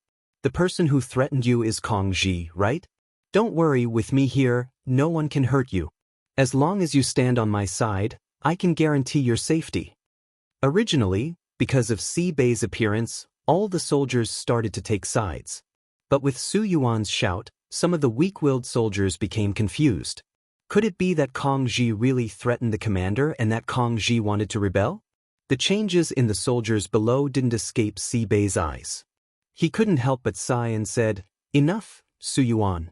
The person who threatened you is Kong Ji, right? Don't worry, with me here, no one can hurt you. As long as you stand on my side, I can guarantee your safety." Originally, because of Si-Bei's appearance, all the soldiers started to take sides. But with Su Yuan's shout, some of the weak-willed soldiers became confused. Could it be that Kong Ji really threatened the commander and that Kong Ji wanted to rebel? The changes in the soldiers below didn't escape Si-Bei's eyes. He couldn't help but sigh and said, "Enough, Su Yuan.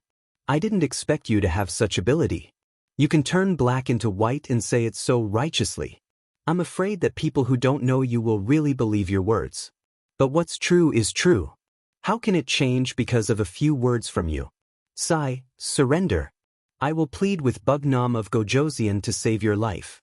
I didn't expect you to have such ability. You can turn black into white and say it so righteously. I'm afraid that people who don't know you will really believe your words. But what's true is true. How can it change because of a few words from you? Surrender. I will plead with Bugnam of Gojoseon to save your life."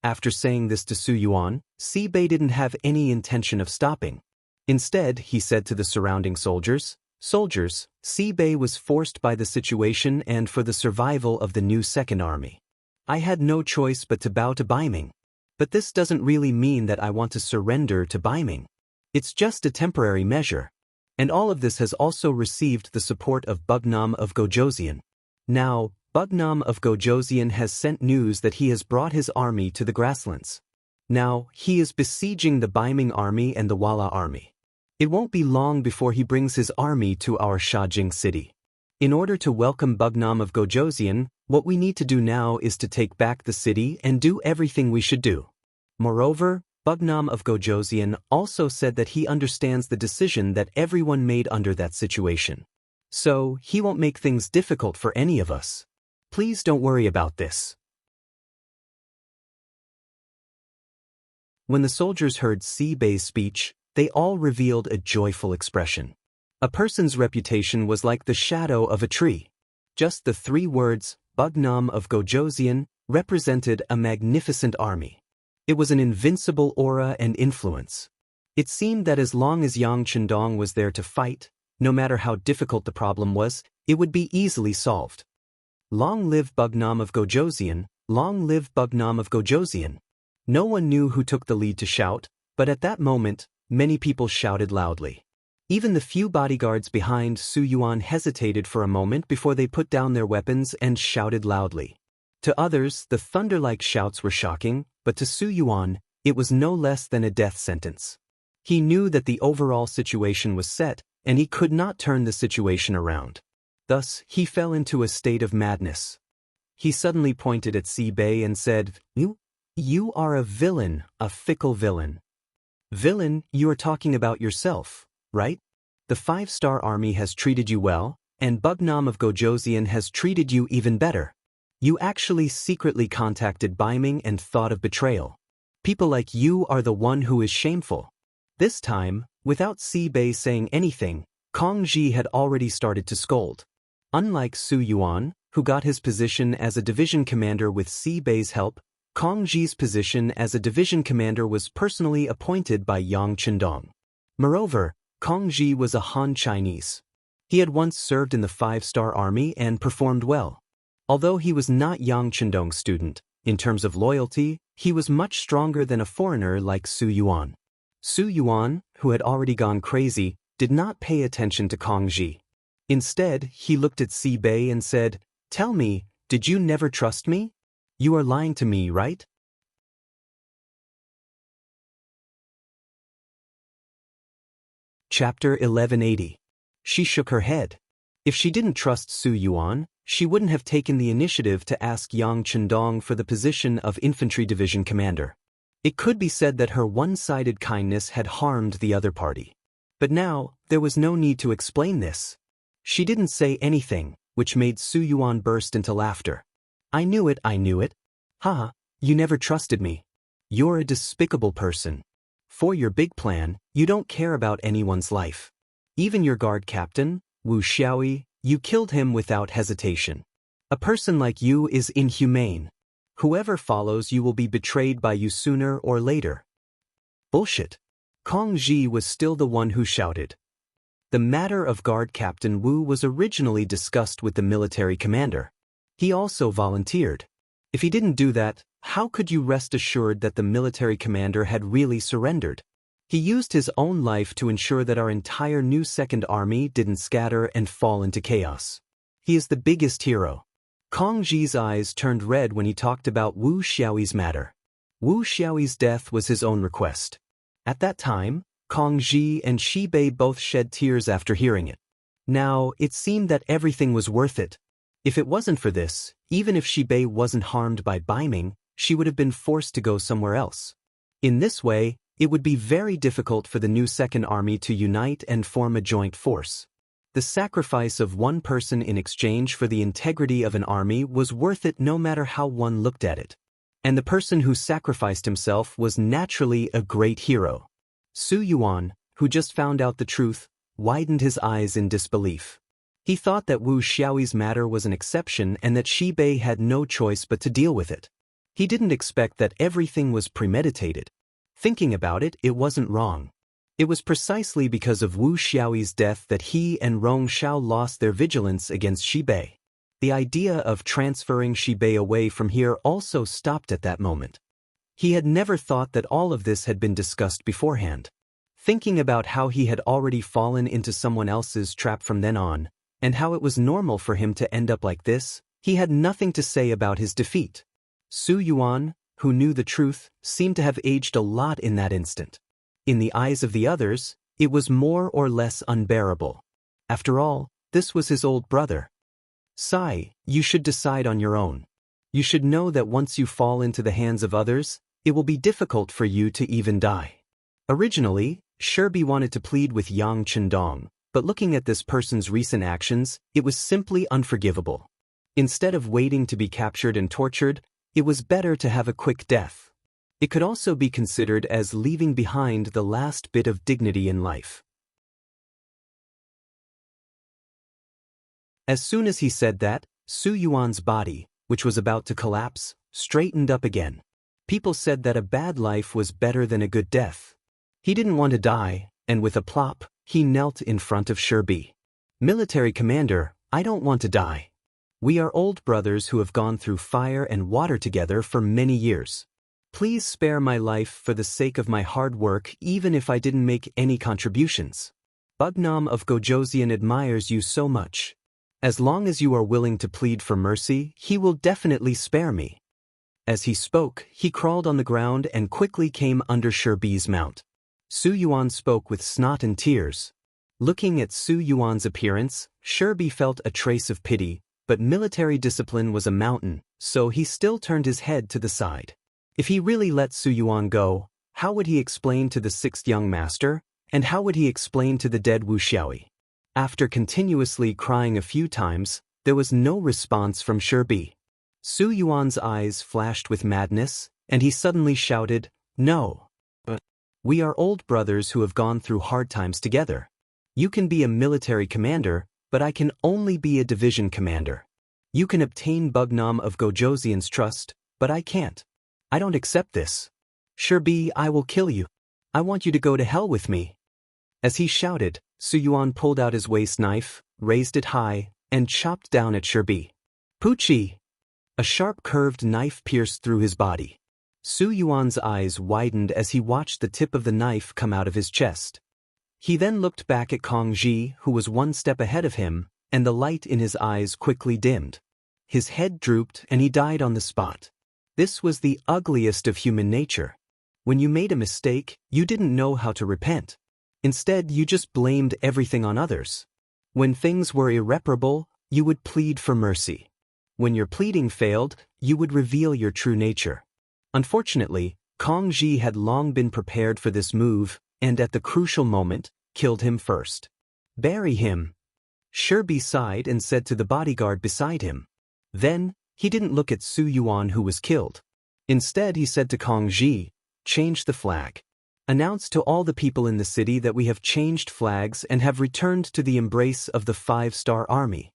After saying this to Su Yuan, Si-Bei didn't have any intention of stopping. Instead, he said to the surrounding soldiers, "Soldiers, Si-Bei was forced by the situation and for the survival of the new Second Army. I had no choice but to bow to Baiming. But this doesn't really mean that I want to surrender to Baiming. It's just a temporary measure. And all of this has also received the support of Bugnam of Gojoseon. Now, Bugnam of Gojoseon has sent news that he has brought his army to the grasslands. Now, he is besieging the Baiming army and the Wala army. It won't be long before he brings his army to our Shajing city. In order to welcome Bugnam of Gojoseon, what we need to do now is to take back the city and do everything we should do." Moreover, Bugnam of Gojoseon also said that he understands the decision that everyone made under that situation. So, he won't make things difficult for any of us. Please don't worry about this. When the soldiers heard Si-Bei's speech, they all revealed a joyful expression. A person's reputation was like the shadow of a tree. Just the 3 words, Bugnam of Gojoseon, represented a magnificent army. It was an invincible aura and influence. It seemed that as long as Yang Chendong was there to fight, no matter how difficult the problem was, it would be easily solved. Long live Bugnam of Gojoseon, long live Bugnam of Gojoseon. No one knew who took the lead to shout, but at that moment, many people shouted loudly. Even the few bodyguards behind Su Yuan hesitated for a moment before they put down their weapons and shouted loudly. To others, the thunder-like shouts were shocking, but to Su Yuan, it was no less than a death sentence. He knew that the overall situation was set, and he could not turn the situation around. Thus, he fell into a state of madness. He suddenly pointed at Si-Bei and said, You are a villain, a fickle villain. Villain, you are talking about yourself, right? The 5-Star Army has treated you well, and Bugnam of Gojoseon has treated you even better. You actually secretly contacted Baiming and thought of betrayal. People like you are the one who is shameful. This time, without Si-Bei saying anything, Kong Ji had already started to scold. Unlike Su Yuan, who got his position as a division commander with Si-Bei's help, Kong Ji's position as a division commander was personally appointed by Yang Chendong. Moreover, Kong Ji was a Han Chinese. He had once served in the 5-Star Army and performed well. Although he was not Yang Chendong's student, in terms of loyalty, he was much stronger than a foreigner like Su Yuan. Su Yuan, who had already gone crazy, did not pay attention to Kong Ji. Instead, he looked at Si-Bei and said, "Tell me, did you never trust me? You are lying to me, right?" Chapter 1180. She shook her head. If she didn't trust Su Yuan, she wouldn't have taken the initiative to ask Yang Chendong for the position of infantry division commander. It could be said that her one-sided kindness had harmed the other party. But now, there was no need to explain this. She didn't say anything, which made Su Yuan burst into laughter. I knew it. Haha, you never trusted me. You're a despicable person. For your big plan, you don't care about anyone's life. Even your guard captain, Wu Xiaoyi, you killed him without hesitation. A person like you is inhumane. Whoever follows you will be betrayed by you sooner or later. Bullshit. Kong Ji was still the one who shouted. The matter of guard captain Wu was originally discussed with the military commander. He also volunteered. If he didn't do that, how could you rest assured that the military commander had really surrendered? He used his own life to ensure that our entire new Second Army didn't scatter and fall into chaos. He is the biggest hero. Kong Ji's eyes turned red when he talked about Wu Xiaoyi's matter. Wu Xiaoyi's death was his own request. At that time, Kong Ji and Shi Bei both shed tears after hearing it. Now, it seemed that everything was worth it. If it wasn't for this, even if Shi Bei wasn't harmed by Baiming, she would have been forced to go somewhere else. In this way, it would be very difficult for the new Second Army to unite and form a joint force. The sacrifice of one person in exchange for the integrity of an army was worth it no matter how one looked at it. And the person who sacrificed himself was naturally a great hero. Su Yuan, who just found out the truth, widened his eyes in disbelief. He thought that Wu Xiaoyi's matter was an exception and that Shi Bei had no choice but to deal with it. He didn't expect that everything was premeditated. Thinking about it, it wasn't wrong. It was precisely because of Wu Xiaoyi's death that he and Rong Shao lost their vigilance against Shi Bei. The idea of transferring Shi Bei away from here also stopped at that moment. He had never thought that all of this had been discussed beforehand. Thinking about how he had already fallen into someone else's trap from then on, and how it was normal for him to end up like this, he had nothing to say about his defeat. Su Yuan, who knew the truth, seemed to have aged a lot in that instant. In the eyes of the others, it was more or less unbearable. After all, this was his old brother. Sai, you should decide on your own. You should know that once you fall into the hands of others, it will be difficult for you to even die. Originally, Sherbi wanted to plead with Yang Chendong, but looking at this person's recent actions, it was simply unforgivable. Instead of waiting to be captured and tortured, it was better to have a quick death. It could also be considered as leaving behind the last bit of dignity in life. As soon as he said that, Su Yuan's body, which was about to collapse, straightened up again. People said that a bad life was better than a good death. He didn't want to die, and with a plop, he knelt in front of Sherbi. Military commander, I don't want to die. We are old brothers who have gone through fire and water together for many years. Please spare my life for the sake of my hard work even if I didn't make any contributions. Bugnam of Gojoseon admires you so much. As long as you are willing to plead for mercy, he will definitely spare me. As he spoke, he crawled on the ground and quickly came under Sherbi's mount. Su Yuan spoke with snot and tears. Looking at Su Yuan's appearance, Sherbi felt a trace of pity, but military discipline was a mountain, so he still turned his head to the side. If he really let Su Yuan go, how would he explain to the sixth young master, and how would he explain to the dead Wu Xiaoyi? After continuously crying a few times, there was no response from Sherbi. Su Yuan's eyes flashed with madness, and he suddenly shouted, "No! We are old brothers who have gone through hard times together. You can be a military commander, but I can only be a division commander. You can obtain Bugnam of Gojoseon's trust, but I can't. I don't accept this. Sherbi, I will kill you. I want you to go to hell with me." As he shouted, Su Yuan pulled out his waist knife, raised it high, and chopped down at Sherbi. Poochie! A sharp curved knife pierced through his body. Su Yuan's eyes widened as he watched the tip of the knife come out of his chest. He then looked back at Kong Ji, who was one step ahead of him, and the light in his eyes quickly dimmed. His head drooped and he died on the spot. This was the ugliest of human nature. When you made a mistake, you didn't know how to repent. Instead, you just blamed everything on others. When things were irreparable, you would plead for mercy. When your pleading failed, you would reveal your true nature. Unfortunately, Kong Ji had long been prepared for this move, and at the crucial moment, killed him first. "Bury him." Shi sighed and said to the bodyguard beside him. Then, he didn't look at Su Yuan who was killed. Instead he said to Kong Ji, "Change the flag. Announce to all the people in the city that we have changed flags and have returned to the embrace of the 5-star army."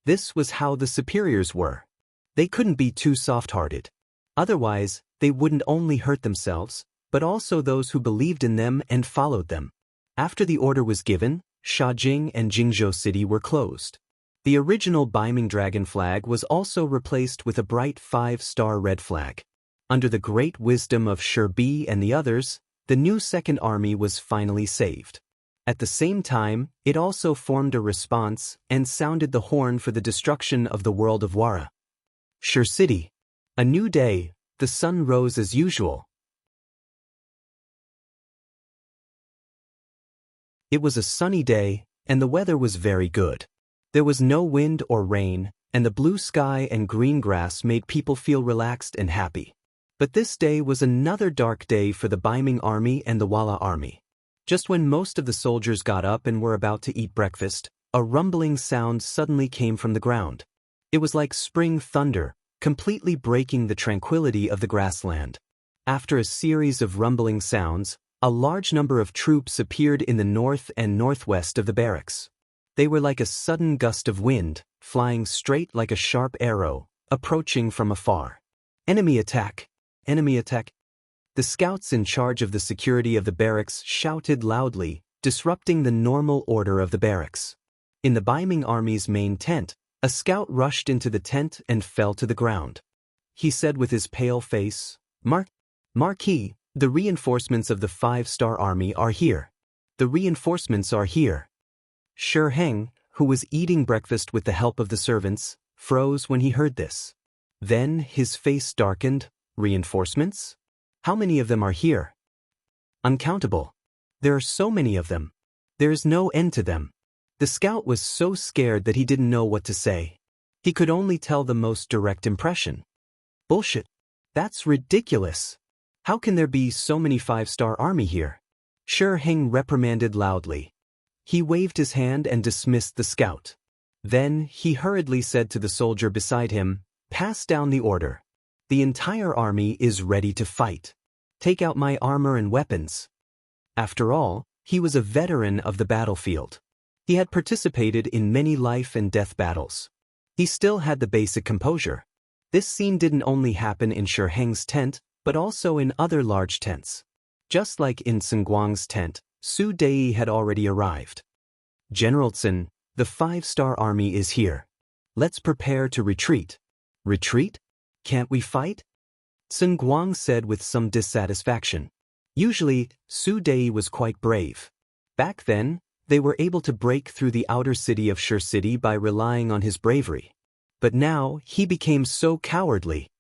This was how the superiors were. They couldn't be too soft-hearted. Otherwise, they wouldn't only hurt themselves, but also those who believed in them and followed them. After the order was given, Shajing and Jingzhou City were closed. The original Beiming Dragon flag was also replaced with a bright 5-star red flag. Under the great wisdom of Shi and the others, the new Second Army was finally saved. At the same time, it also formed a response and sounded the horn for the destruction of the world of Wara. Shi City. A new day, the sun rose as usual. It was a sunny day, and the weather was very good. There was no wind or rain, and the blue sky and green grass made people feel relaxed and happy. But this day was another dark day for the Beiming army and the Wala army. Just when most of the soldiers got up and were about to eat breakfast, a rumbling sound suddenly came from the ground. It was like spring thunder, completely breaking the tranquility of the grassland. After a series of rumbling sounds, a large number of troops appeared in the north and northwest of the barracks. They were like a sudden gust of wind, flying straight like a sharp arrow, approaching from afar. "Enemy attack! Enemy attack!" The scouts in charge of the security of the barracks shouted loudly, disrupting the normal order of the barracks. In the Beiming army's main tent, a scout rushed into the tent and fell to the ground. He said with his pale face, Marquis, the reinforcements of the 5-star army are here. The reinforcements are here." Shi Heng, who was eating breakfast with the help of the servants, froze when he heard this. Then his face darkened. "Reinforcements? How many of them are here?" "Uncountable. There are so many of them. There is no end to them." The scout was so scared that he didn't know what to say. He could only tell the most direct impression. "Bullshit. That's ridiculous. How can there be so many 5-star army here?" Shi Heng reprimanded loudly. He waved his hand and dismissed the scout. Then he hurriedly said to the soldier beside him, "Pass down the order. The entire army is ready to fight. Take out my armor and weapons." After all, he was a veteran of the battlefield. He had participated in many life and death battles. He still had the basic composure. This scene didn't only happen in Shi Heng's tent, but also in other large tents. Just like in Sun Guang's tent, Su Dei had already arrived. "General Sun, the 5-star army is here. Let's prepare to retreat." "Retreat? Can't we fight?" Sun Guang said with some dissatisfaction. Usually, Su Dei was quite brave. Back then, they were able to break through the outer city of Shi City by relying on his bravery. But now, he became so cowardly.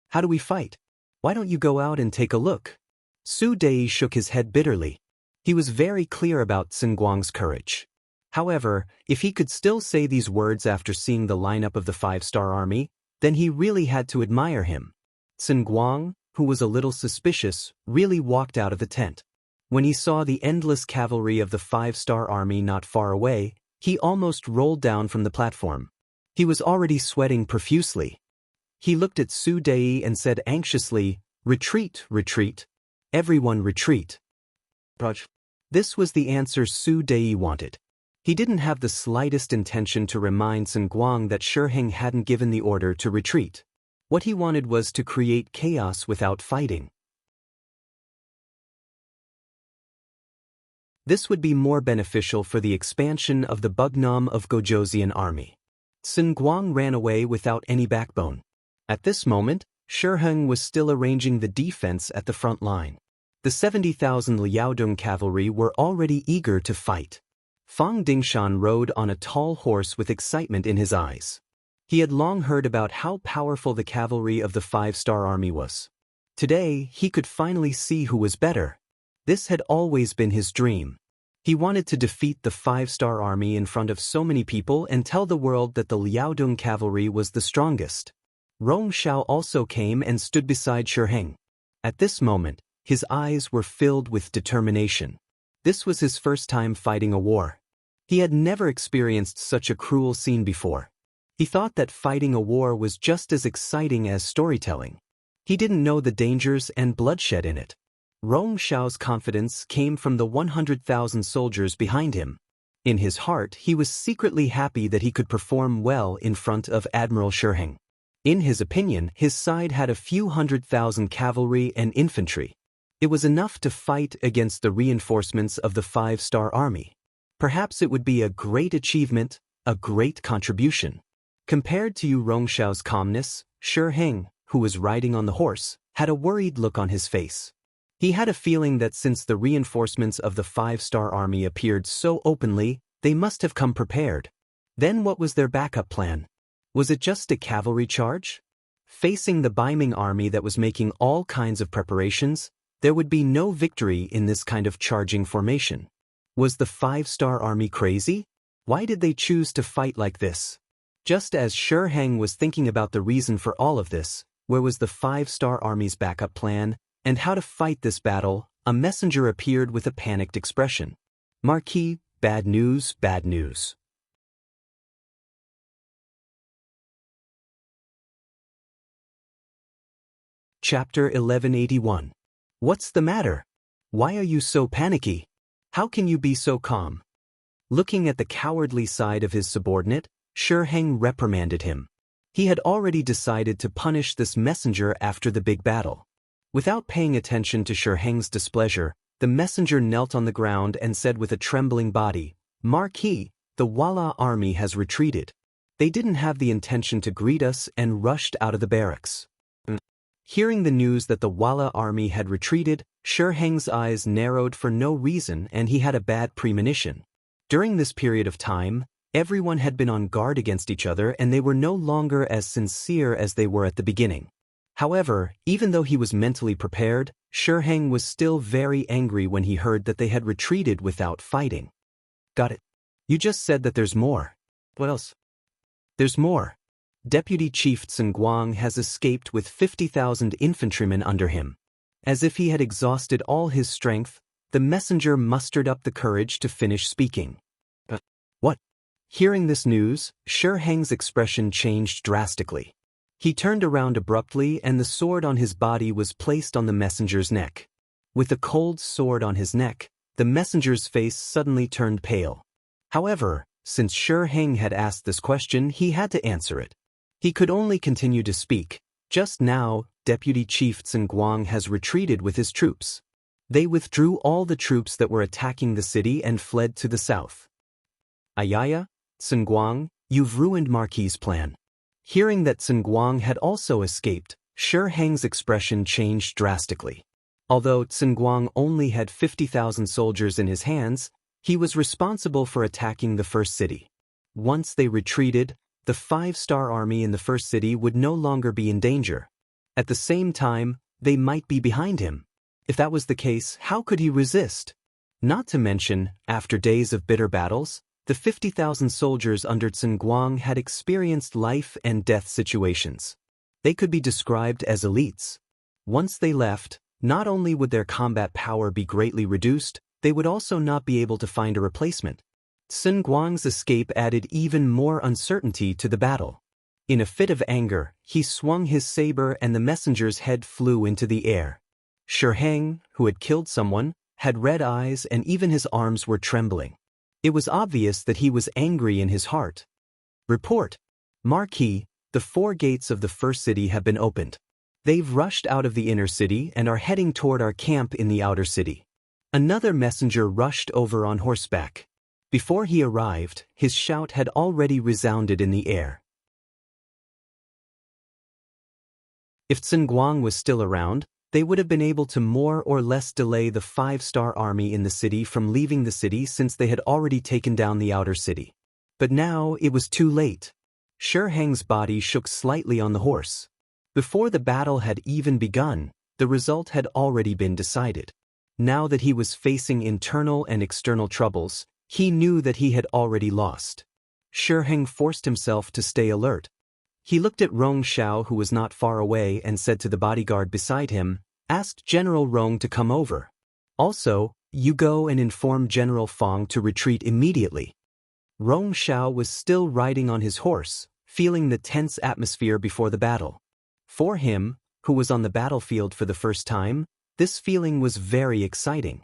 "How do we fight? Why don't you go out and take a look?" Su Dei shook his head bitterly. He was very clear about Sun Guang's courage. However, if he could still say these words after seeing the lineup of the 5-star army, then he really had to admire him. Sun Guang, who was a little suspicious, really walked out of the tent. When he saw the endless cavalry of the 5-star army not far away, he almost rolled down from the platform. He was already sweating profusely. He looked at Su Dei and said anxiously, "Retreat, retreat. Everyone retreat." This was the answer Su Dei wanted. He didn't have the slightest intention to remind Sun Guang that Shi Heng hadn't given the order to retreat. What he wanted was to create chaos without fighting. This would be more beneficial for the expansion of the Bugnam of Gojoseon army. Sun Guang ran away without any backbone. At this moment, Shi Heng was still arranging the defense at the front line. The 70,000 Liaodong cavalry were already eager to fight. Fang Dingshan rode on a tall horse with excitement in his eyes. He had long heard about how powerful the cavalry of the 5-star army was. Today, he could finally see who was better. This had always been his dream. He wanted to defeat the 5-star army in front of so many people and tell the world that the Liaodong cavalry was the strongest. Rong Xiao also came and stood beside Shi Heng. At this moment, his eyes were filled with determination. This was his first time fighting a war. He had never experienced such a cruel scene before. He thought that fighting a war was just as exciting as storytelling. He didn't know the dangers and bloodshed in it. Rong Xiao's confidence came from the 100,000 soldiers behind him. In his heart, he was secretly happy that he could perform well in front of Admiral Shiheng. In his opinion, his side had a few 100,000 cavalry and infantry. It was enough to fight against the reinforcements of the 5-star army. Perhaps it would be a great achievement, a great contribution. Compared to Rong Xiao's calmness, Shiheng, who was riding on the horse, had a worried look on his face. He had a feeling that since the reinforcements of the 5-star army appeared so openly, they must have come prepared. Then what was their backup plan? Was it just a cavalry charge? Facing the Baiming army that was making all kinds of preparations, there would be no victory in this kind of charging formation. Was the 5-star army crazy? Why did they choose to fight like this? Just as Shiheng was thinking about the reason for all of this, where was the 5-star army's backup plan, and how to fight this battle, a messenger appeared with a panicked expression. Marquis, bad news, bad news. Chapter 1181. What's the matter? Why are you so panicky? How can you be so calm? Looking at the cowardly side of his subordinate, Shiheng reprimanded him. He had already decided to punish this messenger after the big battle. Without paying attention to Shiheng's displeasure, the messenger knelt on the ground and said with a trembling body, "Marquis, the Walla army has retreated. They didn't have the intention to greet us and rushed out of the barracks." Hearing the news that the Walla army had retreated, Shiheng's eyes narrowed for no reason and he had a bad premonition. During this period of time, everyone had been on guard against each other and they were no longer as sincere as they were at the beginning. However, even though he was mentally prepared, Shiheng was still very angry when he heard that they had retreated without fighting. Got it. You just said that there's more. What else? There's more. Deputy Chief Guang has escaped with 50,000 infantrymen under him. As if he had exhausted all his strength, the messenger mustered up the courage to finish speaking. What? Hearing this news, Shiheng's expression changed drastically. He turned around abruptly and the sword on his body was placed on the messenger's neck. With the cold sword on his neck, the messenger's face suddenly turned pale. However, since Shiheng had asked this question, he had to answer it. He could only continue to speak. Just now, Deputy Chief Guang has retreated with his troops. They withdrew all the troops that were attacking the city and fled to the south. Ayaya, Guang, you've ruined Marquis' plan. Hearing that Guang had also escaped, Shiheng's expression changed drastically. Although Guang only had 50,000 soldiers in his hands, he was responsible for attacking the first city. Once they retreated, the 5-star army in the first city would no longer be in danger. At the same time, they might be behind him. If that was the case, how could he resist? Not to mention, after days of bitter battles, the 50,000 soldiers under Guang had experienced life and death situations. They could be described as elites. Once they left, not only would their combat power be greatly reduced, they would also not be able to find a replacement. Guang's escape added even more uncertainty to the battle. In a fit of anger, he swung his saber and the messenger's head flew into the air. Shiheng, who had killed someone, had red eyes and even his arms were trembling. It was obvious that he was angry in his heart. Report. Marquis, the 4 gates of the first city have been opened. They've rushed out of the inner city and are heading toward our camp in the outer city. Another messenger rushed over on horseback. Before he arrived, his shout had already resounded in the air. If Guang was still around, they would have been able to more or less delay the 5-star army in the city from leaving the city since they had already taken down the outer city. But now it was too late. Shiheng's body shook slightly on the horse. Before the battle had even begun, the result had already been decided. Now that he was facing internal and external troubles, he knew that he had already lost. Shiheng forced himself to stay alert. He looked at Rong Xiao, who was not far away, and said to the bodyguard beside him, Asked General Rong to come over. Also, you go and inform General Fong to retreat immediately. Rong Shao was still riding on his horse, feeling the tense atmosphere before the battle. For him, who was on the battlefield for the first time, this feeling was very exciting.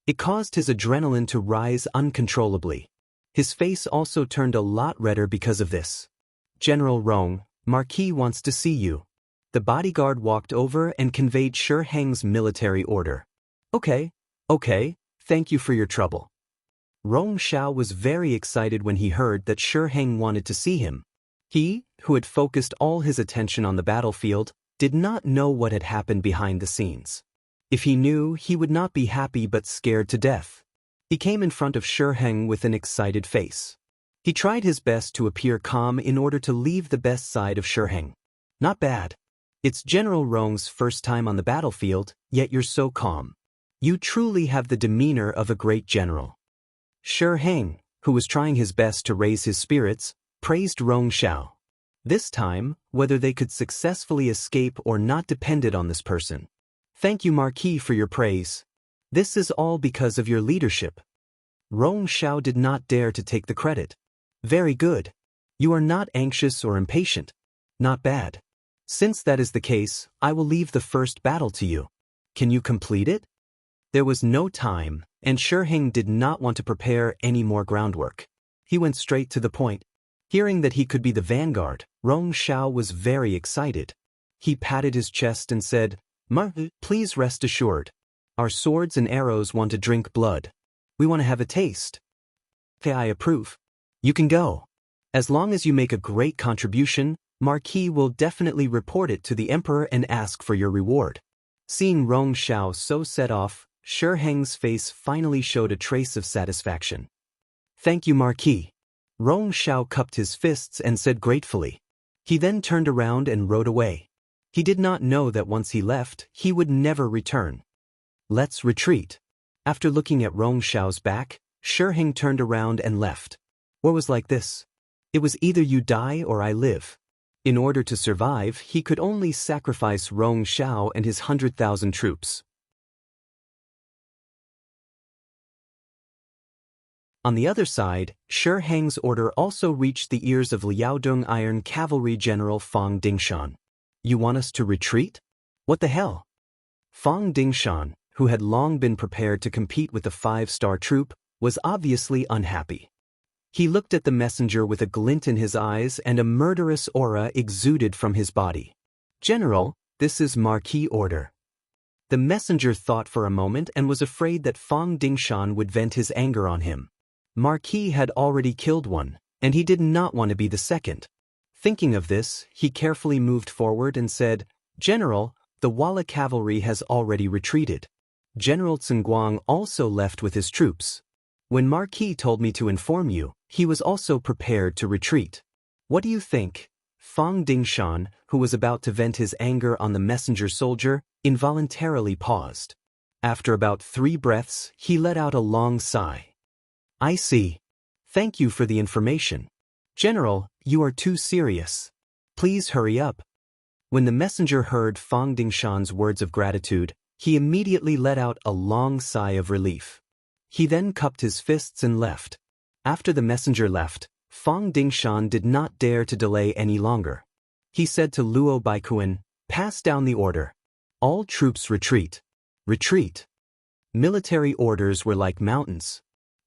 It caused his adrenaline to rise uncontrollably. His face also turned a lot redder because of this. General Rong, Marquis wants to see you. The bodyguard walked over and conveyed Shi Heng's military order. Okay, thank you for your trouble. Rong Shao was very excited when he heard that Shi Heng wanted to see him. He, who had focused all his attention on the battlefield, did not know what had happened behind the scenes. If he knew, he would not be happy but scared to death. He came in front of Shi Heng with an excited face. He tried his best to appear calm in order to leave the best side of Shi Heng. Not bad. It's General Rong's first time on the battlefield, yet you're so calm. You truly have the demeanor of a great general. Shi Heng, who was trying his best to raise his spirits, praised Rong Shao. This time, whether they could successfully escape or not depended on this person. Thank you, Marquis, for your praise. This is all because of your leadership. Rong Shao did not dare to take the credit. Very good. You are not anxious or impatient. Not bad. Since that is the case, I will leave the first battle to you. Can you complete it? There was no time, and Shi Heng did not want to prepare any more groundwork. He went straight to the point. Hearing that he could be the vanguard, Rong Shao was very excited. He patted his chest and said, Please rest assured. Our swords and arrows want to drink blood. We want to have a taste. Okay, I approve. You can go. As long as you make a great contribution, Marquis will definitely report it to the Emperor and ask for your reward. Seeing Rong Shao so set off, Shi Heng's face finally showed a trace of satisfaction. Thank you, Marquis. Rong Shao cupped his fists and said gratefully. He then turned around and rode away. He did not know that once he left, he would never return. Let's retreat. After looking at Rong Shao's back, Shi Heng turned around and left. Or was like this. It was either you die or I live. In order to survive, he could only sacrifice Rong Shao and his 100,000 troops. On the other side, Shi Heng's order also reached the ears of Liaodong Iron Cavalry General Fong Dingshan. You want us to retreat? What the hell? Fong Dingshan, who had long been prepared to compete with the 5-star troop, was obviously unhappy. He looked at the messenger with a glint in his eyes and a murderous aura exuded from his body. General, this is Marquis order. The messenger thought for a moment and was afraid that Fong Dingshan would vent his anger on him. Marquis had already killed one, and he did not want to be the second. Thinking of this, he carefully moved forward and said, General, the Walla cavalry has already retreated. General Tsingguang also left with his troops. When Marquis told me to inform you, he was also prepared to retreat. What do you think? Fong Dingshan, who was about to vent his anger on the messenger soldier, involuntarily paused. After about 3 breaths, he let out a long sigh. I see. Thank you for the information. General, you are too serious. Please hurry up. When the messenger heard Fong Dingshan's words of gratitude, he immediately let out a long sigh of relief. He then cupped his fists and left. After the messenger left, Fong Dingshan did not dare to delay any longer. He said to Luo Baikuan, pass down the order. All troops retreat. Retreat. Military orders were like mountains.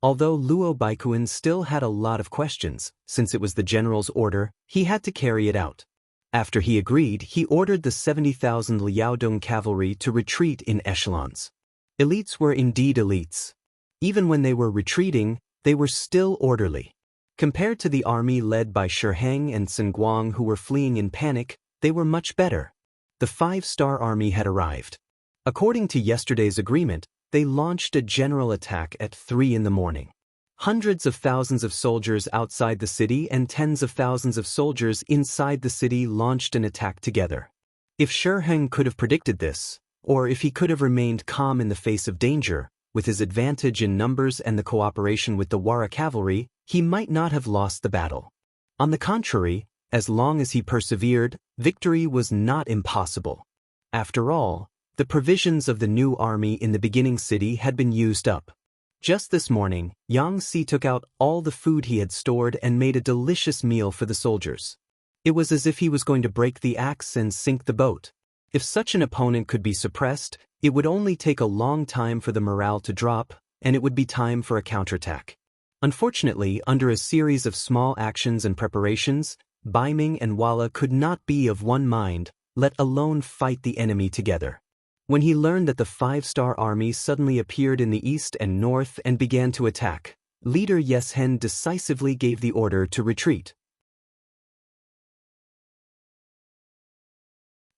Although Luo Baikuan still had a lot of questions, since it was the general's order, he had to carry it out. After he agreed, he ordered the 70,000 Liaodong cavalry to retreat in echelons. Elites were indeed elites. Even when they were retreating, they were still orderly. Compared to the army led by Shi Heng and Tsingguang who were fleeing in panic, they were much better. The 5-star army had arrived. According to yesterday's agreement, they launched a general attack at 3 in the morning. Hundreds of thousands of soldiers outside the city and tens of thousands of soldiers inside the city launched an attack together. If Shi Heng could have predicted this, or if he could have remained calm in the face of danger, with his advantage in numbers and the cooperation with the Wara cavalry, he might not have lost the battle. On the contrary, as long as he persevered, victory was not impossible. After all, The provisions of the new army in the beginning city had been used up. Just this morning, Yang Si took out all the food he had stored and made a delicious meal for the soldiers. It was as if he was going to break the axe and sink the boat. If such an opponent could be suppressed, it would only take a long time for the morale to drop, and it would be time for a counterattack. Unfortunately, under a series of small actions and preparations, Bai Ming and Walla could not be of one mind, let alone fight the enemy together. When he learned that the 5-star army suddenly appeared in the east and north and began to attack, leader Yes Hen decisively gave the order to retreat.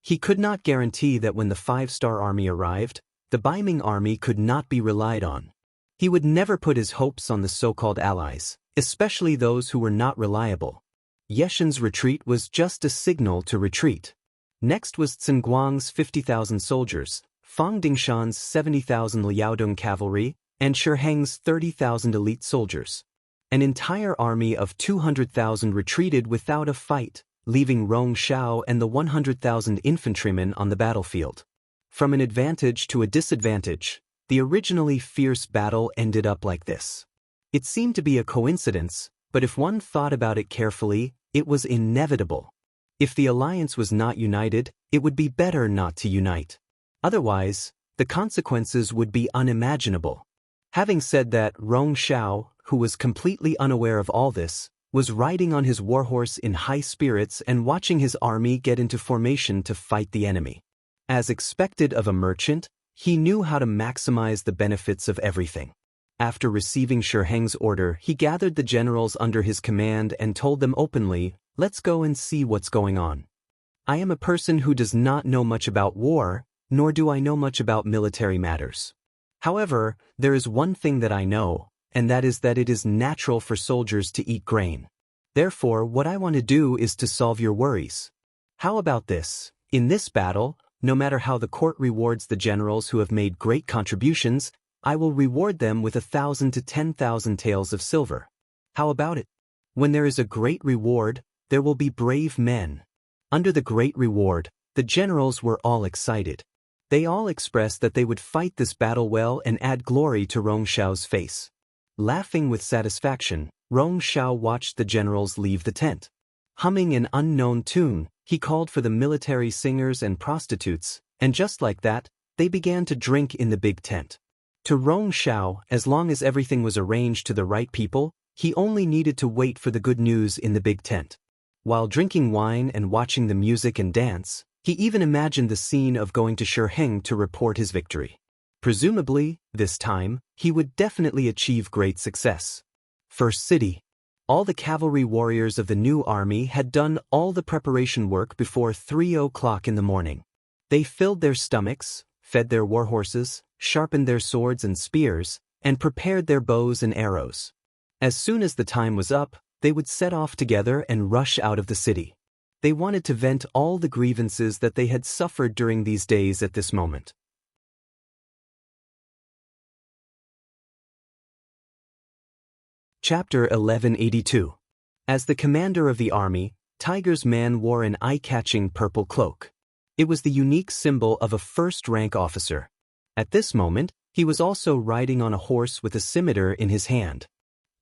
He could not guarantee that when the 5-star army arrived, the Bai Ming army could not be relied on. He would never put his hopes on the so-called allies, especially those who were not reliable. Yeshen's retreat was just a signal to retreat. Next was Guang's 50,000 soldiers, Fang Dingshan's 70,000 Liaodong cavalry, and Shi Heng's 30,000 elite soldiers. An entire army of 200,000 retreated without a fight, leaving Rong Shao and the 100,000 infantrymen on the battlefield. From an advantage to a disadvantage, the originally fierce battle ended up like this. It seemed to be a coincidence, but if one thought about it carefully, it was inevitable. If the alliance was not united, it would be better not to unite. Otherwise, the consequences would be unimaginable. Having said that, Rong Shao, who was completely unaware of all this, was riding on his warhorse in high spirits and watching his army get into formation to fight the enemy. As expected of a merchant, he knew how to maximize the benefits of everything. After receiving Shi Heng's order, he gathered the generals under his command and told them openly, "Let's go and see what's going on. I am a person who does not know much about war, nor do I know much about military matters. However, there is one thing that I know, and that is that it is natural for soldiers to eat grain. Therefore, what I want to do is to solve your worries. How about this? In this battle, no matter how the court rewards the generals who have made great contributions, I will reward them with 1,000 to 10,000 taels of silver. How about it? When there is a great reward, there will be brave men." Under the great reward, the generals were all excited. They all expressed that they would fight this battle well and add glory to Rong Shao's face. Laughing with satisfaction, Rong Shao watched the generals leave the tent. Humming an unknown tune, he called for the military singers and prostitutes, and just like that, they began to drink in the big tent. To Rong Shao, as long as everything was arranged to the right people, he only needed to wait for the good news in the big tent. While drinking wine and watching the music and dance, he even imagined the scene of going to Shi Heng to report his victory. Presumably, this time, he would definitely achieve great success. First City. All the cavalry warriors of the new army had done all the preparation work before 3 o'clock in the morning. They filled their stomachs, fed their warhorses, sharpened their swords and spears, and prepared their bows and arrows. As soon as the time was up, they would set off together and rush out of the city. They wanted to vent all the grievances that they had suffered during these days at this moment. Chapter 1182. As the commander of the army, Tiger's man wore an eye-catching purple cloak. It was the unique symbol of a first-rank officer. At this moment, he was also riding on a horse with a scimitar in his hand.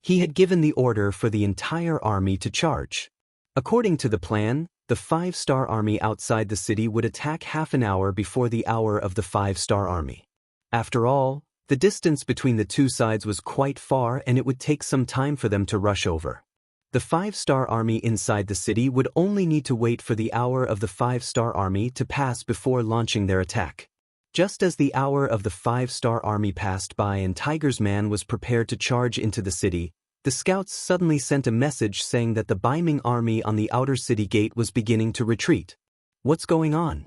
He had given the order for the entire army to charge. According to the plan, the 5-star army outside the city would attack half an hour before the hour of the 5-star army. After all, the distance between the two sides was quite far and it would take some time for them to rush over. The 5-star army inside the city would only need to wait for the hour of the 5-star army to pass before launching their attack. Just as the hour of the 5-star army passed by and Tiger's man was prepared to charge into the city, the scouts suddenly sent a message saying that the Bai Ming army on the outer city gate was beginning to retreat. "What's going on?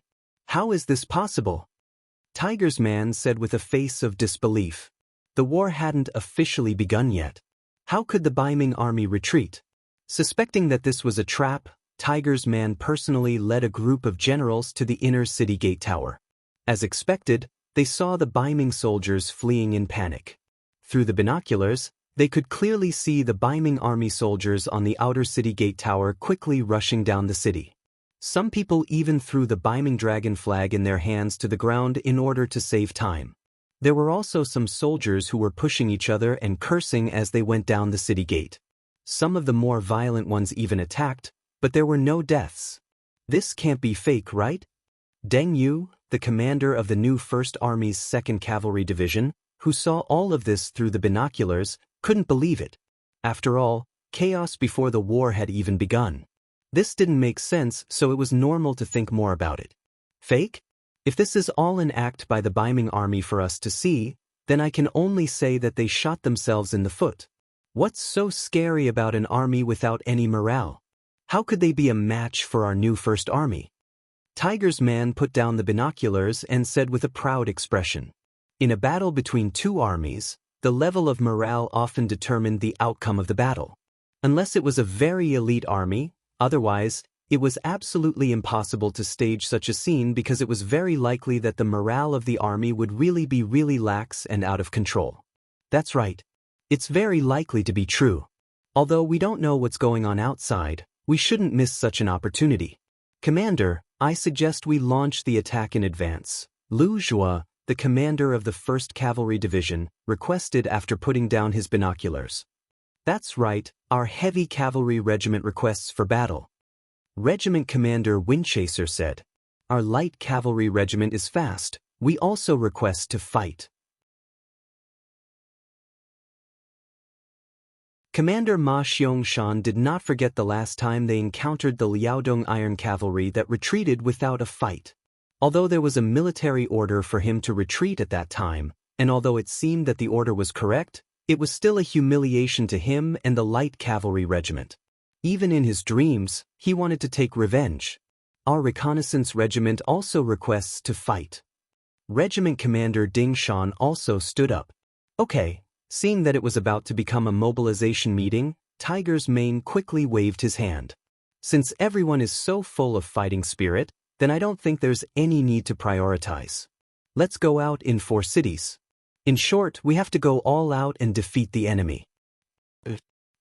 How is this possible?" Tiger's man said with a face of disbelief. The war hadn't officially begun yet. How could the Bai Ming army retreat? Suspecting that this was a trap, Tiger's man personally led a group of generals to the inner city gate tower. As expected, they saw the Bai Ming soldiers fleeing in panic. Through the binoculars, they could clearly see the Bai Ming army soldiers on the outer city gate tower quickly rushing down the city. Some people even threw the beaming dragon flag in their hands to the ground in order to save time. There were also some soldiers who were pushing each other and cursing as they went down the city gate. Some of the more violent ones even attacked, but there were no deaths. This can't be fake, right? Deng Yu, the commander of the new First Army's 2nd Cavalry Division, who saw all of this through the binoculars, couldn't believe it. After all, chaos before the war had even begun. This didn't make sense, so it was normal to think more about it. Fake? If this is all an act by the beaming army for us to see, then I can only say that they shot themselves in the foot. What's so scary about an army without any morale? How could they be a match for our new First Army? Tiger's man put down the binoculars and said with a proud expression, "In a battle between two armies, the level of morale often determined the outcome of the battle. Unless it was a very elite army, otherwise, it was absolutely impossible to stage such a scene because it was very likely that the morale of the army would really be really lax and out of control." That's right. It's very likely to be true. Although we don't know what's going on outside, we shouldn't miss such an opportunity. "Commander, I suggest we launch the attack in advance," Lu Jua, the commander of the 1st Cavalry Division, requested after putting down his binoculars. "That's right, our heavy cavalry regiment requests for battle." Regiment Commander Windchaser said, "Our light cavalry regiment is fast, we also request to fight." Commander Ma Xiangshan did not forget the last time they encountered the Liaodong Iron Cavalry that retreated without a fight. Although there was a military order for him to retreat at that time, and although it seemed that the order was correct, it was still a humiliation to him and the light cavalry regiment. Even in his dreams, he wanted to take revenge. "Our reconnaissance regiment also requests to fight." Regiment Commander Ding Shan also stood up. "Okay." Seeing that it was about to become a mobilization meeting, Tiger's mane quickly waved his hand. "Since everyone is so full of fighting spirit, then I don't think there's any need to prioritize. Let's go out in 4 cities. In short, we have to go all out and defeat the enemy."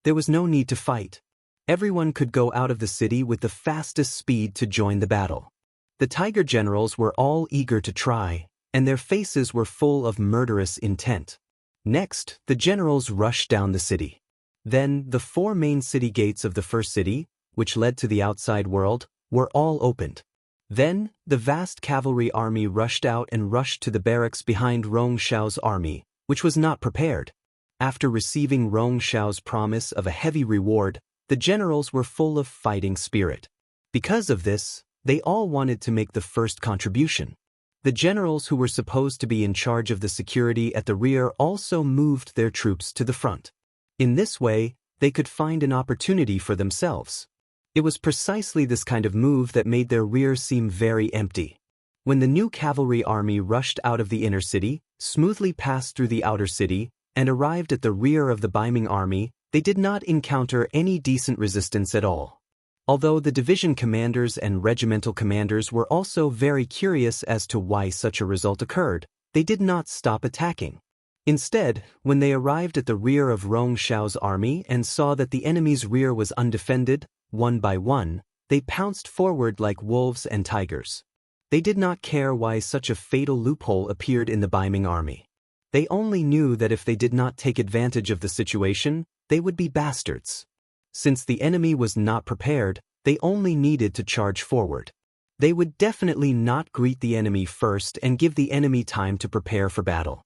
There was no need to fight. Everyone could go out of the city with the fastest speed to join the battle. The Tiger generals were all eager to try, and their faces were full of murderous intent. Next, the generals rushed down the city. Then, the 4 main city gates of the first city, which led to the outside world, were all opened. Then, the vast cavalry army rushed out and rushed to the barracks behind Rong Xiao's army, which was not prepared. After receiving Rong Xiao's promise of a heavy reward, the generals were full of fighting spirit. Because of this, they all wanted to make the first contribution. The generals who were supposed to be in charge of the security at the rear also moved their troops to the front. In this way, they could find an opportunity for themselves. It was precisely this kind of move that made their rear seem very empty. When the new cavalry army rushed out of the inner city, smoothly passed through the outer city, and arrived at the rear of the beaming army, they did not encounter any decent resistance at all. Although the division commanders and regimental commanders were also very curious as to why such a result occurred, they did not stop attacking. Instead, when they arrived at the rear of Rong Xiao's army and saw that the enemy's rear was undefended, one by one, they pounced forward like wolves and tigers. They did not care why such a fatal loophole appeared in the beaming army. They only knew that if they did not take advantage of the situation, they would be bastards. Since the enemy was not prepared, they only needed to charge forward. They would definitely not greet the enemy first and give the enemy time to prepare for battle.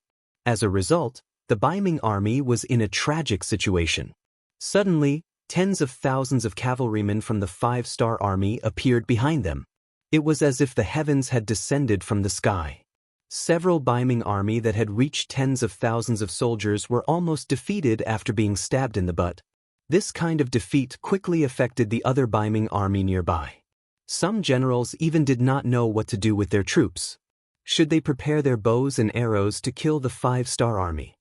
As a result, the beaming army was in a tragic situation. Suddenly, tens of thousands of cavalrymen from the 5-star army appeared behind them. It was as if the heavens had descended from the sky. Several beaming army that had reached tens of thousands of soldiers were almost defeated after being stabbed in the butt. This kind of defeat quickly affected the other beaming army nearby. Some generals even did not know what to do with their troops. Should they prepare their bows and arrows to kill the 5-star army?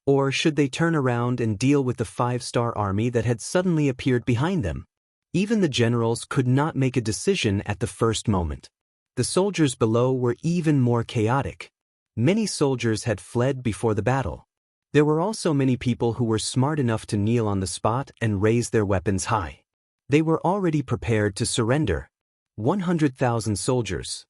Or should they turn around and deal with the 5-star army that had suddenly appeared behind them? Even the generals could not make a decision at the first moment. The soldiers below were even more chaotic. Many soldiers had fled before the battle. There were also many people who were smart enough to kneel on the spot and raise their weapons high. They were already prepared to surrender. 100,000 soldiers.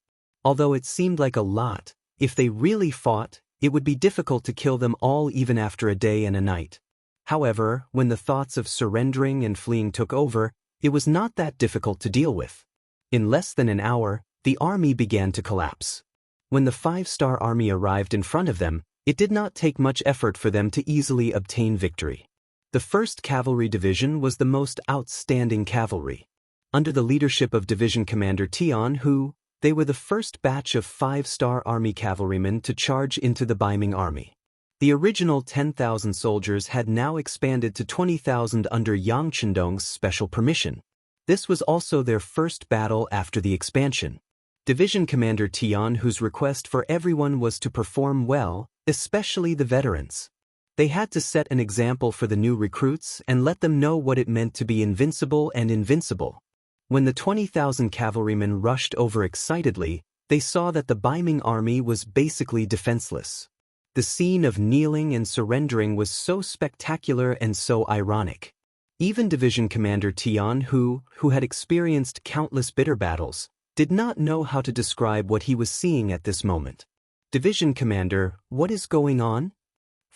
Although it seemed like a lot, if they really fought, it would be difficult to kill them all even after a day and a night. However, when the thoughts of surrendering and fleeing took over, it was not that difficult to deal with. In less than an hour, the army began to collapse. When the 5-star army arrived in front of them, it did not take much effort for them to easily obtain victory. The 1st Cavalry Division was the most outstanding cavalry. Under the leadership of Division Commander Tian Hu, they were the first batch of 5-star army cavalrymen to charge into the Baiming army. The original 10,000 soldiers had now expanded to 20,000 under Yang Chendong's special permission. This was also their first battle after the expansion. Division Commander Tian Hu's request for everyone was to perform well, especially the veterans. They had to set an example for the new recruits and let them know what it meant to be invincible and invincible. When the 20,000 cavalrymen rushed over excitedly, they saw that the Baiming army was basically defenseless. The scene of kneeling and surrendering was so spectacular and so ironic. Even Division Commander Tian Hu, who had experienced countless bitter battles, did not know how to describe what he was seeing at this moment. Division Commander, what is going on?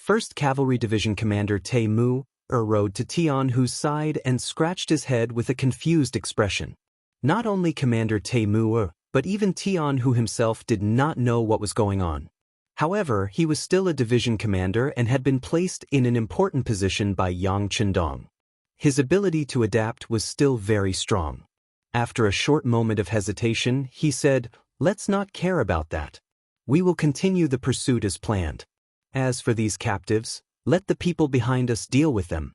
1st Cavalry Division Commander Tai Mu rode to Tian Hu's side and scratched his head with a confused expression. Not only Commander Tai Mu, but even Tian Hu himself did not know what was going on. However, he was still a division commander and had been placed in an important position by Yang Chendong. His ability to adapt was still very strong. After a short moment of hesitation, he said, "Let's not care about that. We will continue the pursuit as planned. As for these captives, let the people behind us deal with them."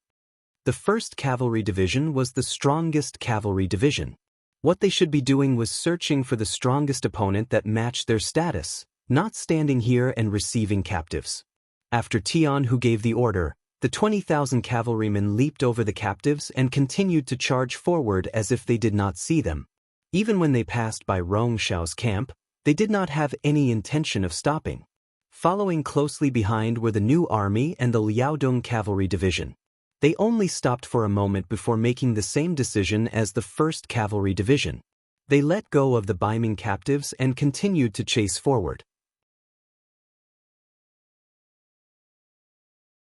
The 1st Cavalry Division was the strongest cavalry division. What they should be doing was searching for the strongest opponent that matched their status, not standing here and receiving captives. After Tian Hu gave the order, the 20,000 cavalrymen leaped over the captives and continued to charge forward as if they did not see them. Even when they passed by Rong Xiao's camp, they did not have any intention of stopping. Following closely behind were the new army and the Liaodong Cavalry Division. They only stopped for a moment before making the same decision as the 1st Cavalry Division. They let go of the Baiming captives and continued to chase forward.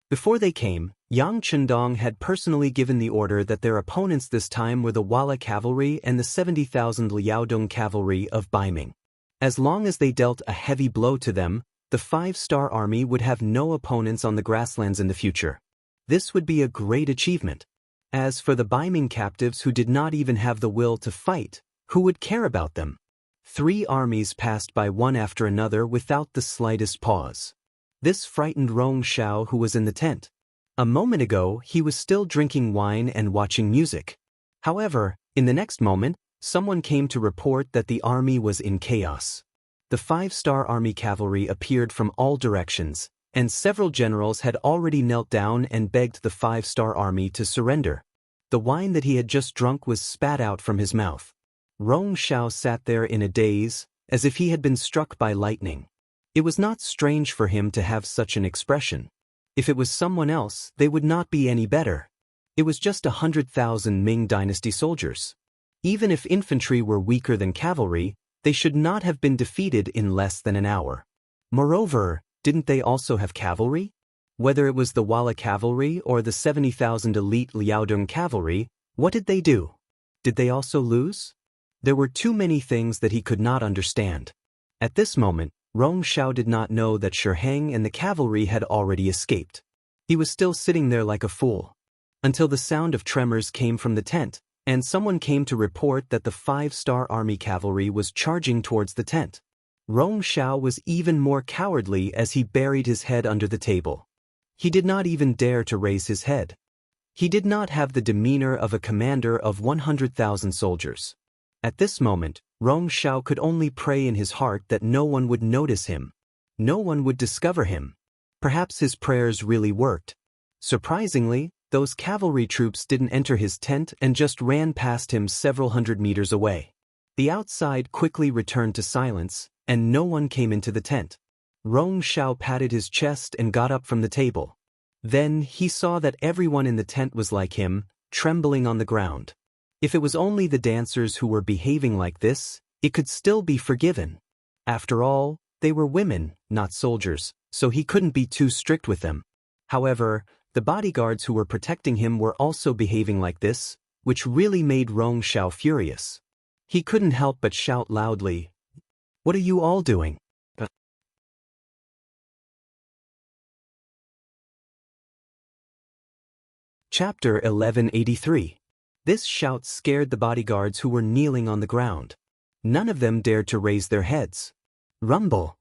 Before they came, Yang Chendong had personally given the order that their opponents this time were the Wala Cavalry and the 70,000 Liaodong Cavalry of Baiming. As long as they dealt a heavy blow to them, the 5-star army would have no opponents on the grasslands in the future. This would be a great achievement. As for the Baiming captives who did not even have the will to fight, who would care about them? 3 armies passed by one after another without the slightest pause. This frightened Rong Xiao, who was in the tent. A moment ago, he was still drinking wine and watching music. However, in the next moment, someone came to report that the army was in chaos. The 5-star army cavalry appeared from all directions, and several generals had already knelt down and begged the 5-star army to surrender. The wine that he had just drunk was spat out from his mouth. Rong Xiao sat there in a daze, as if he had been struck by lightning. It was not strange for him to have such an expression. If it was someone else, they would not be any better. It was just 100,000 Ming Dynasty soldiers. Even if infantry were weaker than cavalry, they should not have been defeated in less than an hour. Moreover, didn't they also have cavalry? Whether it was the Wala Cavalry or the 70,000 elite Liaodong Cavalry, what did they do? Did they also lose? There were too many things that he could not understand. At this moment, Rong Xiao did not know that Shiheng and the cavalry had already escaped. He was still sitting there like a fool. Until the sound of tremors came from the tent, and someone came to report that the 5-star army cavalry was charging towards the tent. Rong Xiao was even more cowardly as he buried his head under the table. He did not even dare to raise his head. He did not have the demeanor of a commander of 100,000 soldiers. At this moment, Rong Xiao could only pray in his heart that no one would notice him. No one would discover him. Perhaps his prayers really worked. Surprisingly, those cavalry troops didn't enter his tent and just ran past him several hundred meters away. The outside quickly returned to silence, and no one came into the tent. Rong Xiao patted his chest and got up from the table. Then he saw that everyone in the tent was like him, trembling on the ground. If it was only the dancers who were behaving like this, it could still be forgiven. After all, they were women, not soldiers, so he couldn't be too strict with them. However, the bodyguards who were protecting him were also behaving like this, which really made Rong Xiao furious. He couldn't help but shout loudly, "What are you all doing?" Chapter 1183. This shout scared the bodyguards who were kneeling on the ground. None of them dared to raise their heads. Rumble!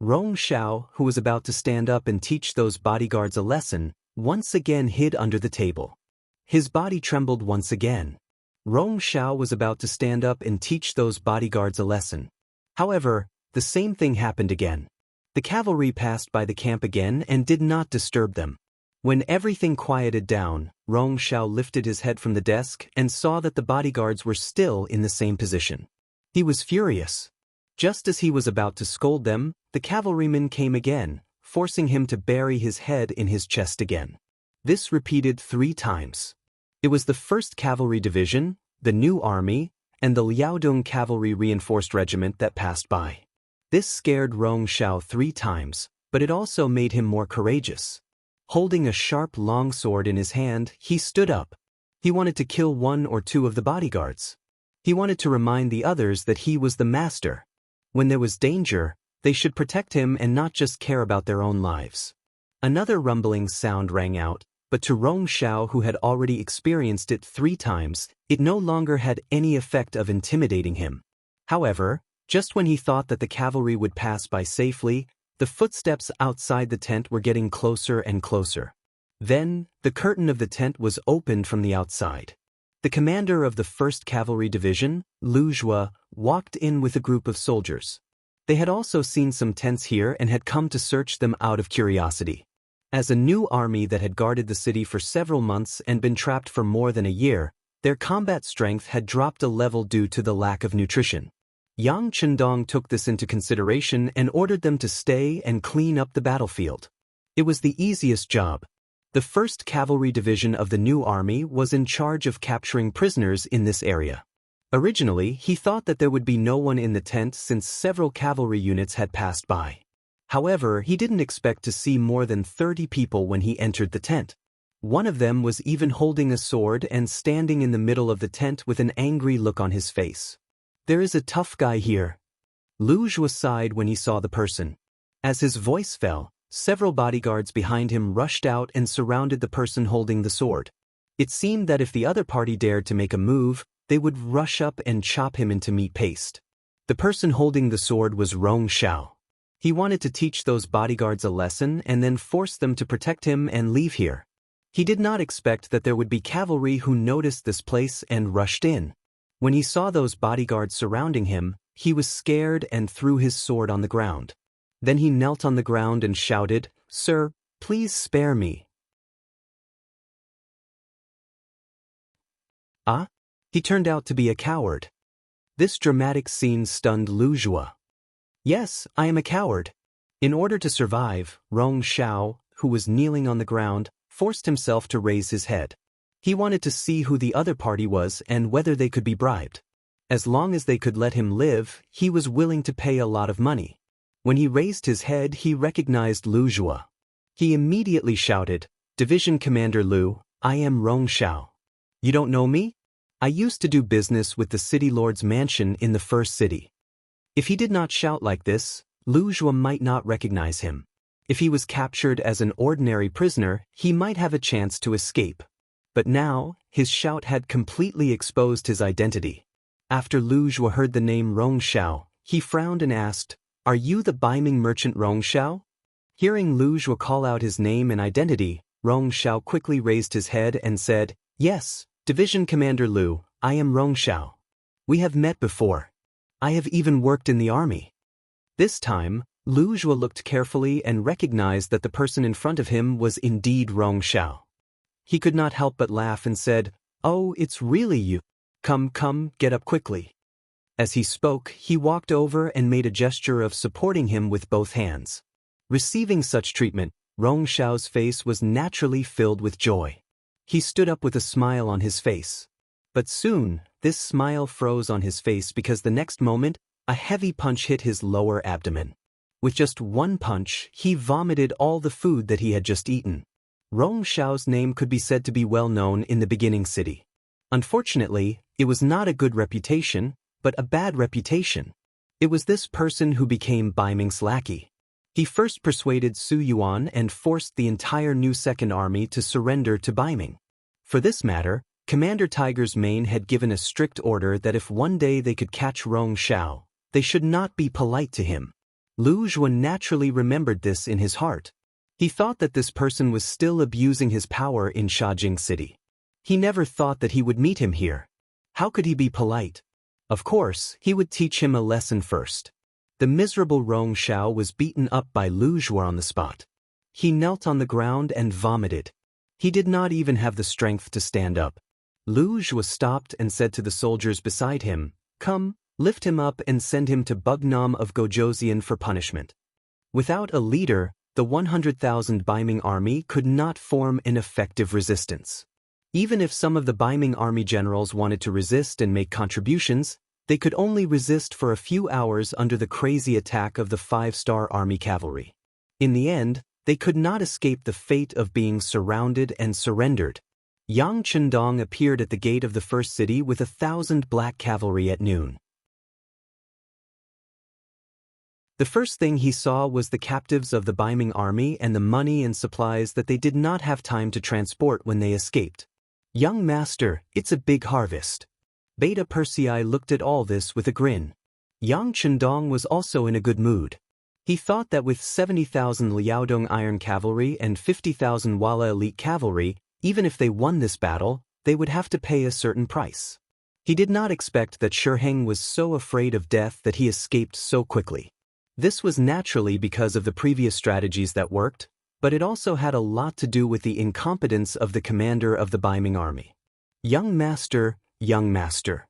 Rong Xiao, who was about to stand up and teach those bodyguards a lesson, once again hid under the table. His body trembled once again. Rong Xiao was about to stand up and teach those bodyguards a lesson. However, the same thing happened again. The cavalry passed by the camp again and did not disturb them. When everything quieted down, Rong Xiao lifted his head from the desk and saw that the bodyguards were still in the same position. He was furious. Just as he was about to scold them, the cavalryman came again, forcing him to bury his head in his chest again. This repeated 3 times. It was the 1st Cavalry Division, the New Army, and the Liaodong Cavalry Reinforced Regiment that passed by. This scared Rong Xiao 3 times, but it also made him more courageous. Holding a sharp long sword in his hand, he stood up. He wanted to kill 1 or 2 of the bodyguards. He wanted to remind the others that he was the master. When there was danger, they should protect him and not just care about their own lives. Another rumbling sound rang out, but to Rong Xiao, who had already experienced it 3 times, it no longer had any effect of intimidating him. However, just when he thought that the cavalry would pass by safely, the footsteps outside the tent were getting closer and closer. Then, the curtain of the tent was opened from the outside. The commander of the 1st Cavalry Division, Lu Zhua, walked in with a group of soldiers. They had also seen some tents here and had come to search them out of curiosity. As a new army that had guarded the city for several months and been trapped for more than a year, their combat strength had dropped a level due to the lack of nutrition. Yang Chendong took this into consideration and ordered them to stay and clean up the battlefield. It was the easiest job. The 1st Cavalry Division of the new army was in charge of capturing prisoners in this area. Originally, he thought that there would be no one in the tent since several cavalry units had passed by. However, he didn't expect to see more than 30 people when he entered the tent. One of them was even holding a sword and standing in the middle of the tent with an angry look on his face. "There is a tough guy here." Lu Zhua sighed when he saw the person. As his voice fell, several bodyguards behind him rushed out and surrounded the person holding the sword. It seemed that if the other party dared to make a move, they would rush up and chop him into meat paste. The person holding the sword was Rong Xiao. He wanted to teach those bodyguards a lesson and then force them to protect him and leave here. He did not expect that there would be cavalry who noticed this place and rushed in. When he saw those bodyguards surrounding him, he was scared and threw his sword on the ground. Then he knelt on the ground and shouted, "Sir, please spare me." Ah? He turned out to be a coward. This dramatic scene stunned Lu Zhua. "Yes, I am a coward." In order to survive, Rong Xiao, who was kneeling on the ground, forced himself to raise his head. He wanted to see who the other party was and whether they could be bribed. As long as they could let him live, he was willing to pay a lot of money. When he raised his head, he recognized Lu Zhua. He immediately shouted, "Division Commander Lu, I am Rong Xiao. You don't know me? I used to do business with the city lord's mansion in the first city." If he did not shout like this, Lu Zhua might not recognize him. If he was captured as an ordinary prisoner, he might have a chance to escape. But now, his shout had completely exposed his identity. After Lu Zhua heard the name Rong Xiao, he frowned and asked, "Are you the Baiming merchant Rong Xiao?" Hearing Lu Zhua call out his name and identity, Rong Xiao quickly raised his head and said, "Yes, Division Commander Lu, I am Rong Xiao. We have met before. I have even worked in the army." This time, Lu Zhua looked carefully and recognized that the person in front of him was indeed Rong Xiao. He could not help but laugh and said, "Oh, it's really you. Come, get up quickly." As he spoke, he walked over and made a gesture of supporting him with both hands. Receiving such treatment, Rong Shao's face was naturally filled with joy. He stood up with a smile on his face. But soon, this smile froze on his face because the next moment, a heavy punch hit his lower abdomen. With just one punch, he vomited all the food that he had just eaten. Rong Shao's name could be said to be well known in the beginning city. Unfortunately, it was not a good reputation, but a bad reputation. It was this person who became Bai Ming's lackey. He first persuaded Su Yuan and forced the entire new Second Army to surrender to Bai Ming. For this matter, Commander Tiger's Mane had given a strict order that if one day they could catch Rong Shao, they should not be polite to him. Lu Zhuan naturally remembered this in his heart. He thought that this person was still abusing his power in Shajing City. He never thought that he would meet him here. How could he be polite? Of course, he would teach him a lesson first. The miserable Rong Shao was beaten up by Lu Zhuan on the spot. He knelt on the ground and vomited. He did not even have the strength to stand up. Lu Zhuan stopped and said to the soldiers beside him, "Come, lift him up and send him to Bugnam of Gojoseon for punishment." Without a leader, the 100,000 Bai Ming army could not form an effective resistance. Even if some of the Bai Ming army generals wanted to resist and make contributions, they could only resist for a few hours under the crazy attack of the 5-star army cavalry. In the end, they could not escape the fate of being surrounded and surrendered. Yang Chendong appeared at the gate of the first city with 1,000 black cavalry at noon. The first thing he saw was the captives of the Bai Ming army and the money and supplies that they did not have time to transport when they escaped. "Young master, it's a big harvest." Beta Persei looked at all this with a grin. Yang Chendong was also in a good mood. He thought that with 70,000 Liaodong iron cavalry and 50,000 Wala elite cavalry, even if they won this battle, they would have to pay a certain price. He did not expect that Shiheng was so afraid of death that he escaped so quickly. This was naturally because of the previous strategies that worked, but it also had a lot to do with the incompetence of the commander of the Bai Ming army. "Young master, young master."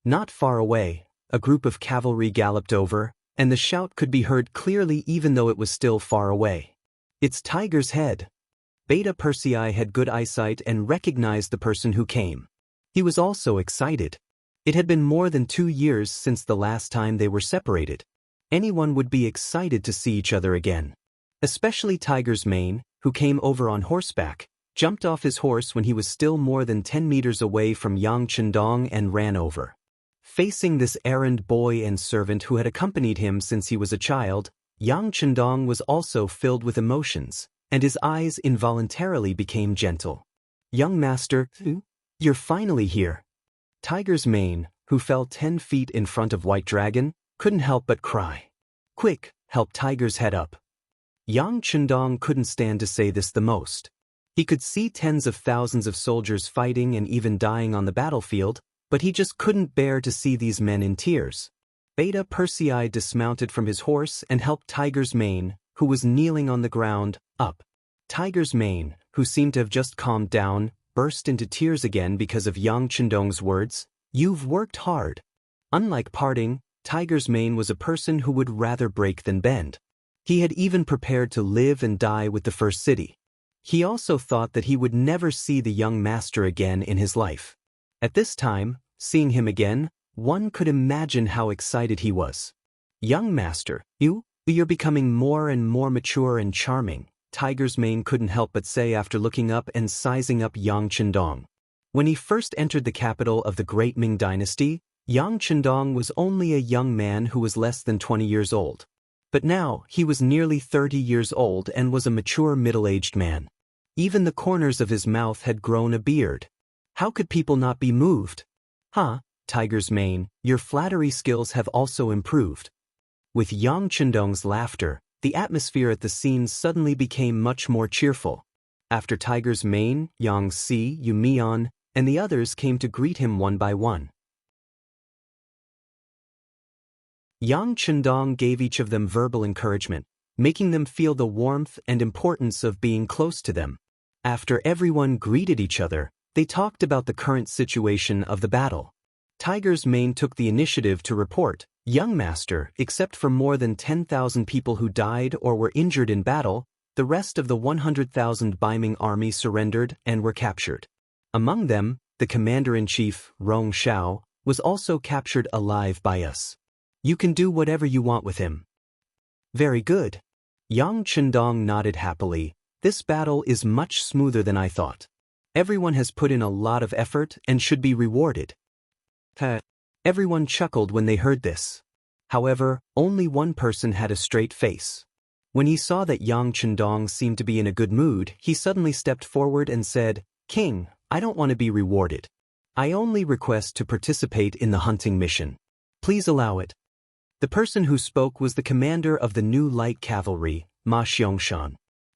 Not far away, a group of cavalry galloped over, and the shout could be heard clearly even though it was still far away. "It's Tiger's Head." Beta Persei had good eyesight and recognized the person who came. He was also excited. It had been more than 2 years since the last time they were separated. Anyone would be excited to see each other again. Especially Tiger's Mane, who came over on horseback, jumped off his horse when he was still more than 10 meters away from Yang Chendong and ran over. Facing this errand boy and servant who had accompanied him since he was a child, Yang Chendong was also filled with emotions, and his eyes involuntarily became gentle. "Young master, you're finally here." Tiger's Mane, who fell 10 feet in front of White Dragon, couldn't help but cry. "Quick, help Tiger's Head up." Yang Chendong couldn't stand to say this the most. He could see tens of thousands of soldiers fighting and even dying on the battlefield, but he just couldn't bear to see these men in tears. Beta Persei dismounted from his horse and helped Tiger's Mane, who was kneeling on the ground, up. Tiger's Mane, who seemed to have just calmed down, burst into tears again because of Yang Chendong's words, "You've worked hard." Unlike parting, Tiger's Mane was a person who would rather break than bend. He had even prepared to live and die with the first city. He also thought that he would never see the young master again in his life. At this time, seeing him again, one could imagine how excited he was. "Young master, you're becoming more and more mature and charming," Tiger's Mane couldn't help but say after looking up and sizing up Yang Chendong. When he first entered the capital of the Great Ming Dynasty, Yang Chendong was only a young man who was less than 20 years old. But now, he was nearly 30 years old and was a mature middle-aged man. Even the corners of his mouth had grown a beard. How could people not be moved? Tiger's Mane, your flattery skills have also improved." With Yang Chendong's laughter, the atmosphere at the scene suddenly became much more cheerful. After Tiger's Mane, Yang Si, Yu Mian, and the others came to greet him one by one. Yang Chendong gave each of them verbal encouragement, making them feel the warmth and importance of being close to them. After everyone greeted each other, they talked about the current situation of the battle. Tiger's Mane took the initiative to report, "Young master, except for more than 10,000 people who died or were injured in battle, the rest of the 100,000 Baiming army surrendered and were captured. Among them, the commander-in-chief, Rong Shao, was also captured alive by us. You can do whatever you want with him. Very good. Yang Chendong nodded happily. This battle is much smoother than I thought. Everyone has put in a lot of effort and should be rewarded. Everyone chuckled when they heard this. However, only one person had a straight face. When he saw that Yang Chendong seemed to be in a good mood, he suddenly stepped forward and said, "King, I don't want to be rewarded. I only request to participate in the hunting mission. Please allow it." The person who spoke was the commander of the new light cavalry, Ma Xiangshan.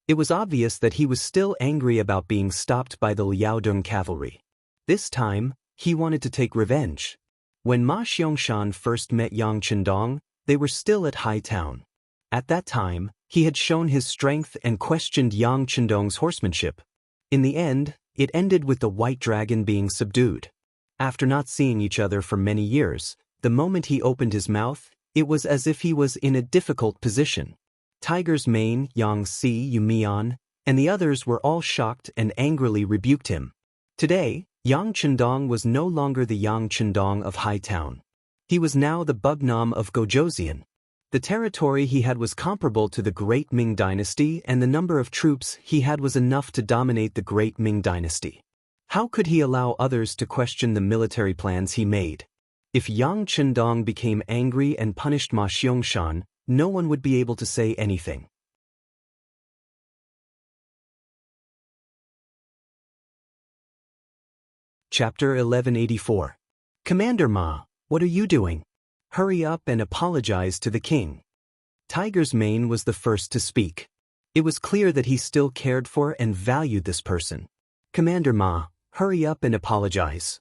It was obvious that he was still angry about being stopped by the Liaodong cavalry. This time, he wanted to take revenge. When Ma Xiangshan first met Yang Chendong, they were still at Hai Town. At that time, he had shown his strength and questioned Yang Chendong's horsemanship. In the end, it ended with the white dragon being subdued. After not seeing each other for many years, the moment he opened his mouth, it was as if he was in a difficult position. Tiger's Mane, Yang Si, Yu Mian, and the others were all shocked and angrily rebuked him. Today, Yang Chendong was no longer the Yang Chendong of Hai Town. He was now the Bugnam of Gojoseon. The territory he had was comparable to the Great Ming Dynasty, and the number of troops he had was enough to dominate the Great Ming Dynasty. How could he allow others to question the military plans he made? If Yang Chendong became angry and punished Ma Xiangshan, no one would be able to say anything. Chapter 1184. Commander Ma, what are you doing? Hurry up and apologize to the king. Tiger's Mane was the first to speak. It was clear that he still cared for and valued this person. Commander Ma, hurry up and apologize.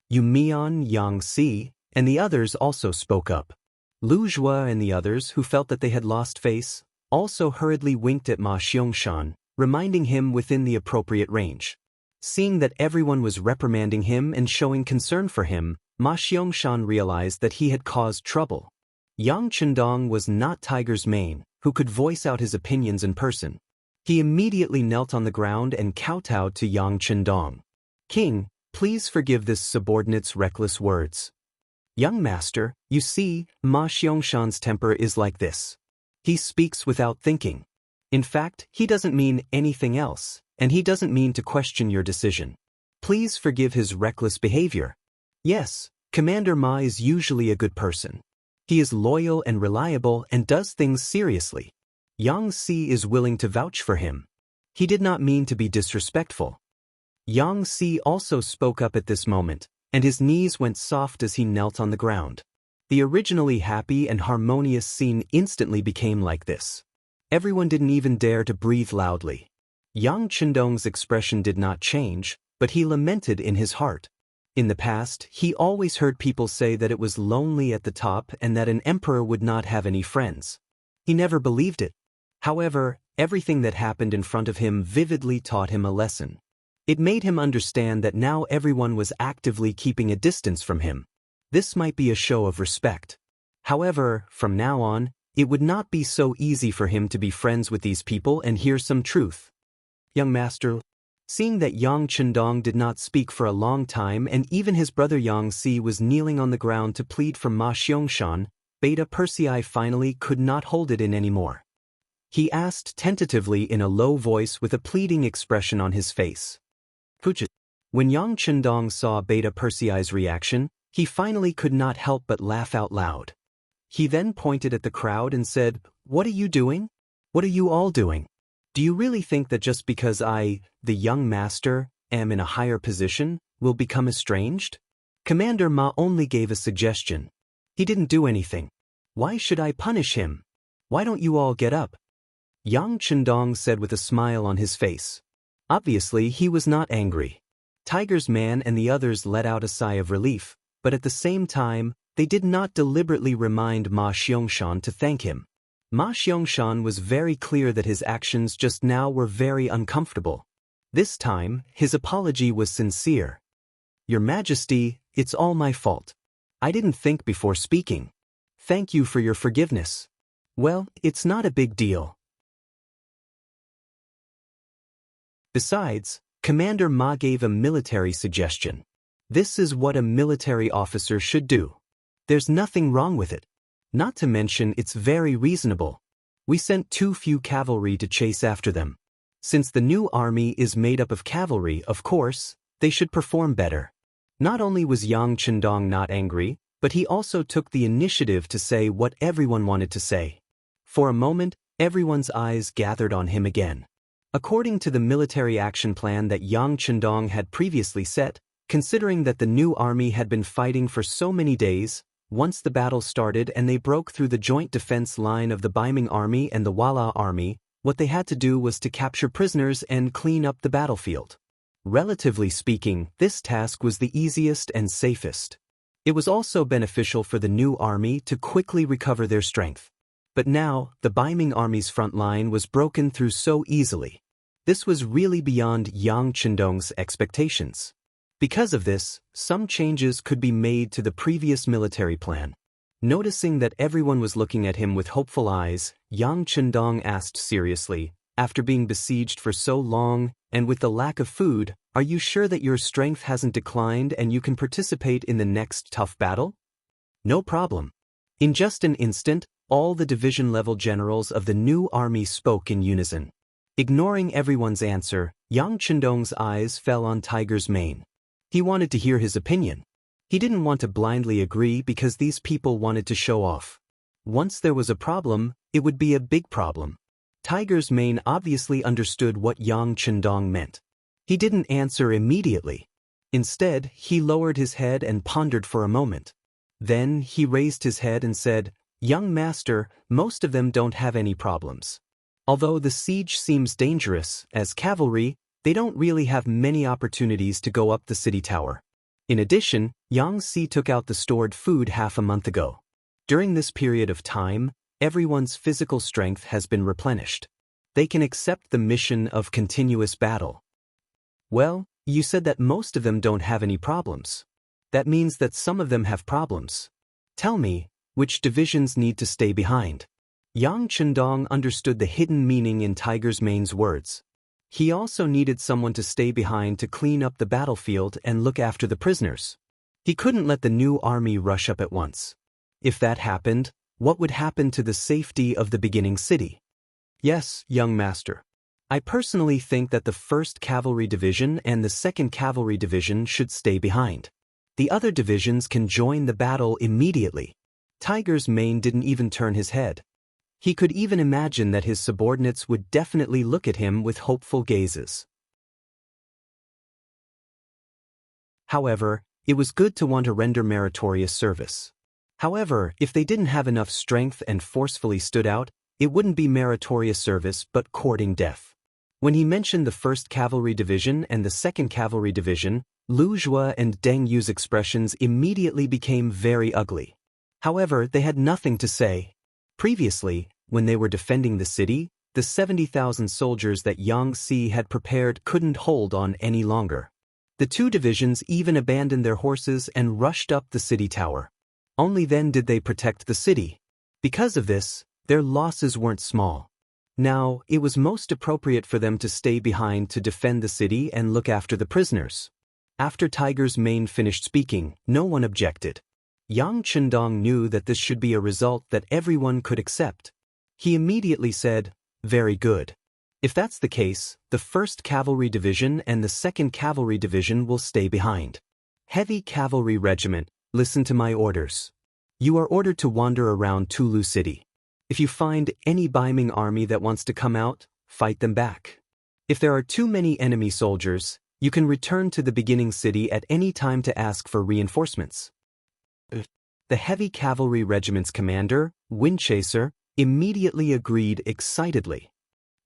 Yu Mian, Yang Si, and the others also spoke up. Lu Zhua and the others, who felt that they had lost face, also hurriedly winked at Ma Xiangshan, reminding him within the appropriate range. Seeing that everyone was reprimanding him and showing concern for him, Ma Xiangshan realized that he had caused trouble. Yang Chendong was not Tiger's Mane, who could voice out his opinions in person. He immediately knelt on the ground and kowtowed to Yang Chendong. "King, please forgive this subordinate's reckless words. Young master, you see, Ma Xiangshan's temper is like this. He speaks without thinking. In fact, he doesn't mean anything else, and he doesn't mean to question your decision. Please forgive his reckless behavior." Yes, Commander Ma is usually a good person. He is loyal and reliable and does things seriously. Yang Si is willing to vouch for him. He did not mean to be disrespectful. Yang Si also spoke up at this moment, and his knees went soft as he knelt on the ground. The originally happy and harmonious scene instantly became like this. Everyone didn't even dare to breathe loudly. Yang Chendong's expression did not change, but he lamented in his heart. In the past, he always heard people say that it was lonely at the top and that an emperor would not have any friends. He never believed it. However, everything that happened in front of him vividly taught him a lesson. It made him understand that now everyone was actively keeping a distance from him. This might be a show of respect. However, from now on, it would not be so easy for him to be friends with these people and hear some truth. Young master, seeing that Yang Chendong did not speak for a long time and even his brother Yang Si was kneeling on the ground to plead for Ma Xiangshan, Beta Persei finally could not hold it in anymore. He asked tentatively in a low voice with a pleading expression on his face. When Yang Chendong saw Beta Persei's reaction, he finally could not help but laugh out loud. He then pointed at the crowd and said, "What are you doing? What are you all doing? Do you really think that just because I, the young master, am in a higher position, will become estranged? Commander Ma only gave a suggestion. He didn't do anything. Why should I punish him? Why don't you all get up?" Yang Chendong said with a smile on his face. Obviously, he was not angry. Tiger's Man and the others let out a sigh of relief, but at the same time, they did not deliberately remind Ma Xiangshan to thank him. Ma Xiangshan was very clear that his actions just now were very uncomfortable. This time, his apology was sincere. "Your Majesty, it's all my fault. I didn't think before speaking. Thank you for your forgiveness." "Well, it's not a big deal." Besides, Commander Ma gave a military suggestion. This is what a military officer should do. There's nothing wrong with it. Not to mention it's very reasonable. We sent too few cavalry to chase after them. Since the new army is made up of cavalry, of course, they should perform better. Not only was Yang Chendong not angry, but he also took the initiative to say what everyone wanted to say. For a moment, everyone's eyes gathered on him again. According to the military action plan that Yang Chendong had previously set, considering that the new army had been fighting for so many days, once the battle started and they broke through the joint defense line of the Baiming army and the Wala army, what they had to do was to capture prisoners and clean up the battlefield. Relatively speaking, this task was the easiest and safest. It was also beneficial for the new army to quickly recover their strength. But now, the Baiming army's front line was broken through so easily. This was really beyond Yang Chendong's expectations. Because of this, some changes could be made to the previous military plan. Noticing that everyone was looking at him with hopeful eyes, Yang Chendong asked seriously, after being besieged for so long, and with the lack of food, are you sure that your strength hasn't declined and you can participate in the next tough battle? No problem. In just an instant, all the division-level generals of the new army spoke in unison. Ignoring everyone's answer, Yang Chendong's eyes fell on Tiger's mane. He wanted to hear his opinion. He didn't want to blindly agree because these people wanted to show off. Once there was a problem, it would be a big problem. Tiger's mane obviously understood what Yang Chendong meant. He didn't answer immediately. Instead, he lowered his head and pondered for a moment. Then he raised his head and said, "Young master, most of them don't have any problems. Although the siege seems dangerous, as cavalry, they don't really have many opportunities to go up the city tower. In addition, Yang Si took out the stored food half a month ago. During this period of time, everyone's physical strength has been replenished. They can accept the mission of continuous battle." Well, you said that most of them don't have any problems. That means that some of them have problems. Tell me, which divisions need to stay behind? Yang Chendong understood the hidden meaning in Tiger's mane's words. He also needed someone to stay behind to clean up the battlefield and look after the prisoners. He couldn't let the new army rush up at once. If that happened, what would happen to the safety of the beginning city? Yes, young master. I personally think that the 1st Cavalry Division and the 2nd Cavalry Division should stay behind. The other divisions can join the battle immediately. Tiger's mane didn't even turn his head. He could even imagine that his subordinates would definitely look at him with hopeful gazes. However, it was good to want to render meritorious service. However, if they didn't have enough strength and forcefully stood out, it wouldn't be meritorious service but courting death. When he mentioned the 1st Cavalry Division and the 2nd Cavalry Division, Lu Zhua and Deng Yu's expressions immediately became very ugly. However, they had nothing to say. Previously, when they were defending the city, the 70,000 soldiers that Yang Si had prepared couldn't hold on any longer. The two divisions even abandoned their horses and rushed up the city tower. Only then did they protect the city. Because of this, their losses weren't small. Now, it was most appropriate for them to stay behind to defend the city and look after the prisoners. After Tiger's mane finished speaking, no one objected. Yang Chendong knew that this should be a result that everyone could accept. He immediately said, "Very good. If that's the case, the 1st Cavalry Division and the 2nd Cavalry Division will stay behind. Heavy Cavalry Regiment, listen to my orders. You are ordered to wander around Tulu City. If you find any Baiming army that wants to come out, fight them back. If there are too many enemy soldiers, you can return to the beginning city at any time to ask for reinforcements." The Heavy Cavalry Regiment's commander, Windchaser, immediately agreed excitedly.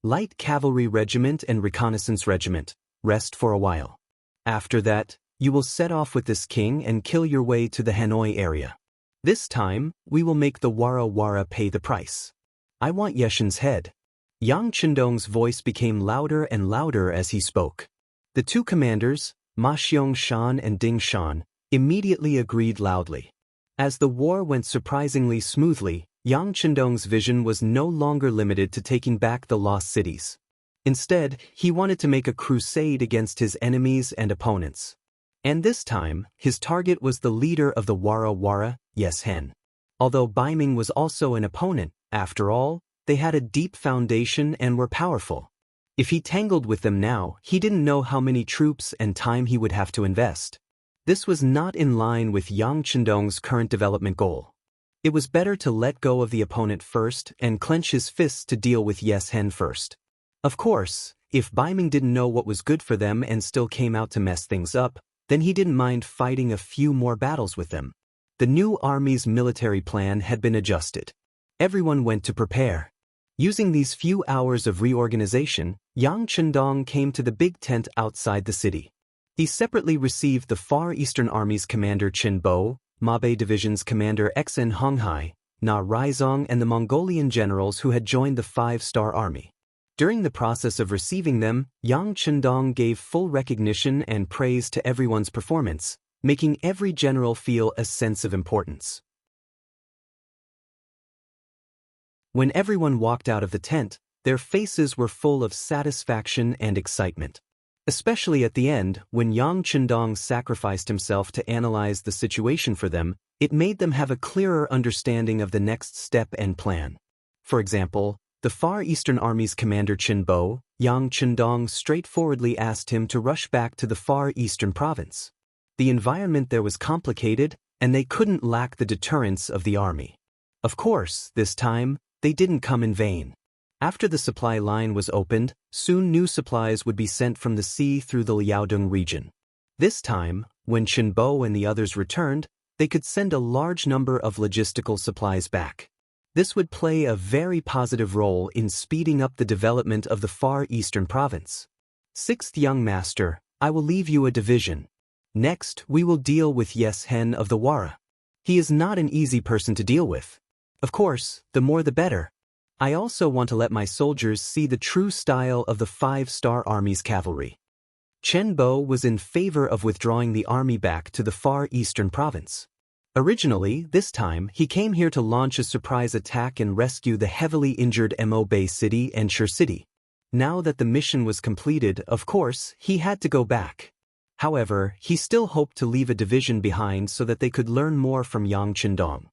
"Light Cavalry Regiment and Reconnaissance Regiment, rest for a while. After that, you will set off with this king and kill your way to the Hanoi area. This time, we will make the Wara Wara pay the price. I want Yeshin's head." Yang Chendong's voice became louder and louder as he spoke. The two commanders, Ma Xiong-shan and Ding Shan, immediately agreed loudly. As the war went surprisingly smoothly, Yang Chendong's vision was no longer limited to taking back the lost cities. Instead, he wanted to make a crusade against his enemies and opponents. And this time, his target was the leader of the Wara Wara, Yeshen. Although Baiming was also an opponent, after all, they had a deep foundation and were powerful. If he tangled with them now, he didn't know how many troops and time he would have to invest. This was not in line with Yang Chendong's current development goal. It was better to let go of the opponent first and clench his fists to deal with Yeshen first. Of course, if Baiming didn't know what was good for them and still came out to mess things up, then he didn't mind fighting a few more battles with them. The new army's military plan had been adjusted. Everyone went to prepare. Using these few hours of reorganization, Yang Chendong came to the big tent outside the city. He separately received the Far Eastern Army's commander Qin Bo, Mabe Division's commander Xen Honghai, Na Raizong, and the Mongolian generals who had joined the 5-star army. During the process of receiving them, Yang Chendong gave full recognition and praise to everyone's performance, making every general feel a sense of importance. When everyone walked out of the tent, their faces were full of satisfaction and excitement. Especially at the end, when Yang Chendong sacrificed himself to analyze the situation for them, it made them have a clearer understanding of the next step and plan. For example, the Far Eastern Army's commander Qin Bo, Yang Chendong straightforwardly asked him to rush back to the Far Eastern province. The environment there was complicated, and they couldn't lack the deterrence of the army. Of course, this time, they didn't come in vain. After the supply line was opened, soon new supplies would be sent from the sea through the Liaodong region. This time, when Qin Bo and the others returned, they could send a large number of logistical supplies back. This would play a very positive role in speeding up the development of the Far Eastern province. 6th Young Master, I will leave you a division. Next, we will deal with Yeshen of the Wara. He is not an easy person to deal with. Of course, the more the better. I also want to let my soldiers see the true style of the 5-star Army's cavalry. Qin Bo was in favor of withdrawing the army back to the Far Eastern province. Originally, this time, he came here to launch a surprise attack and rescue the heavily injured Mo Bay City and Shur City. Now that the mission was completed, of course, he had to go back. However, he still hoped to leave a division behind so that they could learn more from Yang Chendong.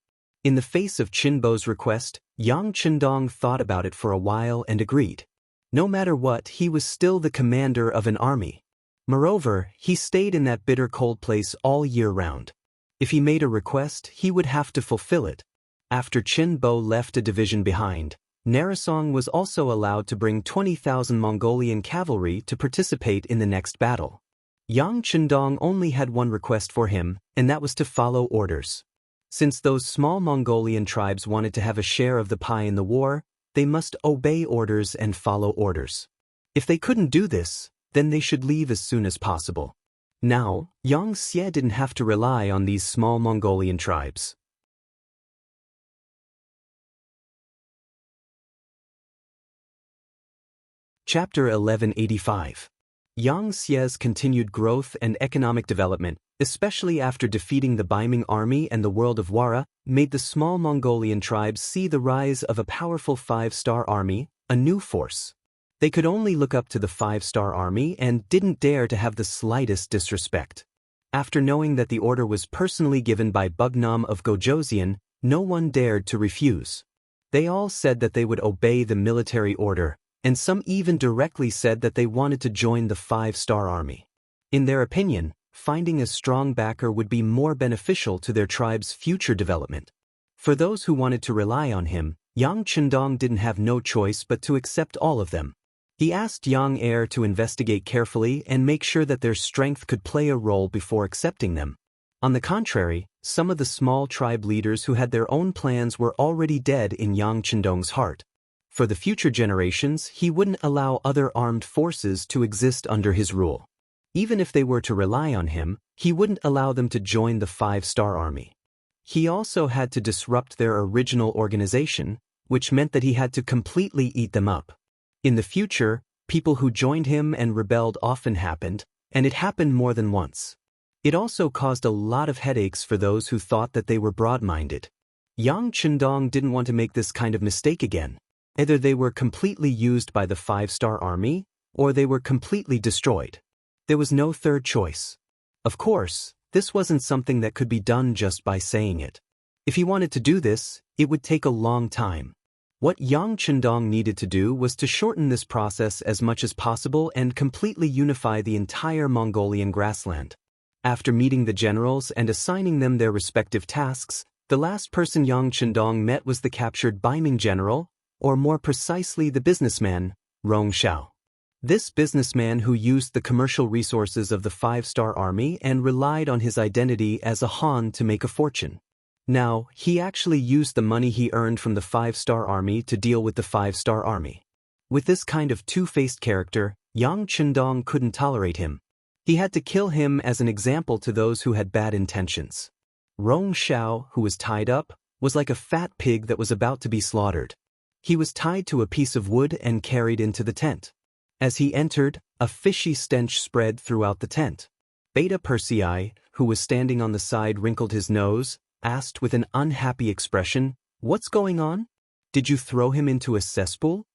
In the face of Qin Bo's request, Yang Chendong thought about it for a while and agreed. No matter what, he was still the commander of an army. Moreover, he stayed in that bitter cold place all year round. If he made a request, he would have to fulfill it. After Qin Bo left a division behind, Narisong was also allowed to bring 20,000 Mongolian cavalry to participate in the next battle. Yang Chendong only had one request for him, and that was to follow orders. Since those small Mongolian tribes wanted to have a share of the pie in the war, they must obey orders and follow orders. If they couldn't do this, then they should leave as soon as possible. Now, Yang Xie didn't have to rely on these small Mongolian tribes. Chapter 1185. Yang Xie's continued growth and economic development, especially after defeating the Baiming army and the world of Wara, made the small Mongolian tribes see the rise of a powerful 5-star army, a new force. They could only look up to the 5-star army and didn't dare to have the slightest disrespect. After knowing that the order was personally given by Bugnam of Gojoseon, no one dared to refuse. They all said that they would obey the military order, and some even directly said that they wanted to join the 5-star army. In their opinion, finding a strong backer would be more beneficial to their tribe's future development. For those who wanted to rely on him, Yang Chendong didn't have no choice but to accept all of them. He asked Yang Heir to investigate carefully and make sure that their strength could play a role before accepting them. On the contrary, some of the small tribe leaders who had their own plans were already dead in Yang Chendong's heart. For the future generations, he wouldn't allow other armed forces to exist under his rule. Even if they were to rely on him, he wouldn't allow them to join the 5-star army. He also had to disrupt their original organization, which meant that he had to completely eat them up. In the future, people who joined him and rebelled often happened, and it happened more than once. It also caused a lot of headaches for those who thought that they were broad-minded. Yang Chendong didn't want to make this kind of mistake again. Either they were completely used by the five-star army, or they were completely destroyed. There was no third choice. Of course, this wasn't something that could be done just by saying it. If he wanted to do this, it would take a long time. What Yang Chendong needed to do was to shorten this process as much as possible and completely unify the entire Mongolian grassland. After meeting the generals and assigning them their respective tasks, the last person Yang Chendong met was the captured Baiming general, or more precisely the businessman, Rong Shao. This businessman who used the commercial resources of the five-star army and relied on his identity as a Han to make a fortune. Now, he actually used the money he earned from the five-star army to deal with the five-star army. With this kind of two-faced character, Yang Chendong couldn't tolerate him. He had to kill him as an example to those who had bad intentions. Rong Shao, who was tied up, was like a fat pig that was about to be slaughtered. He was tied to a piece of wood and carried into the tent. As he entered, a fishy stench spread throughout the tent. Beta Persei, who was standing on the side, wrinkled his nose, asked with an unhappy expression, "What's going on? Did you throw him into a cesspool?"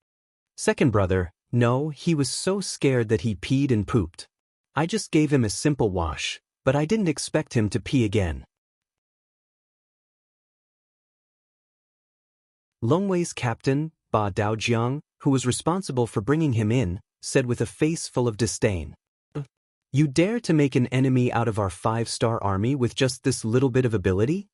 Second brother, "No, he was so scared that he peed and pooped. I just gave him a simple wash, but I didn't expect him to pee again." Longwei's captain, Ba Daojiang, who was responsible for bringing him in, said with a face full of disdain, "You dare to make an enemy out of our five-star army with just this little bit of ability?"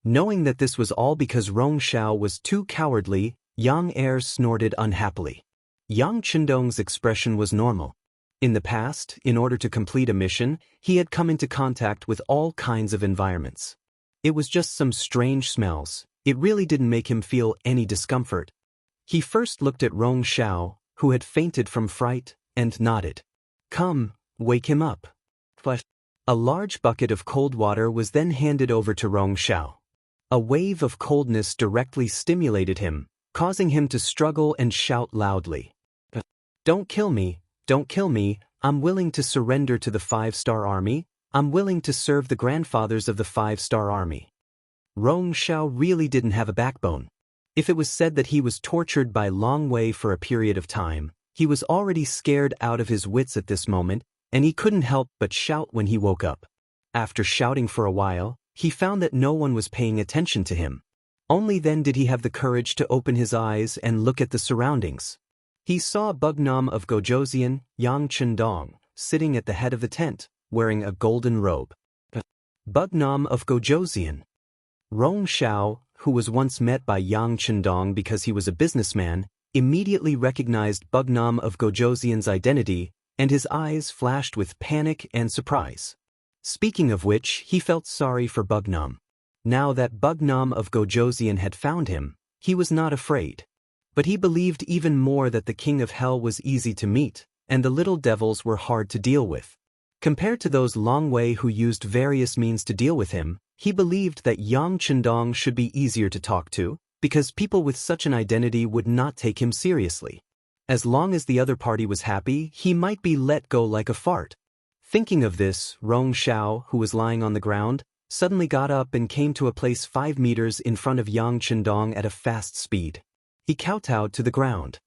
Knowing that this was all because Rong Shao was too cowardly, Yang Er snorted unhappily. Yang Chendong's expression was normal. In the past, in order to complete a mission, he had come into contact with all kinds of environments. It was just some strange smells. It really didn't make him feel any discomfort. He first looked at Rong Shao, who had fainted from fright, and nodded. "Come, wake him up." A large bucket of cold water was then handed over to Rong Shao. A wave of coldness directly stimulated him, causing him to struggle and shout loudly. "Don't kill me, don't kill me, I'm willing to surrender to the five-star army, I'm willing to serve the grandfathers of the five-star army." Rong Shao really didn't have a backbone. If it was said that he was tortured by Longwei for a period of time, he was already scared out of his wits at this moment, and he couldn't help but shout when he woke up. After shouting for a while, he found that no one was paying attention to him. Only then did he have the courage to open his eyes and look at the surroundings. He saw Bugnam of Gojoseon, Yang Chendong, sitting at the head of the tent, wearing a golden robe. Bugnam of Gojoseon. Rong Shao, who was once met by Yang Chendong because he was a businessman, immediately recognized Bugnam of Gojoseon's identity, and his eyes flashed with panic and surprise. Speaking of which, he felt sorry for Bugnam. Now that Bugnam of Gojoseon had found him, he was not afraid. But he believed even more that the King of Hell was easy to meet, and the little devils were hard to deal with. Compared to those Longwei who used various means to deal with him, he believed that Yang Chendong should be easier to talk to, because people with such an identity would not take him seriously. As long as the other party was happy, he might be let go like a fart. Thinking of this, Rong Shao, who was lying on the ground, suddenly got up and came to a place 5 meters in front of Yang Chendong at a fast speed. He kowtowed to the ground.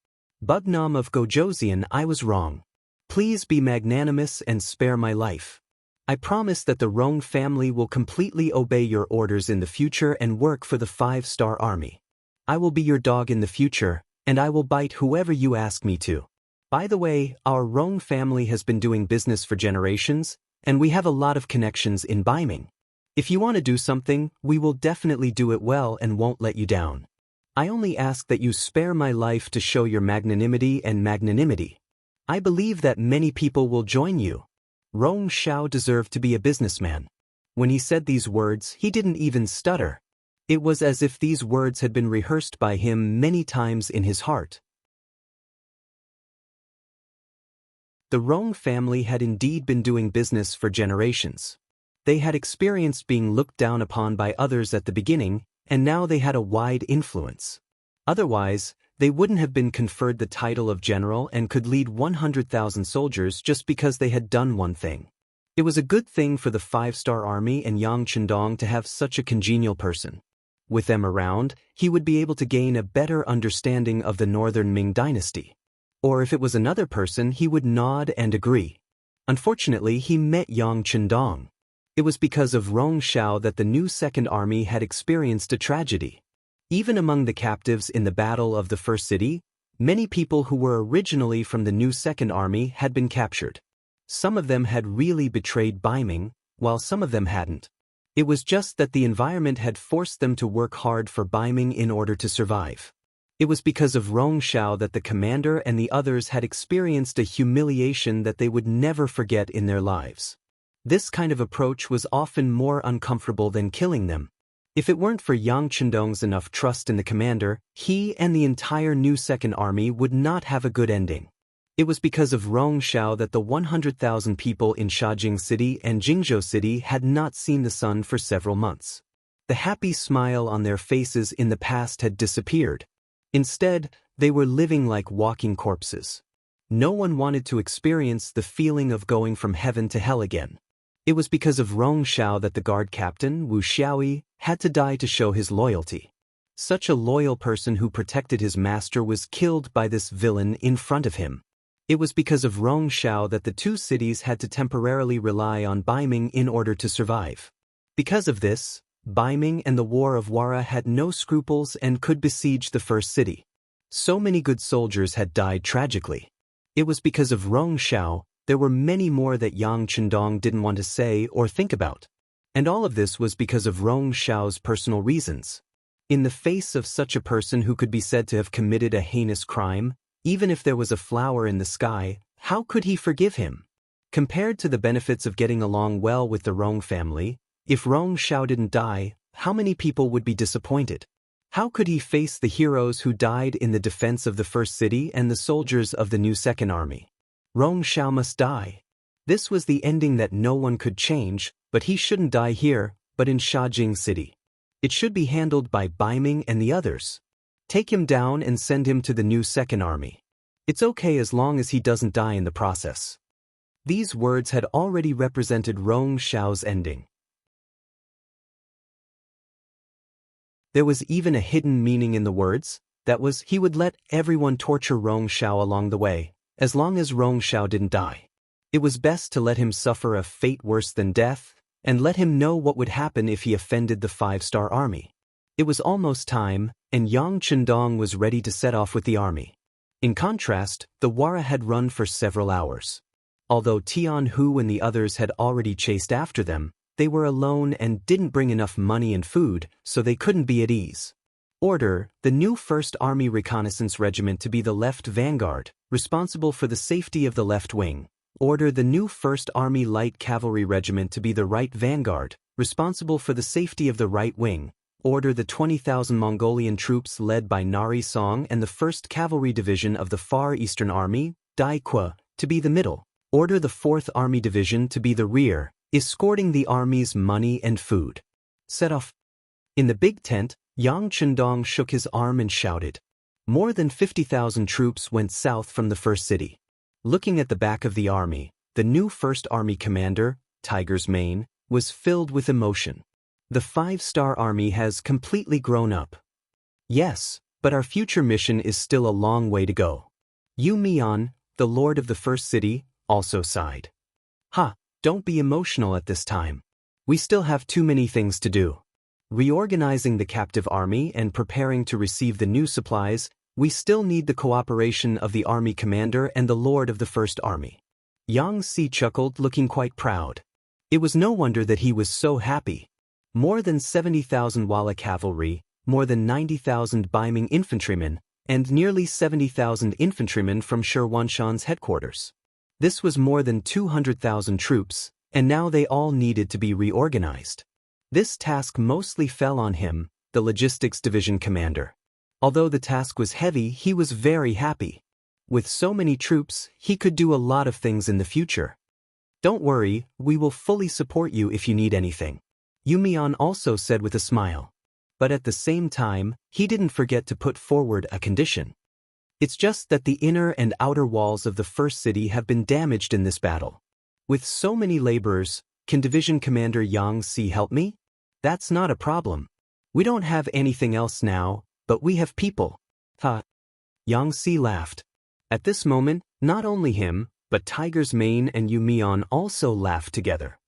"Bugnam of Gojoseon, I was wrong. Please be magnanimous and spare my life. I promise that the Rong family will completely obey your orders in the future and work for the five-star army. I will be your dog in the future, and I will bite whoever you ask me to. By the way, our Rong family has been doing business for generations, and we have a lot of connections in Baiming. If you want to do something, we will definitely do it well and won't let you down. I only ask that you spare my life to show your magnanimity and magnanimity. I believe that many people will join you." Rong Shao deserved to be a businessman. When he said these words, he didn't even stutter. It was as if these words had been rehearsed by him many times in his heart. The Rong family had indeed been doing business for generations. They had experienced being looked down upon by others at the beginning, and now they had a wide influence. Otherwise, they wouldn't have been conferred the title of general and could lead 100,000 soldiers just because they had done one thing. It was a good thing for the five-star army and Yang Chendong to have such a congenial person. With them around, he would be able to gain a better understanding of the northern Ming dynasty. Or if it was another person, he would nod and agree. Unfortunately, he met Yang Chendong. It was because of Rong Shao that the new Second Army had experienced a tragedy. Even among the captives in the Battle of the First City, many people who were originally from the new Second Army had been captured. Some of them had really betrayed Baiming, while some of them hadn't. It was just that the environment had forced them to work hard for Baiming in order to survive. It was because of Rong Shao that the commander and the others had experienced a humiliation that they would never forget in their lives. This kind of approach was often more uncomfortable than killing them. If it weren't for Yang Chendong's enough trust in the commander, he and the entire new Second Army would not have a good ending. It was because of Rong Shao that the 100,000 people in Shajing City and Jingzhou City had not seen the sun for several months. The happy smile on their faces in the past had disappeared. Instead, they were living like walking corpses. No one wanted to experience the feeling of going from heaven to hell again. It was because of Rong Shao that the guard captain, Wu Xiaoyi, had to die to show his loyalty. Such a loyal person who protected his master was killed by this villain in front of him. It was because of Rong Shao that the two cities had to temporarily rely on Baiming in order to survive. Because of this, Baiming and the War of Wara had no scruples and could besiege the first city. So many good soldiers had died tragically. It was because of Rong Shao. There were many more that Yang Chendong didn't want to say or think about. And all of this was because of Rong Shao's personal reasons. In the face of such a person who could be said to have committed a heinous crime, even if there was a flower in the sky, how could he forgive him? Compared to the benefits of getting along well with the Rong family, if Rong Shao didn't die, how many people would be disappointed? How could he face the heroes who died in the defense of the first city and the soldiers of the new Second Army? Rong Shao must die. This was the ending that no one could change, but he shouldn't die here, but in Shajing City. It should be handled by Baiming and the others. Take him down and send him to the new Second Army. It's okay as long as he doesn't die in the process. These words had already represented Rong Shao's ending. There was even a hidden meaning in the words, that was, he would let everyone torture Rong Shao along the way, as long as Rong Shao didn't die. It was best to let him suffer a fate worse than death, and let him know what would happen if he offended the five-star army. It was almost time, and Yang Chendong was ready to set off with the army. In contrast, the Wara had run for several hours. Although Tian Hu and the others had already chased after them, they were alone and didn't bring enough money and food, so they couldn't be at ease. Order, the new 1st Army Reconnaissance Regiment to be the left vanguard, responsible for the safety of the left wing. Order the new 1st Army Light Cavalry Regiment to be the right vanguard, responsible for the safety of the right wing. Order the 20,000 Mongolian troops led by Nari Song and the 1st Cavalry Division of the Far Eastern Army, Dai Kwa, to be the middle. Order the 4th Army Division to be the rear, escorting the army's money and food. Set off. In the big tent, Yang Chendong shook his arm and shouted. More than 50,000 troops went south from the first city. Looking at the back of the army, the new 1st Army commander, Tiger's Mane, was filled with emotion. The 5-star army has completely grown up. Yes, but our future mission is still a long way to go. Yu Mian, the lord of the first city, also sighed. Don't be emotional at this time. We still have too many things to do. Reorganizing the captive army and preparing to receive the new supplies, we still need the cooperation of the army commander and the lord of the first army. Yang Si chuckled, looking quite proud. It was no wonder that he was so happy. More than 70,000 Wala cavalry, more than 90,000 Baiming infantrymen, and nearly 70,000 infantrymen from Shirwanshan's headquarters. This was more than 200,000 troops, and now they all needed to be reorganized. This task mostly fell on him, the logistics division commander. Although the task was heavy, he was very happy. With so many troops, he could do a lot of things in the future. Don't worry, we will fully support you if you need anything. Yu Mian also said with a smile. But at the same time, he didn't forget to put forward a condition. It's just that the inner and outer walls of the first city have been damaged in this battle. With so many laborers, can Division Commander Yang Si help me? That's not a problem. We don't have anything else now, but we have people. Ha. Yang Si laughed. At this moment, not only him, but Tiger's Mane and Yu Mian also laughed together.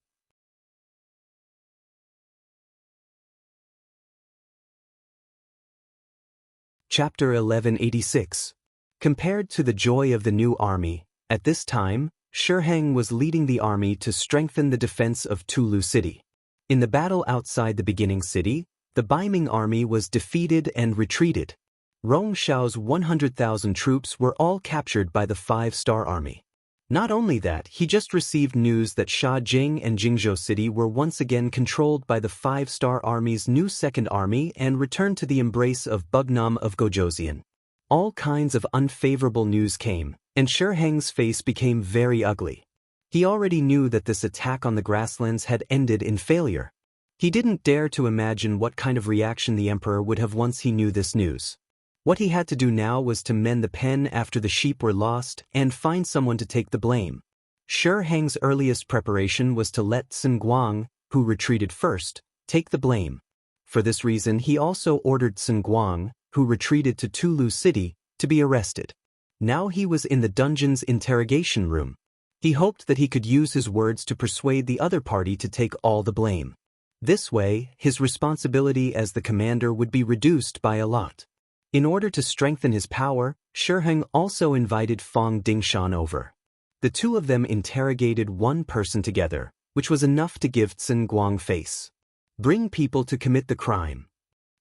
Chapter 1186. Compared to the joy of the new army, at this time, Shiheng was leading the army to strengthen the defense of Tulu City. In the battle outside the beginning city, the Baiming army was defeated and retreated. Rong Xiao's 100,000 troops were all captured by the Five-Star Army. Not only that, he just received news that Shajing and Jingzhou City were once again controlled by the Five-Star Army's new Second Army and returned to the embrace of Bugnam of Gojoseon. All kinds of unfavorable news came, and Shiheng's face became very ugly. He already knew that this attack on the grasslands had ended in failure. He didn't dare to imagine what kind of reaction the emperor would have once he knew this news. What he had to do now was to mend the pen after the sheep were lost and find someone to take the blame. Shiheng's earliest preparation was to let Sun Guang, who retreated first, take the blame. For this reason he also ordered Sun Guang, who retreated to Tulu City, to be arrested. Now he was in the dungeon's interrogation room. He hoped that he could use his words to persuade the other party to take all the blame. This way, his responsibility as the commander would be reduced by a lot. In order to strengthen his power, Shiheng also invited Fang Dingshan over. The two of them interrogated one person together, which was enough to give Sun Guang face. Bring people to commit the crime.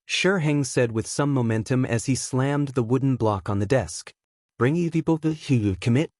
Shiheng said with some momentum as he slammed the wooden block on the desk. Bring people to commit.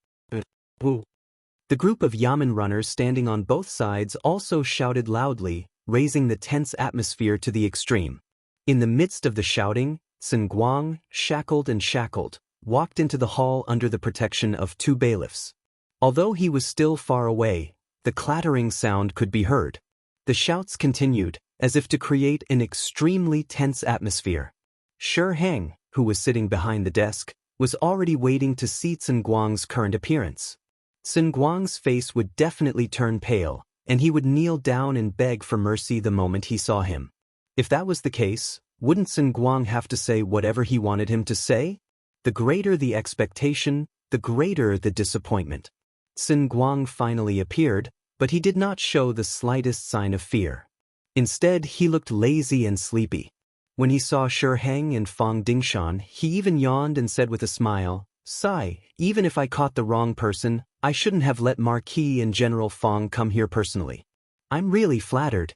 The group of Yamen runners standing on both sides also shouted loudly, raising the tense atmosphere to the extreme. In the midst of the shouting, Sun Guang, shackled, walked into the hall under the protection of two bailiffs. Although he was still far away, the clattering sound could be heard. The shouts continued, as if to create an extremely tense atmosphere. Shiheng, who was sitting behind the desk, was already waiting to see Sun Guang's current appearance. Sun Guang's face would definitely turn pale, and he would kneel down and beg for mercy the moment he saw him. If that was the case, wouldn't Sun Guang have to say whatever he wanted him to say? The greater the expectation, the greater the disappointment. Sun Guang finally appeared, but he did not show the slightest sign of fear. Instead, he looked lazy and sleepy. When he saw Shiheng and Fang Dingshan, he even yawned and said with a smile, "Sigh, even if I caught the wrong person, I shouldn't have let Marquis and General Fang come here personally. I'm really flattered."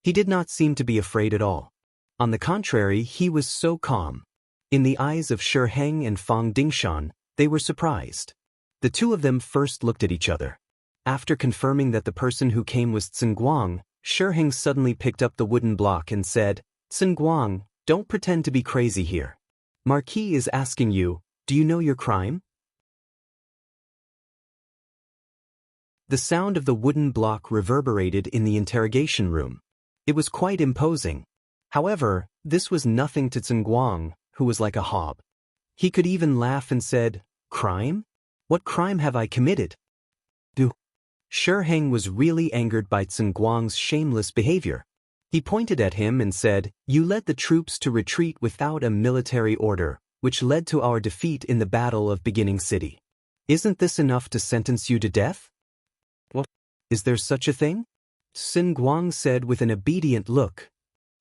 He did not seem to be afraid at all. On the contrary, he was so calm. In the eyes of Shiheng and Fang Dingshan, they were surprised. The two of them first looked at each other. After confirming that the person who came was Sun Guang, Shiheng suddenly picked up the wooden block and said, "Sun Guang, don't pretend to be crazy here. Marquis is asking you, do you know your crime?" The sound of the wooden block reverberated in the interrogation room. It was quite imposing. However, this was nothing to Sun Guang, who was like a hob. He could even laugh and said, "Crime? What crime have I committed?" Shiheng was really angered by Sun Guang's shameless behavior. He pointed at him and said, "You led the troops to retreat without a military order, which led to our defeat in the Battle of Beginning City. Isn't this enough to sentence you to death?" "What? Is there such a thing?" Sun Guang said with an obedient look.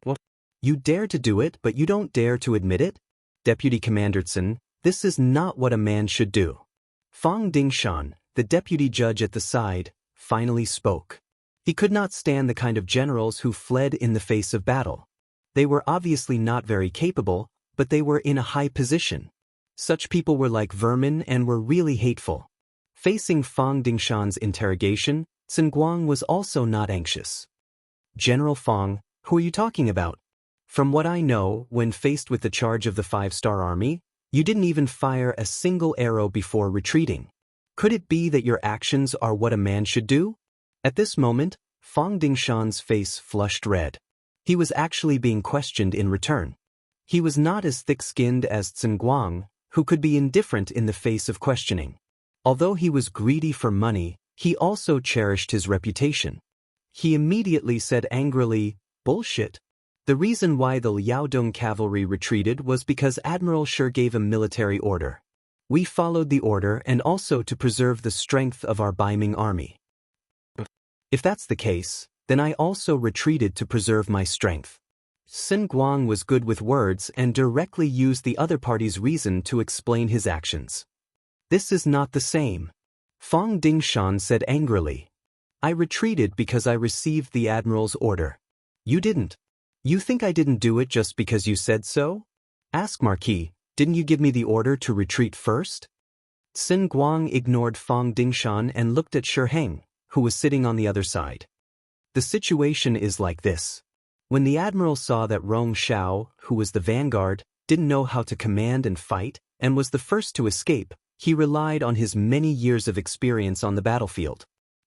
"What? You dare to do it, but you don't dare to admit it? Deputy Commander Sun, this is not what a man should do." Fang Dingshan, the deputy judge at the side, finally spoke. He could not stand the kind of generals who fled in the face of battle. They were obviously not very capable, but they were in a high position. Such people were like vermin and were really hateful. Facing Fang Dingshan's interrogation, Sun Guang was also not anxious. "General Fang, who are you talking about? From what I know, when faced with the charge of the Five-Star Army, you didn't even fire a single arrow before retreating. Could it be that your actions are what a man should do?" At this moment, Fang Dingshan's face flushed red. He was actually being questioned in return. He was not as thick-skinned as Sun Guang, who could be indifferent in the face of questioning. Although he was greedy for money, he also cherished his reputation. He immediately said angrily, "Bullshit. The reason why the Liaodong cavalry retreated was because Admiral Shi gave a military order. We followed the order and also to preserve the strength of our Baiming army. If that's the case, then I also retreated to preserve my strength. Sun Guang was good with words and directly used the other party's reason to explain his actions. This is not the same. Fang Dingshan said angrily. I retreated because I received the admiral's order. You didn't. You think I didn't do it just because you said so? Ask Marquis, didn't you give me the order to retreat first? Sun Guang ignored Fang Dingshan and looked at Shi Heng, who was sitting on the other side. The situation is like this. When the admiral saw that Rong Xiao, who was the vanguard, didn't know how to command and fight, and was the first to escape, he relied on his many years of experience on the battlefield.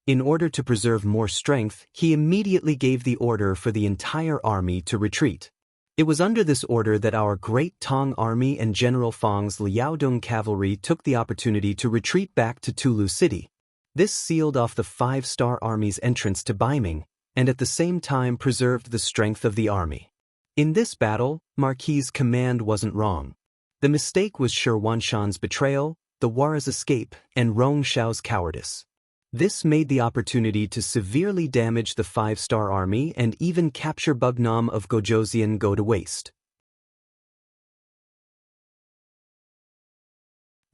In order to preserve more strength, he immediately gave the order for the entire army to retreat. It was under this order that our great Tang army and General Fang's Liaodong cavalry took the opportunity to retreat back to Tulu City. This sealed off the five-star army's entrance to Baiming, and at the same time preserved the strength of the army. In this battle, Marquis' command wasn't wrong. The mistake was Shi Wanshan's betrayal, the Wara's escape, and Rong Xiao's cowardice. This made the opportunity to severely damage the five-star army and even capture Bugnam of Gojoseon go to waste.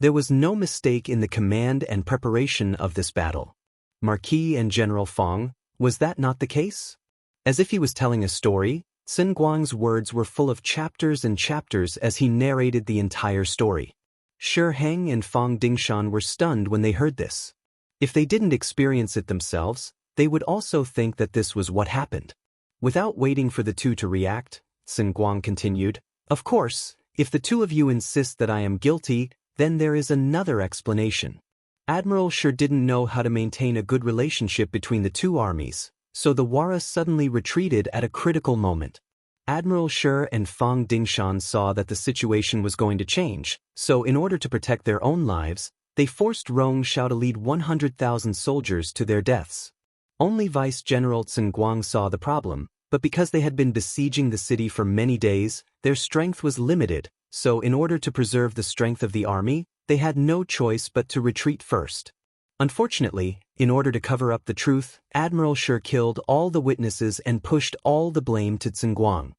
There was no mistake in the command and preparation of this battle. Marquis and General Fang, was that not the case? As if he was telling a story, Sun Guang's words were full of chapters and chapters as he narrated the entire story. Shi Heng and Fang Dingshan were stunned when they heard this. If they didn't experience it themselves, they would also think that this was what happened. Without waiting for the two to react, Sun Guang continued, Of course, if the two of you insist that I am guilty, then there is another explanation. Admiral Shi didn't know how to maintain a good relationship between the two armies, so the Wara suddenly retreated at a critical moment. Admiral Shi and Fang Dingshan saw that the situation was going to change, so in order to protect their own lives, they forced Rong Xiao to lead 100,000 soldiers to their deaths. Only Vice General Sun Guang saw the problem, but because they had been besieging the city for many days, their strength was limited, so in order to preserve the strength of the army, they had no choice but to retreat first. Unfortunately, in order to cover up the truth, Admiral Shi killed all the witnesses and pushed all the blame to Sun Guang.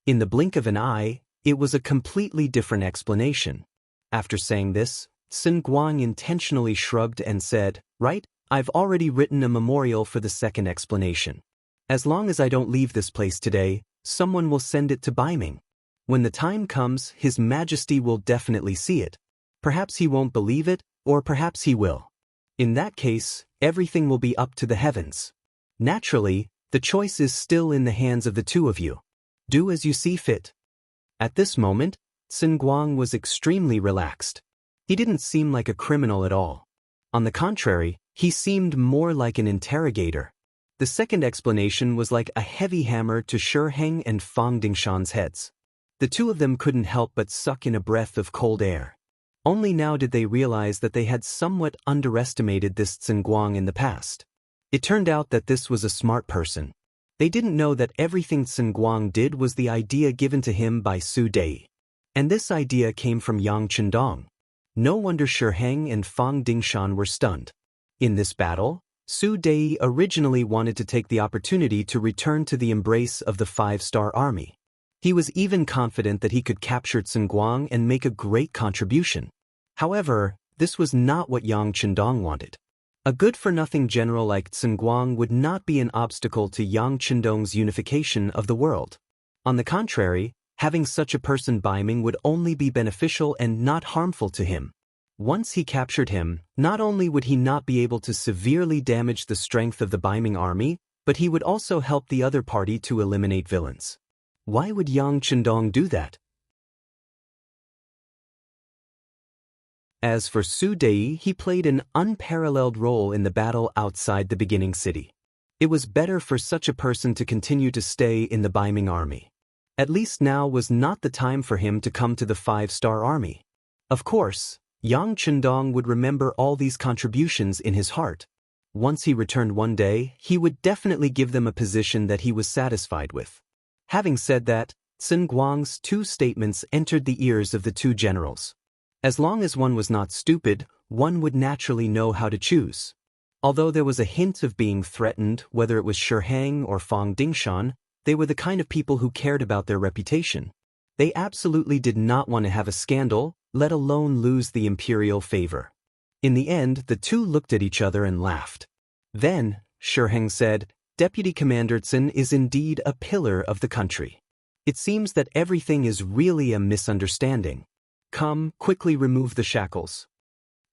In the blink of an eye, it was a completely different explanation. After saying this, Sun Guang intentionally shrugged and said, Right, I've already written a memorial for the second explanation. As long as I don't leave this place today, someone will send it to Baiming. When the time comes, His Majesty will definitely see it. Perhaps he won't believe it, or perhaps he will. In that case, everything will be up to the heavens. Naturally, the choice is still in the hands of the two of you. Do as you see fit. At this moment, Sun Guang was extremely relaxed. He didn't seem like a criminal at all. On the contrary, he seemed more like an interrogator. The second explanation was like a heavy hammer to Shi Heng and Fang Dingshan's heads. The two of them couldn't help but suck in a breath of cold air. Only now did they realize that they had somewhat underestimated this Sun Guang in the past. It turned out that this was a smart person. They didn't know that everything Sun Guang did was the idea given to him by Su Dei. And this idea came from Yang Chendong. No wonder Shi Heng and Fang Dingshan were stunned. In this battle, Su Dei originally wanted to take the opportunity to return to the embrace of the five-star army. He was even confident that he could capture Sun Guang and make a great contribution. However, this was not what Yang Chendong wanted. A good-for-nothing general like Sun Guang would not be an obstacle to Yang Chendong's unification of the world. On the contrary, having such a person Baiming would only be beneficial and not harmful to him. Once he captured him, not only would he not be able to severely damage the strength of the Baiming army, but he would also help the other party to eliminate villains. Why would Yang Chendong do that? As for Su Dei, he played an unparalleled role in the battle outside the beginning city. It was better for such a person to continue to stay in the Baiming army. At least now was not the time for him to come to the five-star army. Of course, Yang Chendong would remember all these contributions in his heart. Once he returned one day, he would definitely give them a position that he was satisfied with. Having said that, Sun Guang's two statements entered the ears of the two generals. As long as one was not stupid, one would naturally know how to choose. Although there was a hint of being threatened, whether it was Shi Hang or Fang Dingshan, they were the kind of people who cared about their reputation. They absolutely did not want to have a scandal, let alone lose the imperial favor. In the end, the two looked at each other and laughed. Then, Shi Hang said, "Deputy Commander Sun is indeed a pillar of the country. It seems that everything is really a misunderstanding. Come, quickly remove the shackles."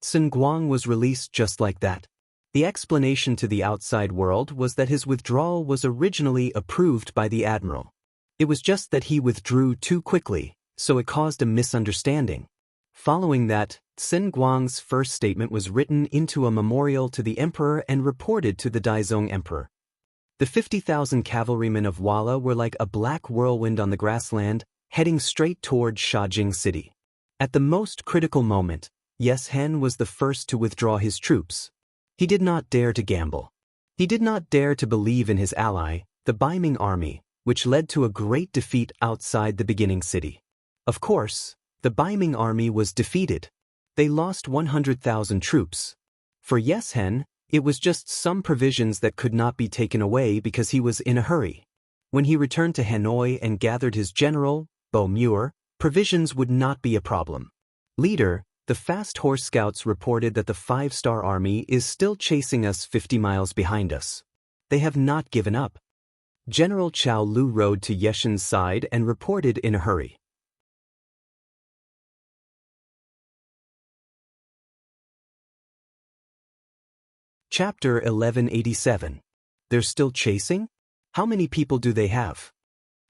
Sun Guang was released just like that. The explanation to the outside world was that his withdrawal was originally approved by the admiral. It was just that he withdrew too quickly, so it caused a misunderstanding. Following that, Sun Guang's first statement was written into a memorial to the emperor and reported to the Daizong emperor. The 50,000 cavalrymen of Wala were like a black whirlwind on the grassland, heading straight toward Shajing City. At the most critical moment, Yes Hen was the first to withdraw his troops. He did not dare to gamble. He did not dare to believe in his ally, the Baiming army, which led to a great defeat outside the beginning city. Of course, the Baiming army was defeated. They lost 100,000 troops. For Yes Hen, it was just some provisions that could not be taken away because he was in a hurry. When he returned to Hanoi and gathered his general, Bo Muir, provisions would not be a problem. Leader, the fast horse scouts reported that the 5-star army is still chasing us 50 miles behind us. They have not given up. General Chao Lu rode to Yeshen's side and reported in a hurry. Chapter 1187. They're still chasing? How many people do they have?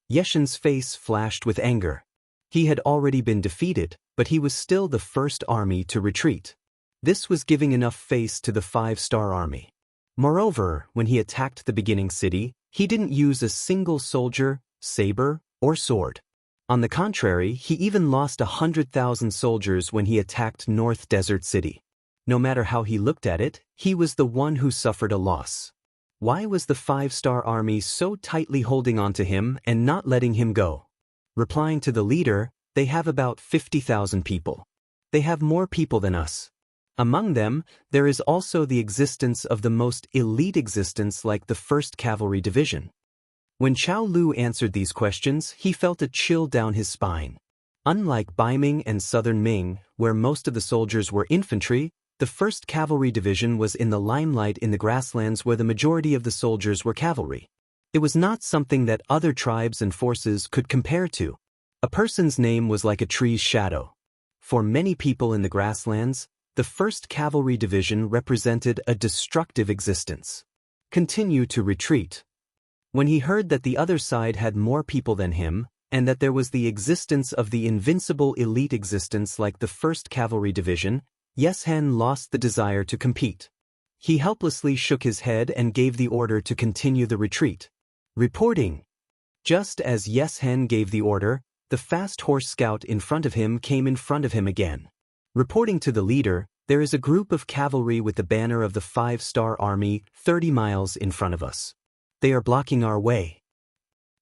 Yeshen's face flashed with anger. He had already been defeated, but he was still the first army to retreat. This was giving enough face to the 5-star army. Moreover, when he attacked the beginning city, he didn't use a single soldier, saber, or sword. On the contrary, he even lost 100,000 soldiers when he attacked North Desert City. No matter how he looked at it, he was the one who suffered a loss. Why was the 5-star army so tightly holding on to him and not letting him go? Replying to the leader, they have about 50,000 people. They have more people than us. Among them, there is also the existence of the most elite existence like the 1st Cavalry Division. When Chao Lu answered these questions, he felt a chill down his spine. Unlike Baiming and Southern Ming, where most of the soldiers were infantry, the 1st Cavalry Division was in the limelight in the grasslands where the majority of the soldiers were cavalry. It was not something that other tribes and forces could compare to. A person's name was like a tree's shadow. For many people in the grasslands, the 1st Cavalry Division represented a destructive existence. Continue to retreat. When he heard that the other side had more people than him, and that there was the existence of the invincible elite existence like the 1st Cavalry Division, Yes Hen lost the desire to compete. He helplessly shook his head and gave the order to continue the retreat. Reporting. Just as Yes Hen gave the order, the fast horse scout in front of him came in front of him again. Reporting to the leader, there is a group of cavalry with the banner of the 5-star army 30 miles in front of us. They are blocking our way.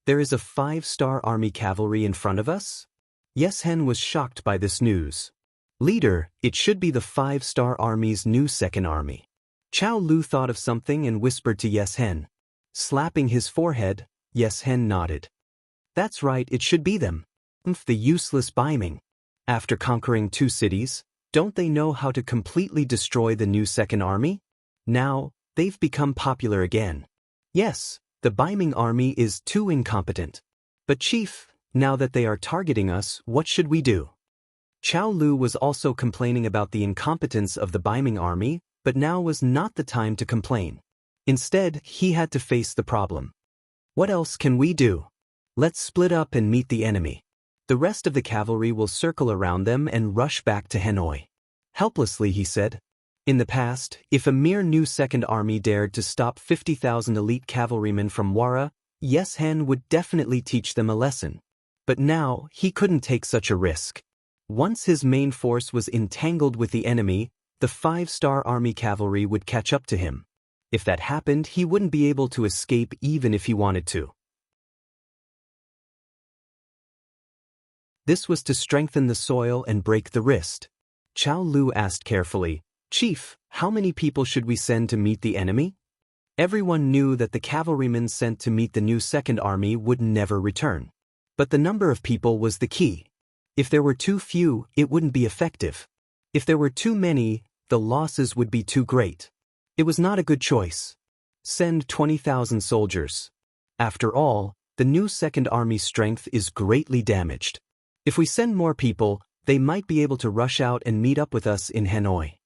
There is a 5-star army cavalry in front of us? Yes Hen was shocked by this news. Leader, it should be the 5-star army's new 2nd army. Chao Lu thought of something and whispered to Yes Hen. Slapping his forehead, Yes Hen nodded. That's right, it should be them. The useless Baiming. After conquering 2 cities, don't they know how to completely destroy the new 2nd army? Now, they've become popular again. Yes, the Baiming army is too incompetent. But Chief, now that they are targeting us, what should we do? Chao Lu was also complaining about the incompetence of the Baiming army, but now was not the time to complain. Instead, he had to face the problem. What else can we do? Let's split up and meet the enemy. The rest of the cavalry will circle around them and rush back to Hanoi. Helplessly, he said. In the past, if a mere new 2nd army dared to stop 50,000 elite cavalrymen from Wara, Yes Hen would definitely teach them a lesson. But now, he couldn't take such a risk. Once his main force was entangled with the enemy, the 5-star army cavalry would catch up to him. If that happened, he wouldn't be able to escape even if he wanted to. This was to strengthen the soil and break the wrist. Chao Lu asked carefully, "Chief, how many people should we send to meet the enemy?" Everyone knew that the cavalrymen sent to meet the new Second Army would never return. But the number of people was the key. If there were too few, it wouldn't be effective. If there were too many, the losses would be too great. It was not a good choice. Send 20,000 soldiers. After all, the new Second Army's strength is greatly damaged. If we send more people, they might be able to rush out and meet up with us in Hanoi.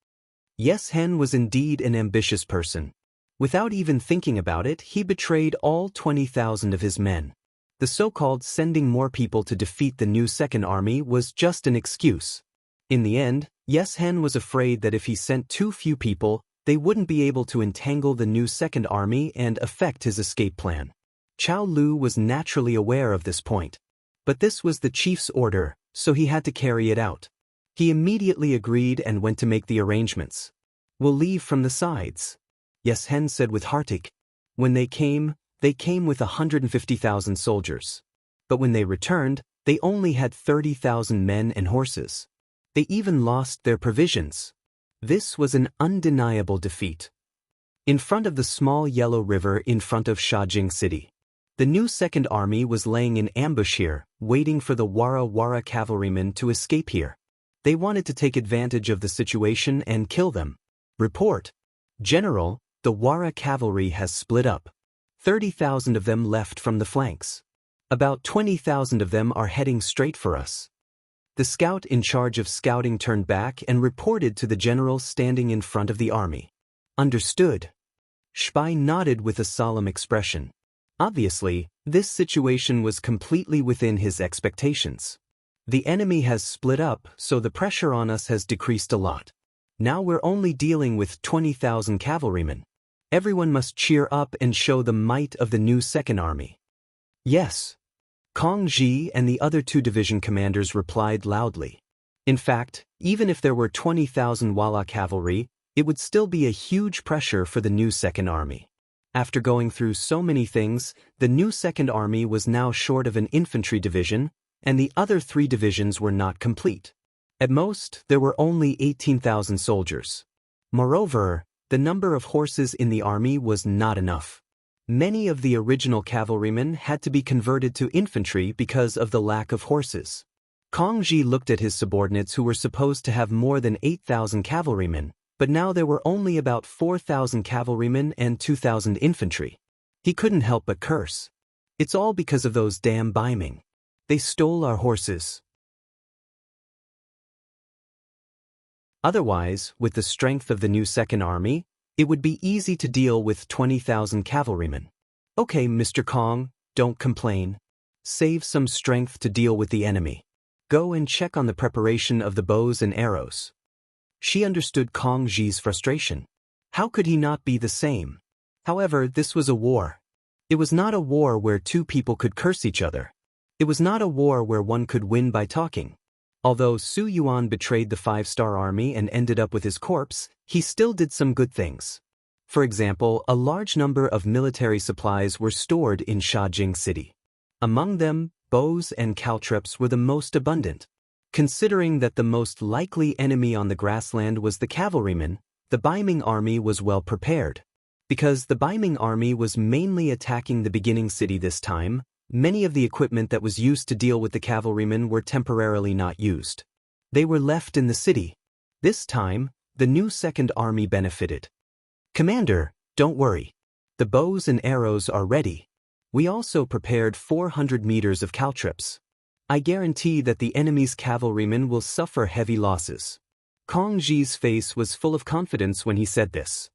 Yes, Hen was indeed an ambitious person. Without even thinking about it, he betrayed all 20,000 of his men. The so-called sending more people to defeat the new Second Army was just an excuse. In the end, Yes Hen was afraid that if he sent too few people, they wouldn't be able to entangle the new Second Army and affect his escape plan. Chao Lu was naturally aware of this point. But this was the chief's order, so he had to carry it out. He immediately agreed and went to make the arrangements. "We'll leave from the sides," Yes Hen said with heartache. When they came with 150,000 soldiers. But when they returned, they only had 30,000 men and horses. They even lost their provisions. This was an undeniable defeat. In front of the small yellow river in front of Shajing City, the new Second Army was laying in ambush here, waiting for the Wara Wara cavalrymen to escape here. They wanted to take advantage of the situation and kill them. Report. General, the Wara cavalry has split up. 30,000 of them left from the flanks. About 20,000 of them are heading straight for us. The scout in charge of scouting turned back and reported to the general standing in front of the army. Understood. Shpai nodded with a solemn expression. Obviously, this situation was completely within his expectations. The enemy has split up, so the pressure on us has decreased a lot. Now we're only dealing with 20,000 cavalrymen. Everyone must cheer up and show the might of the new Second Army. Yes. Kong Ji and the other 2 division commanders replied loudly. In fact, even if there were 20,000 Wala cavalry, it would still be a huge pressure for the new Second Army. After going through so many things, the new Second Army was now short of an infantry division, and the other 3 divisions were not complete. At most, there were only 18,000 soldiers. Moreover, the number of horses in the army was not enough. Many of the original cavalrymen had to be converted to infantry because of the lack of horses. Kong Ji looked at his subordinates who were supposed to have more than 8,000 cavalrymen, but now there were only about 4,000 cavalrymen and 2,000 infantry. He couldn't help but curse. It's all because of those damn Baiming. They stole our horses. Otherwise, with the strength of the new Second Army, it would be easy to deal with 20,000 cavalrymen. Okay, Mr. Kong, don't complain. Save some strength to deal with the enemy. Go and check on the preparation of the bows and arrows. She understood Kong Ji's frustration. How could he not be the same? However, this was a war. It was not a war where 2 people could curse each other. It was not a war where one could win by talking. Although Su Yuan betrayed the 5-star army and ended up with his corpse, he still did some good things. For example, a large number of military supplies were stored in Shajing City. Among them, bows and caltrops were the most abundant. Considering that the most likely enemy on the grassland was the cavalrymen, the Baiming army was well prepared. Because the Baiming army was mainly attacking the beginning city this time, many of the equipment that was used to deal with the cavalrymen were temporarily not used. They were left in the city. This time, the new Second Army benefited. Commander, don't worry. The bows and arrows are ready. We also prepared 400 meters of caltrops. I guarantee that the enemy's cavalrymen will suffer heavy losses. Kong Ji's face was full of confidence when he said this.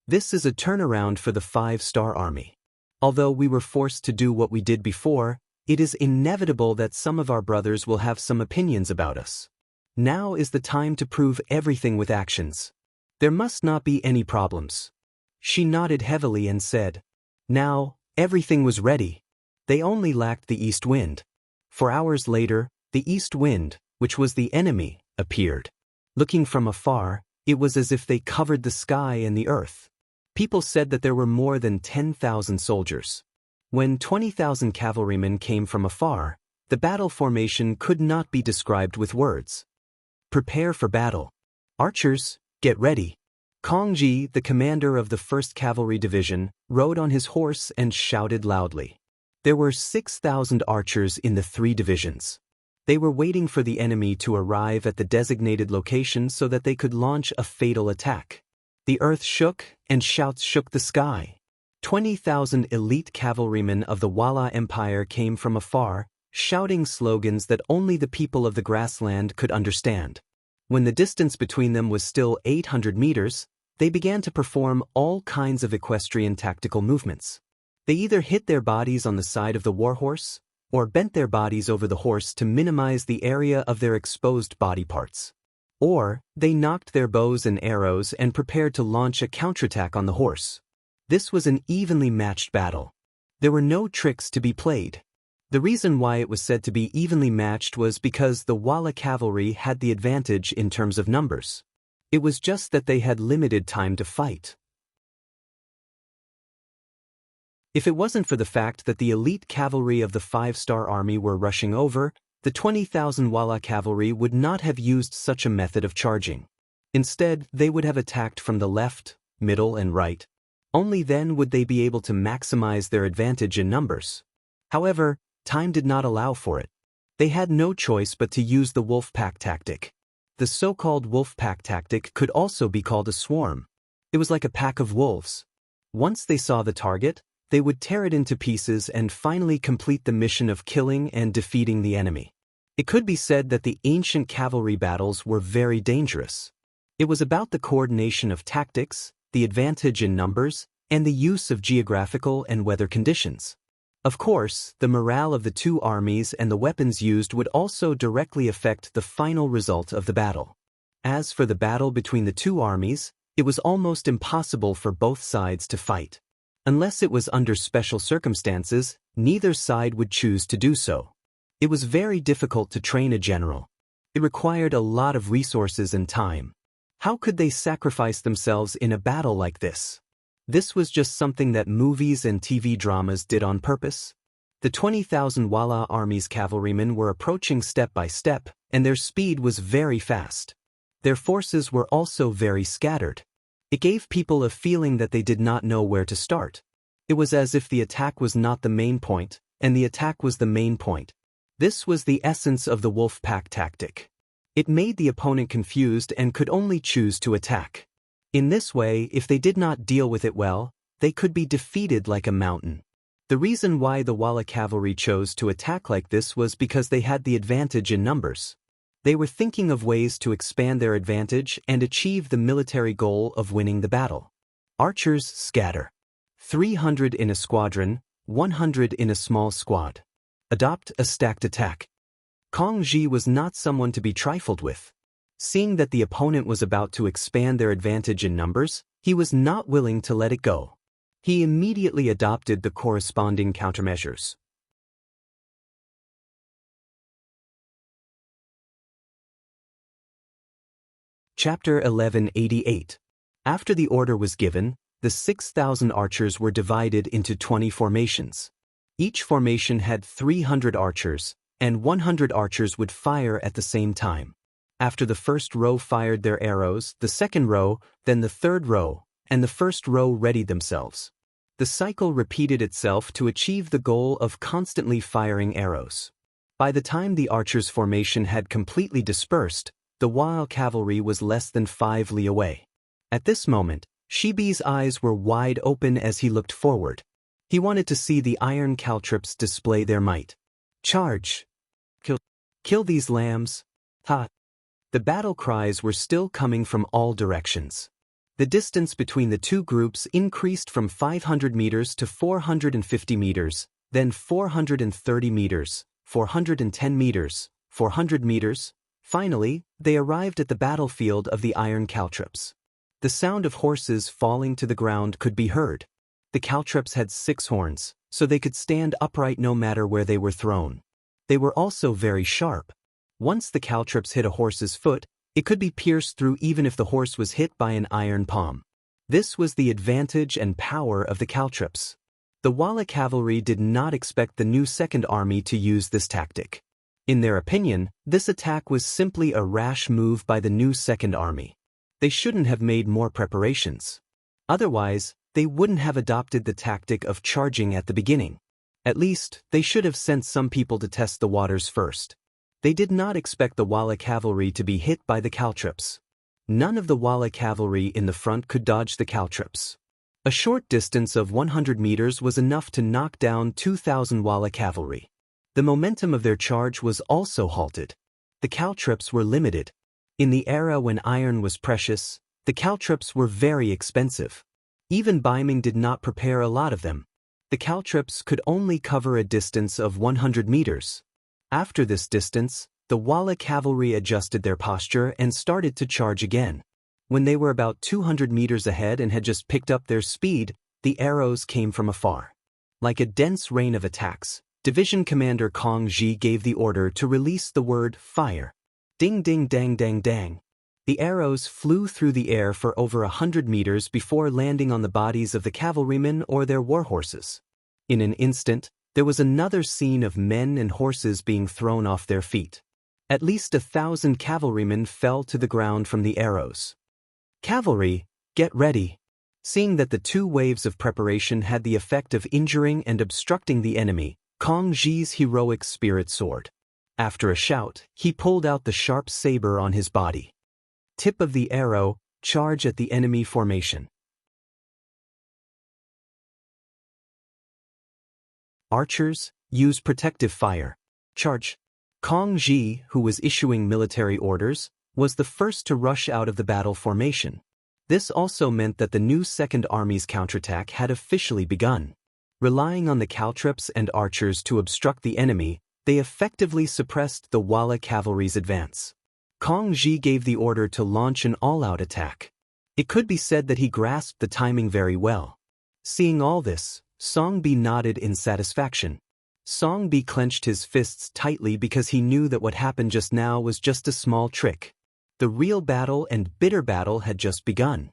This is a turnaround for the 5-star army. Although we were forced to do what we did before, it is inevitable that some of our brothers will have some opinions about us. Now is the time to prove everything with actions. There must not be any problems. She nodded heavily and said, "Now, everything was ready. They only lacked the east wind." 4 hours later, the east wind, which was the enemy, appeared. Looking from afar, it was as if they covered the sky and the earth. People said that there were more than 10,000 soldiers. When 20,000 cavalrymen came from afar, The battle formation could not be described with words. Prepare for battle. Archers, get ready. Kongji, the commander of the 1st Cavalry Division, rode on his horse and shouted loudly. There were 6,000 archers in the 3 divisions. They were waiting for the enemy to arrive at the designated location so that they could launch a fatal attack. The earth shook, and shouts shook the sky. 20,000 elite cavalrymen of the Wala Empire came from afar, shouting slogans that only the people of the grassland could understand. When the distance between them was still 800 meters, they began to perform all kinds of equestrian tactical movements. They either hit their bodies on the side of the warhorse, or bent their bodies over the horse to minimize the area of their exposed body parts. Or, they knocked their bows and arrows and prepared to launch a counterattack on the horse. This was an evenly matched battle. There were no tricks to be played. The reason why it was said to be evenly matched was because the Wala cavalry had the advantage in terms of numbers. It was just that they had limited time to fight. If it wasn't for the fact that the elite cavalry of the 5-star army were rushing over, the 20,000 Wala cavalry would not have used such a method of charging. Instead, they would have attacked from the left, middle, and right. Only then would they be able to maximize their advantage in numbers. However, time did not allow for it. They had no choice but to use the wolf pack tactic. The so-called wolf pack tactic could also be called a swarm. It was like a pack of wolves. Once they saw the target, they would tear it into pieces and finally complete the mission of killing and defeating the enemy. It could be said that the ancient cavalry battles were very dangerous. It was about the coordination of tactics, the advantage in numbers, and the use of geographical and weather conditions. Of course, the morale of the 2 armies and the weapons used would also directly affect the final result of the battle. As for the battle between the 2 armies, it was almost impossible for both sides to fight. Unless it was under special circumstances, neither side would choose to do so. It was very difficult to train a general. It required a lot of resources and time. How could they sacrifice themselves in a battle like this? This was just something that movies and TV dramas did on purpose. The 20,000 Wala army's cavalrymen were approaching step by step, and their speed was very fast. Their forces were also very scattered. It gave people a feeling that they did not know where to start. It was as if the attack was not the main point, and the attack was the main point. This was the essence of the wolf pack tactic. It made the opponent confused and could only choose to attack. In this way, if they did not deal with it well, they could be defeated like a mountain. The reason why the Wala cavalry chose to attack like this was because they had the advantage in numbers. They were thinking of ways to expand their advantage and achieve the military goal of winning the battle. Archers scatter. 300 in a squadron, 100 in a small squad. Adopt a stacked attack. Kongji was not someone to be trifled with. Seeing that the opponent was about to expand their advantage in numbers, he was not willing to let it go. He immediately adopted the corresponding countermeasures. Chapter 1188. After the order was given, the 6,000 archers were divided into 20 formations. Each formation had 300 archers, and 100 archers would fire at the same time. After the first row fired their arrows, the second row, then the third row, and the first row readied themselves. The cycle repeated itself to achieve the goal of constantly firing arrows. By the time the archers' formation had completely dispersed, the Wala cavalry was less than 5 li away. At this moment, Shibi's eyes were wide open as he looked forward. He wanted to see the iron caltrops display their might. Charge! Kill these lambs! Ha! The battle cries were still coming from all directions. The distance between the 2 groups increased from 500 meters to 450 meters, then 430 meters, 410 meters, 400 meters. Finally, they arrived at the battlefield of the iron caltrops. The sound of horses falling to the ground could be heard. The caltrops had 6 horns, so they could stand upright no matter where they were thrown. They were also very sharp. Once the caltrops hit a horse's foot, it could be pierced through even if the horse was hit by an iron palm. This was the advantage and power of the caltrops. The Walla cavalry did not expect the new Second Army to use this tactic. In their opinion, this attack was simply a rash move by the new Second Army. They shouldn't have made more preparations. Otherwise, they wouldn't have adopted the tactic of charging at the beginning. At least, they should have sent some people to test the waters first. They did not expect the Walla cavalry to be hit by the caltrops. None of the Walla cavalry in the front could dodge the caltrops. A short distance of 100 meters was enough to knock down 2,000 Walla cavalry. The momentum of their charge was also halted. The caltrops were limited. In the era when iron was precious, the caltrops were very expensive. Even Biming did not prepare a lot of them. The caltrops could only cover a distance of 100 meters. After this distance, the Walla cavalry adjusted their posture and started to charge again. When they were about 200 meters ahead and had just picked up their speed, the arrows came from afar. Like a dense rain of attacks, Division Commander Kong Ji gave the order to release the word fire. Ding ding dang dang dang. The arrows flew through the air for over 100 meters before landing on the bodies of the cavalrymen or their war horses. In an instant, there was another scene of men and horses being thrown off their feet. At least 1,000 cavalrymen fell to the ground from the arrows. Cavalry, get ready. Seeing that the two waves of preparation had the effect of injuring and obstructing the enemy, Kong Ji's heroic spirit soared. After a shout, he pulled out the sharp saber on his body. Tip of the arrow, charge at the enemy formation. Archers, use protective fire. Charge. Kong Ji, who was issuing military orders, was the first to rush out of the battle formation. This also meant that the new Second Army's counterattack had officially begun. Relying on the caltrops and archers to obstruct the enemy, they effectively suppressed the Walla cavalry's advance. Kong Ji gave the order to launch an all-out attack. It could be said that he grasped the timing very well. Seeing all this, Song Bi nodded in satisfaction. Song Bi clenched his fists tightly because he knew that what happened just now was just a small trick. The real battle and bitter battle had just begun.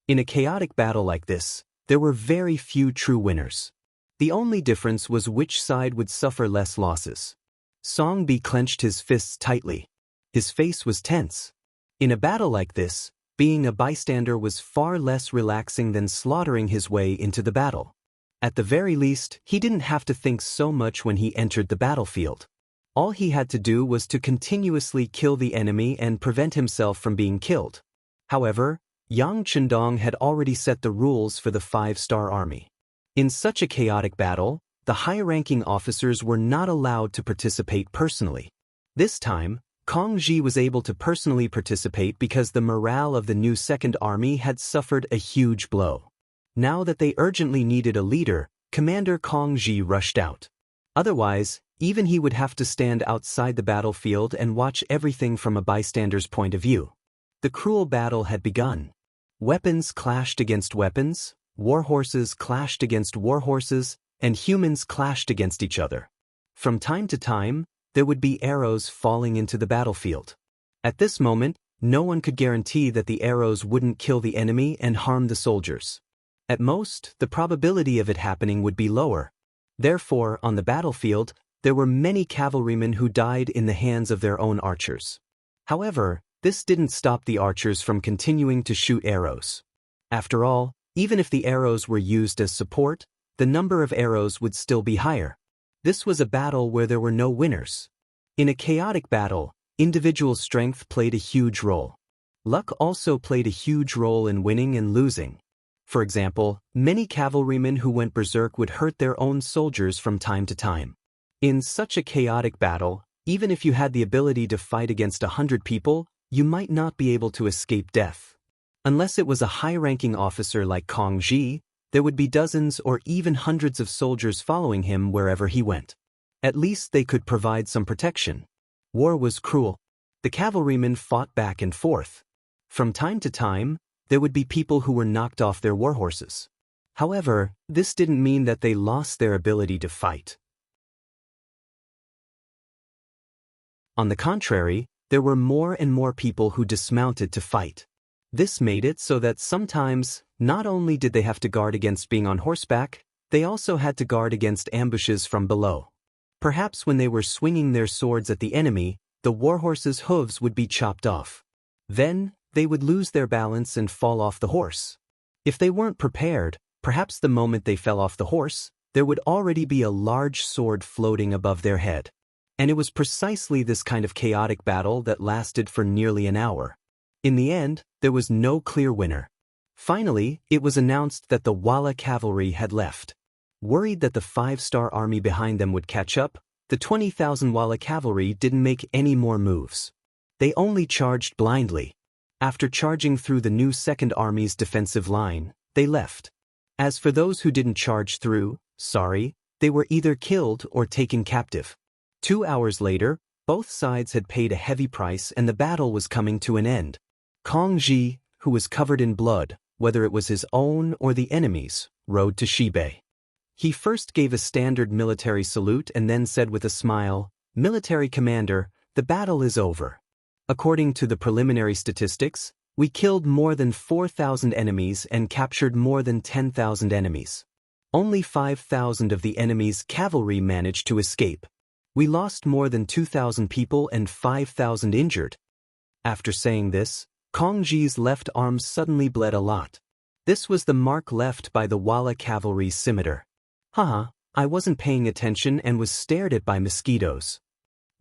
In a chaotic battle like this, there were very few true winners. The only difference was which side would suffer less losses. Song Bi clenched his fists tightly. His face was tense. In a battle like this, being a bystander was far less relaxing than slaughtering his way into the battle. At the very least, he didn't have to think so much when he entered the battlefield. All he had to do was to continuously kill the enemy and prevent himself from being killed. However, Yang Chendong had already set the rules for the 5-star army. In such a chaotic battle, the high-ranking officers were not allowed to participate personally. This time, Kong Ji was able to personally participate because the morale of the new Second Army had suffered a huge blow. Now that they urgently needed a leader, Commander Kong Ji rushed out. Otherwise, even he would have to stand outside the battlefield and watch everything from a bystander's point of view. The cruel battle had begun. Weapons clashed against weapons, war horses clashed against war horses, and humans clashed against each other. From time to time, there would be arrows falling into the battlefield. At this moment, no one could guarantee that the arrows wouldn't kill the enemy and harm the soldiers. At most, the probability of it happening would be lower. Therefore, on the battlefield, there were many cavalrymen who died in the hands of their own archers. However, this didn't stop the archers from continuing to shoot arrows. After all, even if the arrows were used as support, the number of arrows would still be higher. This was a battle where there were no winners. In a chaotic battle, individual strength played a huge role. Luck also played a huge role in winning and losing. For example, many cavalrymen who went berserk would hurt their own soldiers from time to time. In such a chaotic battle, even if you had the ability to fight against 100 people, you might not be able to escape death. Unless it was a high-ranking officer like Kong Ji, there would be dozens or even hundreds of soldiers following him wherever he went. At least they could provide some protection. War was cruel. The cavalrymen fought back and forth. From time to time, there would be people who were knocked off their war horses. However, this didn't mean that they lost their ability to fight. On the contrary, there were more and more people who dismounted to fight. This made it so that sometimes, not only did they have to guard against being on horseback, They also had to guard against ambushes from below. Perhaps when they were swinging their swords at the enemy, the warhorse's hooves would be chopped off. Then, they would lose their balance and fall off the horse. If they weren't prepared, perhaps the moment they fell off the horse, there would already be a large sword floating above their head. And it was precisely this kind of chaotic battle that lasted for nearly an hour. In the end, there was no clear winner. Finally, it was announced that the Wala cavalry had left. Worried that the 5-star army behind them would catch up, the 20,000 Wala cavalry didn't make any more moves. They only charged blindly. After charging through the new 2nd Army's defensive line, they left. As for those who didn't charge through, they were either killed or taken captive. 2 hours later, both sides had paid a heavy price and the battle was coming to an end. Kong Ji, who was covered in blood, whether it was his own or the enemy's, rode to Shibei. He first gave a standard military salute and then said with a smile, "Military commander, the battle is over. According to the preliminary statistics, we killed more than 4,000 enemies and captured more than 10,000 enemies. Only 5,000 of the enemy's cavalry managed to escape. We lost more than 2,000 people and 5,000 injured." After saying this, Kong Ji's left arm suddenly bled a lot. This was the mark left by the Wala cavalry's scimitar. Haha, I wasn't paying attention and was stared at by mosquitoes.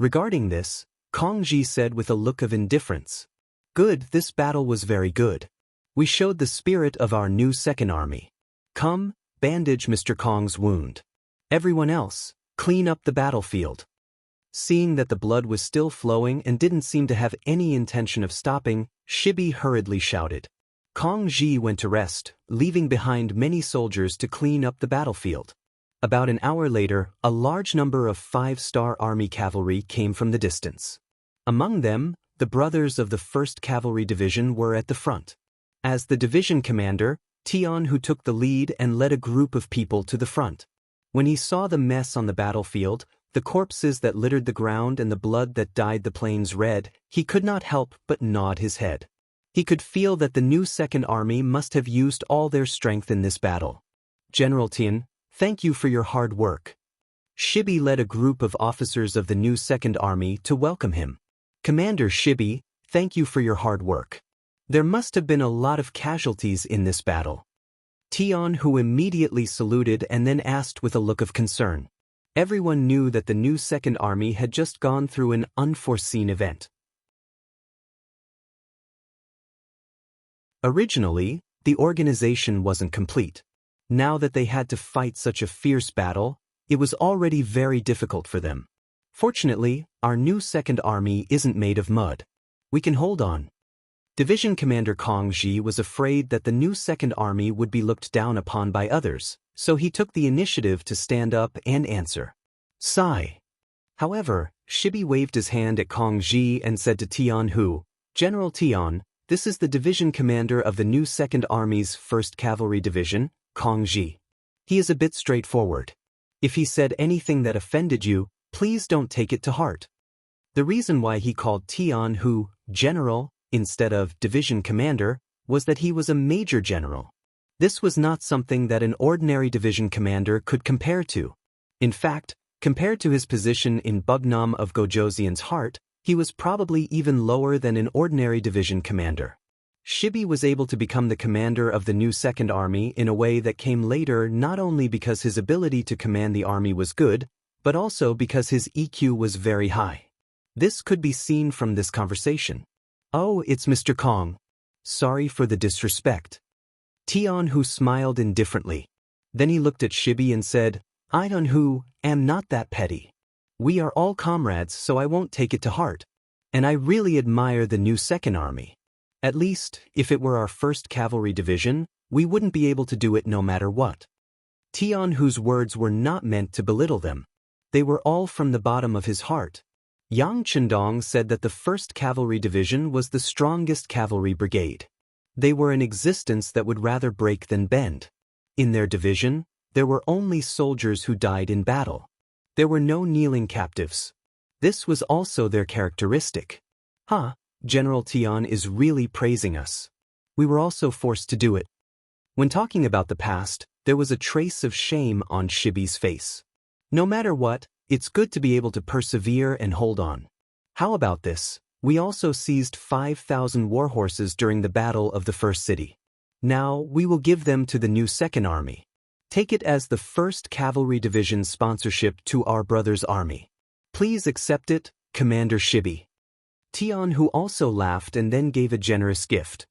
Regarding this, Kong Ji said with a look of indifference, "Good, this battle was very good. We showed the spirit of our new 2nd Army. Come, bandage Mr. Kong's wound. Everyone else, clean up the battlefield." Seeing that the blood was still flowing and didn't seem to have any intention of stopping, Shibei hurriedly shouted. Kong Ji went to rest, leaving behind many soldiers to clean up the battlefield. About an hour later, a large number of 5-star army cavalry came from the distance. Among them, the brothers of the 1st Cavalry Division were at the front. As the division commander, Tian who took the lead and led a group of people to the front. When he saw the mess on the battlefield, the corpses that littered the ground and the blood that dyed the plains red, he could not help but nod his head. He could feel that the new 2nd Army must have used all their strength in this battle. "General Tian, thank you for your hard work." Shibei led a group of officers of the new 2nd Army to welcome him. "Commander Shibei, thank you for your hard work. There must have been a lot of casualties in this battle." Tian who immediately saluted and then asked with a look of concern. Everyone knew that the new 2nd Army had just gone through an unforeseen event. Originally, the organization wasn't complete. Now that they had to fight such a fierce battle, it was already very difficult for them. Fortunately, our new 2nd Army isn't made of mud. We can hold on. Division Commander Kong Ji was afraid that the new 2nd Army would be looked down upon by others, so he took the initiative to stand up and answer. Sigh. However, Shibei waved his hand at Kong Ji and said to Tian Hu, "General Tian, this is the division commander of the new 2nd Army's 1st Cavalry Division, Kong Ji. He is a bit straightforward. If he said anything that offended you, please don't take it to heart." The reason why he called Tian Hu general instead of division commander was that he was a major general. This was not something that an ordinary division commander could compare to. In fact, compared to his position in Bugnam of Gojoseon's heart, he was probably even lower than an ordinary division commander. Shibei was able to become the commander of the new 2nd Army in a way that came later not only because his ability to command the army was good, but also because his EQ was very high. This could be seen from this conversation. "Oh, it's Mr. Kong. Sorry for the disrespect." Tian Hu smiled indifferently. Then he looked at Shibei and said, "I Tian Hu am not that petty. We are all comrades, so I won't take it to heart. And I really admire the new 2nd Army. At least, if it were our 1st Cavalry Division, we wouldn't be able to do it no matter what." Tian Hu's words were not meant to belittle them. They were all from the bottom of his heart. Yang Chendong said that the 1st Cavalry Division was the strongest cavalry brigade. They were an existence that would rather break than bend. In their division, there were only soldiers who died in battle. There were no kneeling captives. This was also their characteristic. General Tian is really praising us. We were also forced to do it. When talking about the past, There was a trace of shame on Shibi's face. No matter what, it's good to be able to persevere and hold on. How about this? We also seized 5,000 warhorses during the Battle of the First City. Now, we will give them to the new Second Army. Take it as the 1st Cavalry Division's sponsorship to our brother's army. Please accept it, Commander Shibi. Tian, who also laughed and then gave a generous gift.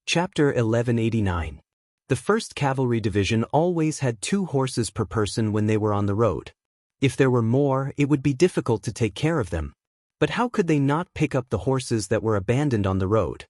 Chapter 1189. The 1st Cavalry Division always had 2 horses per person when they were on the road. If there were more, it would be difficult to take care of them. But how could they not pick up the horses that were abandoned on the road?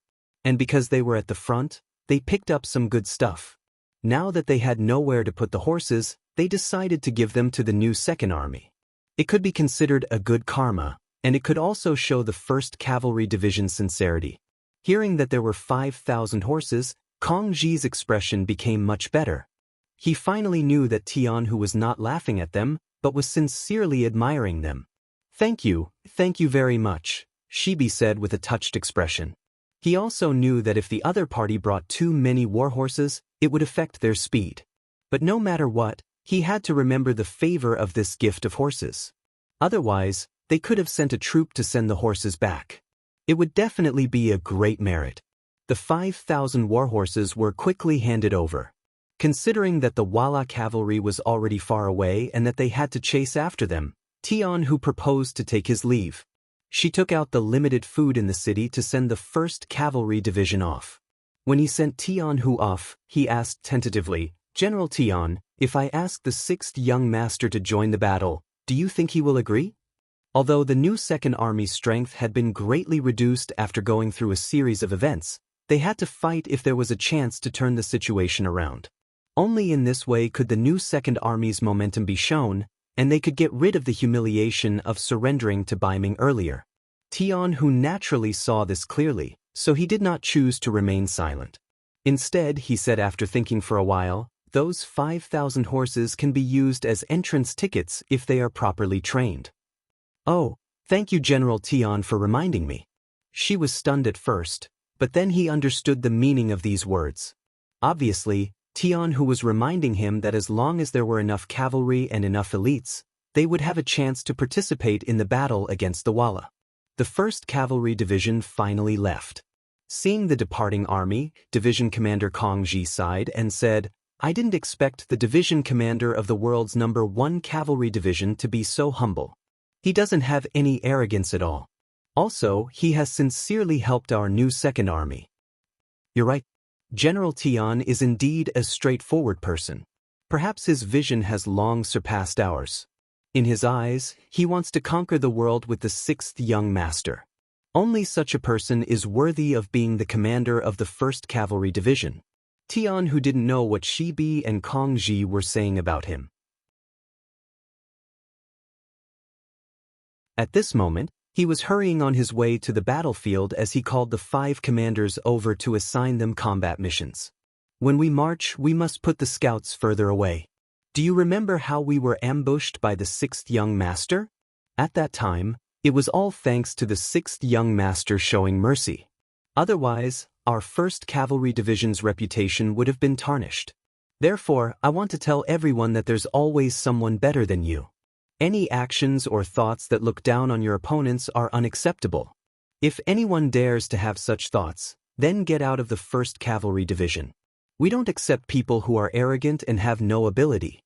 And because they were at the front, they picked up some good stuff. Now that they had nowhere to put the horses, they decided to give them to the new Second Army. It could be considered a good karma, and it could also show the 1st Cavalry Division's sincerity. Hearing that there were 5,000 horses, Kong Ji's expression became much better. He finally knew that Tian, who was not laughing at them, but was sincerely admiring them. Thank you very much, Shibi said with a touched expression. He also knew that if the other party brought too many warhorses, it would affect their speed. But no matter what, he had to remember the favor of this gift of horses. Otherwise, they could have sent a troop to send the horses back. It would definitely be a great merit. The 5,000 warhorses were quickly handed over. Considering that the Wala cavalry was already far away and that they had to chase after them, Tian, who proposed to take his leave. She took out the limited food in the city to send the 1st Cavalry Division off. When he sent Tian Hu off, he asked tentatively, General Tian, if I ask the 6th young master to join the battle, do you think he will agree? Although the new Second Army's strength had been greatly reduced after going through a series of events, they had to fight if there was a chance to turn the situation around. Only in this way could the new Second Army's momentum be shown, and they could get rid of the humiliation of surrendering to Baiming earlier. Tian, who naturally saw this clearly, so he did not choose to remain silent. Instead, he said after thinking for a while, those 5,000 horses can be used as entrance tickets if they are properly trained. Oh, thank you General Tian for reminding me. She was stunned at first, but then he understood the meaning of these words. Obviously, Tian, who was reminding him that as long as there were enough cavalry and enough elites, they would have a chance to participate in the battle against the Wala. The 1st Cavalry Division finally left. Seeing the departing army, Division Commander Kong Ji sighed and said, I didn't expect the division commander of the world's #1 Cavalry Division to be so humble. He doesn't have any arrogance at all. Also, he has sincerely helped our new Second Army. You're right. General Tian is indeed a straightforward person. Perhaps his vision has long surpassed ours. In his eyes, he wants to conquer the world with the 6th young master. Only such a person is worthy of being the commander of the 1st Cavalry Division. Tian, who didn't know what Shibi and Kong Ji were saying about him. At this moment, he was hurrying on his way to the battlefield as he called the 5 commanders over to assign them combat missions. When we march, we must put the scouts further away. Do you remember how we were ambushed by the 6th young master? At that time, it was all thanks to the 6th young master showing mercy. Otherwise, our 1st Cavalry Division's reputation would have been tarnished. Therefore, I want to tell everyone that there's always someone better than you. Any actions or thoughts that look down on your opponents are unacceptable. If anyone dares to have such thoughts, then get out of the 1st Cavalry Division. We don't accept people who are arrogant and have no ability.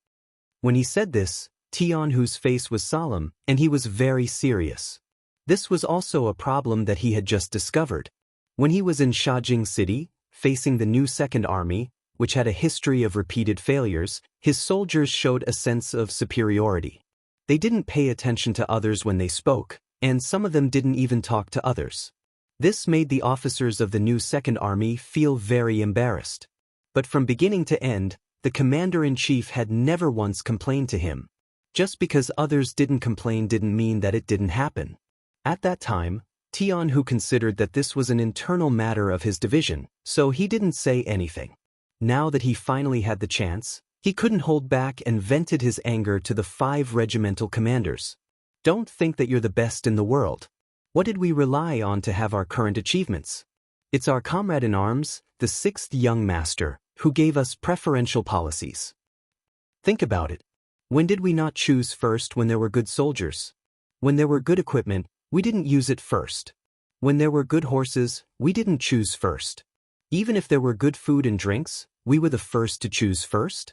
When he said this, Tian, whose face was solemn, and he was very serious. This was also a problem that he had just discovered. When he was in Shajing City, facing the new Second Army, which had a history of repeated failures, his soldiers showed a sense of superiority. They didn't pay attention to others when they spoke, and some of them didn't even talk to others. This made the officers of the new Second Army feel very embarrassed. But from beginning to end, the commander-in-chief had never once complained to him. Just because others didn't complain didn't mean that it didn't happen. At that time, Tian, who considered that this was an internal matter of his division, so he didn't say anything. Now that he finally had the chance, he couldn't hold back and vented his anger to the 5 regimental commanders. Don't think that you're the best in the world. What did we rely on to have our current achievements? It's our comrade in arms, the sixth young master, who gave us preferential policies. Think about it. When did we not choose first when there were good soldiers? When there were good equipment, we didn't use it first. When there were good horses, we didn't choose first. Even if there were good food and drinks, we were the first to choose first.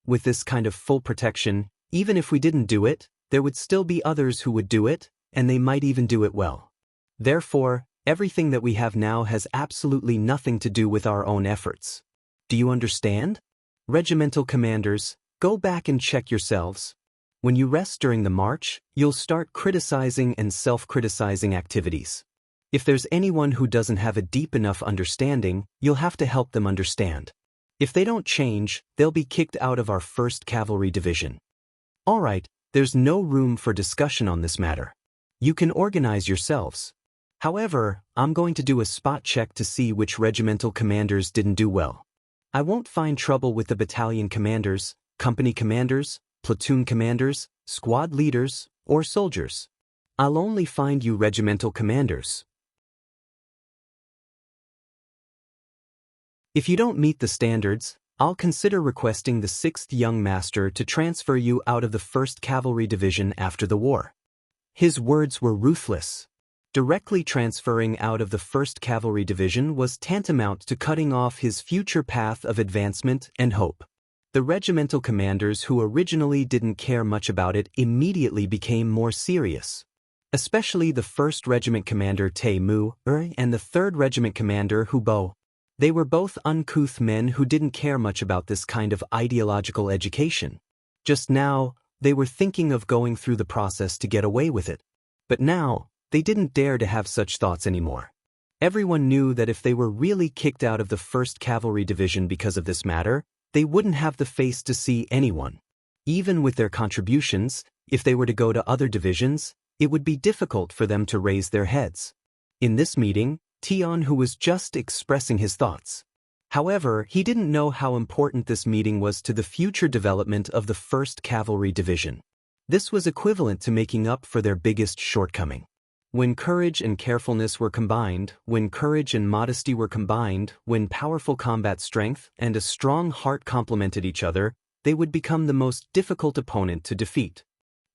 With this kind of full protection, even if we didn't do it, there would still be others who would do it, and they might even do it well. Therefore, everything that we have now has absolutely nothing to do with our own efforts. Do you understand? Regimental commanders, go back and check yourselves. When you rest during the march, you'll start criticizing and self-criticizing activities. If there's anyone who doesn't have a deep enough understanding, you'll have to help them understand. If they don't change, they'll be kicked out of our 1st Cavalry Division. All right, there's no room for discussion on this matter. You can organize yourselves. However, I'm going to do a spot check to see which regimental commanders didn't do well. I won't find trouble with the battalion commanders, company commanders, platoon commanders, squad leaders, or soldiers. I'll only find you regimental commanders. If you don't meet the standards, I'll consider requesting the 6th young master to transfer you out of the 1st Cavalry Division after the war. His words were ruthless. Directly transferring out of the 1st Cavalry Division was tantamount to cutting off his future path of advancement and hope. The regimental commanders who originally didn't care much about it immediately became more serious. Especially the 1st Regiment Commander Tae Mu and the 3rd Regiment Commander Hubo. They were both uncouth men who didn't care much about this kind of ideological education. Just now, they were thinking of going through the process to get away with it. But now, they didn't dare to have such thoughts anymore. Everyone knew that if they were really kicked out of the 1st Cavalry Division because of this matter, they wouldn't have the face to see anyone. Even with their contributions, if they were to go to other divisions, it would be difficult for them to raise their heads. In this meeting, Tion who was just expressing his thoughts. However, he didn't know how important this meeting was to the future development of the 1st Cavalry Division. This was equivalent to making up for their biggest shortcoming. When courage and carefulness were combined, when courage and modesty were combined, when powerful combat strength and a strong heart complemented each other, they would become the most difficult opponent to defeat.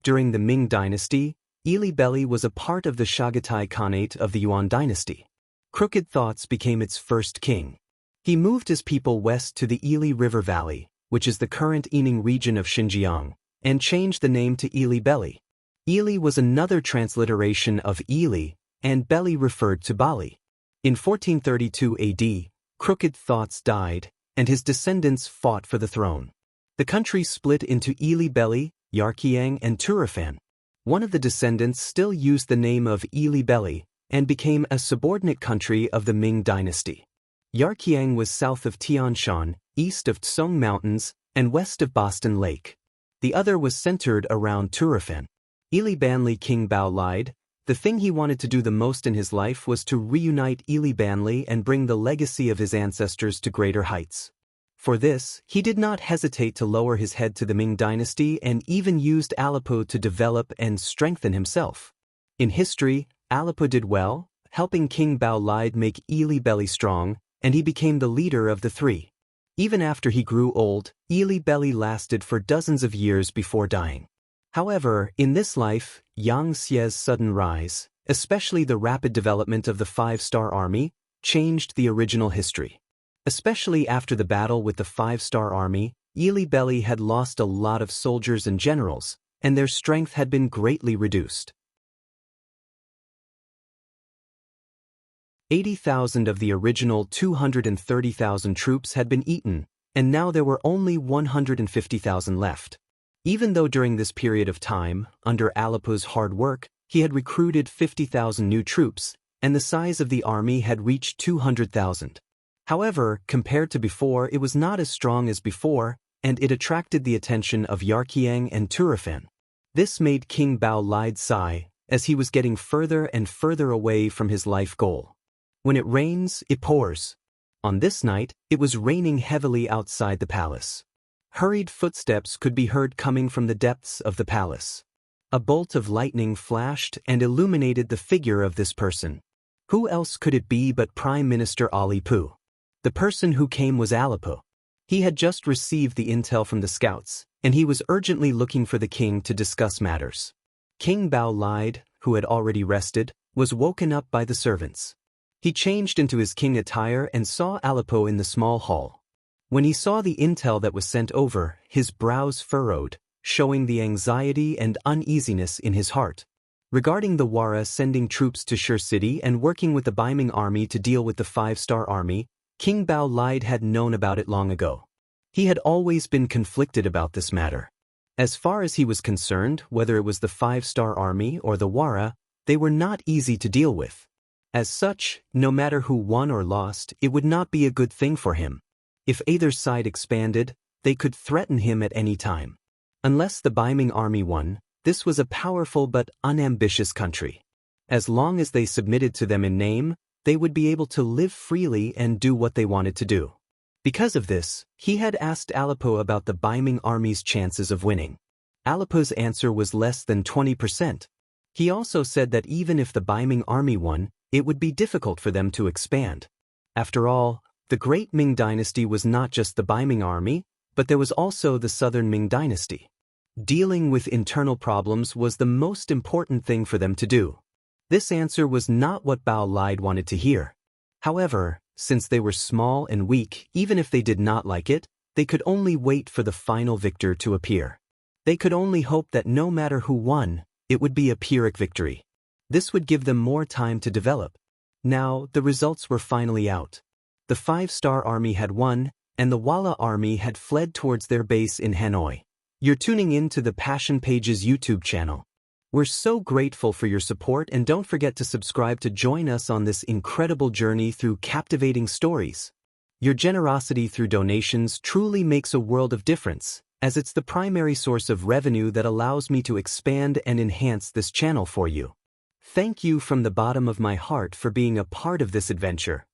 During the Ming Dynasty, Ili Belly was a part of the Chagatai Khanate of the Yuan Dynasty. Crooked Thoughts became its first king. He moved his people west to the Ili River Valley, which is the current Yining region of Xinjiang, and changed the name to Ili Belly. Ili was another transliteration of Ili, and Belly referred to Bali. In 1432 AD, Crooked Thoughts died, and his descendants fought for the throne. The country split into Ili Belly, Yarkiang, and Turfan. One of the descendants still used the name of Ili Belly, and became a subordinate country of the Ming Dynasty. Yarkiang was south of Tian Shan, east of Tsung Mountains, and west of Boston Lake. The other was centered around Turfan. Ili Banli King Bao lied. The thing he wanted to do the most in his life was to reunite Ili Banli and bring the legacy of his ancestors to greater heights. For this, he did not hesitate to lower his head to the Ming Dynasty and even used Aleppo to develop and strengthen himself. In history, Aleppo did well, helping King Bao Lide make Ili Belly strong, and he became the leader of the three. Even after he grew old, Ili Belly lasted for dozens of years before dying. However, in this life, Yang Xie's sudden rise, especially the rapid development of the 5-star army, changed the original history. Especially after the battle with the 5-star army, Ili Belly had lost a lot of soldiers and generals, and their strength had been greatly reduced. 80,000 of the original 230,000 troops had been eaten, and now there were only 150,000 left. Even though during this period of time, under Aleppo's hard work, he had recruited 50,000 new troops, and the size of the army had reached 200,000. However, compared to before, it was not as strong as before, and it attracted the attention of Yarkiang and Turfan. This made King Bao Lide sigh, as he was getting further and further away from his life goal. When it rains, it pours. On this night, it was raining heavily outside the palace. Hurried footsteps could be heard coming from the depths of the palace. A bolt of lightning flashed and illuminated the figure of this person. Who else could it be but Prime Minister Alipu? The person who came was Alipu. He had just received the intel from the scouts, and he was urgently looking for the king to discuss matters. King Bao lied, who had already rested, was woken up by the servants. He changed into his king attire and saw Alipu in the small hall. When he saw the intel that was sent over, his brows furrowed, showing the anxiety and uneasiness in his heart. Regarding the Wara sending troops to Shur City and working with the Baiming army to deal with the 5-star army, King Bao lied had known about it long ago. He had always been conflicted about this matter. As far as he was concerned, whether it was the 5-star army or the Wara, they were not easy to deal with. As such, no matter who won or lost, it would not be a good thing for him. If either side expanded, they could threaten him at any time. Unless the Baiming army won, this was a powerful but unambitious country. As long as they submitted to them in name, they would be able to live freely and do what they wanted to do. Because of this, he had asked Alipu about the Baiming army's chances of winning. Alipu's answer was less than 20%. He also said that even if the Baiming army won, it would be difficult for them to expand. After all, the Great Ming Dynasty was not just the Baiming army, but there was also the Southern Ming Dynasty. Dealing with internal problems was the most important thing for them to do. This answer was not what Bao lied wanted to hear. However, since they were small and weak, even if they did not like it, they could only wait for the final victor to appear. They could only hope that no matter who won, it would be a Pyrrhic victory. This would give them more time to develop. Now, the results were finally out. The 5-star army had won, and the Wala army had fled towards their base in Hanoi. You're tuning in to the Passion Pages YouTube channel. We're so grateful for your support, and don't forget to subscribe to join us on this incredible journey through captivating stories. Your generosity through donations truly makes a world of difference, as it's the primary source of revenue that allows me to expand and enhance this channel for you. Thank you from the bottom of my heart for being a part of this adventure.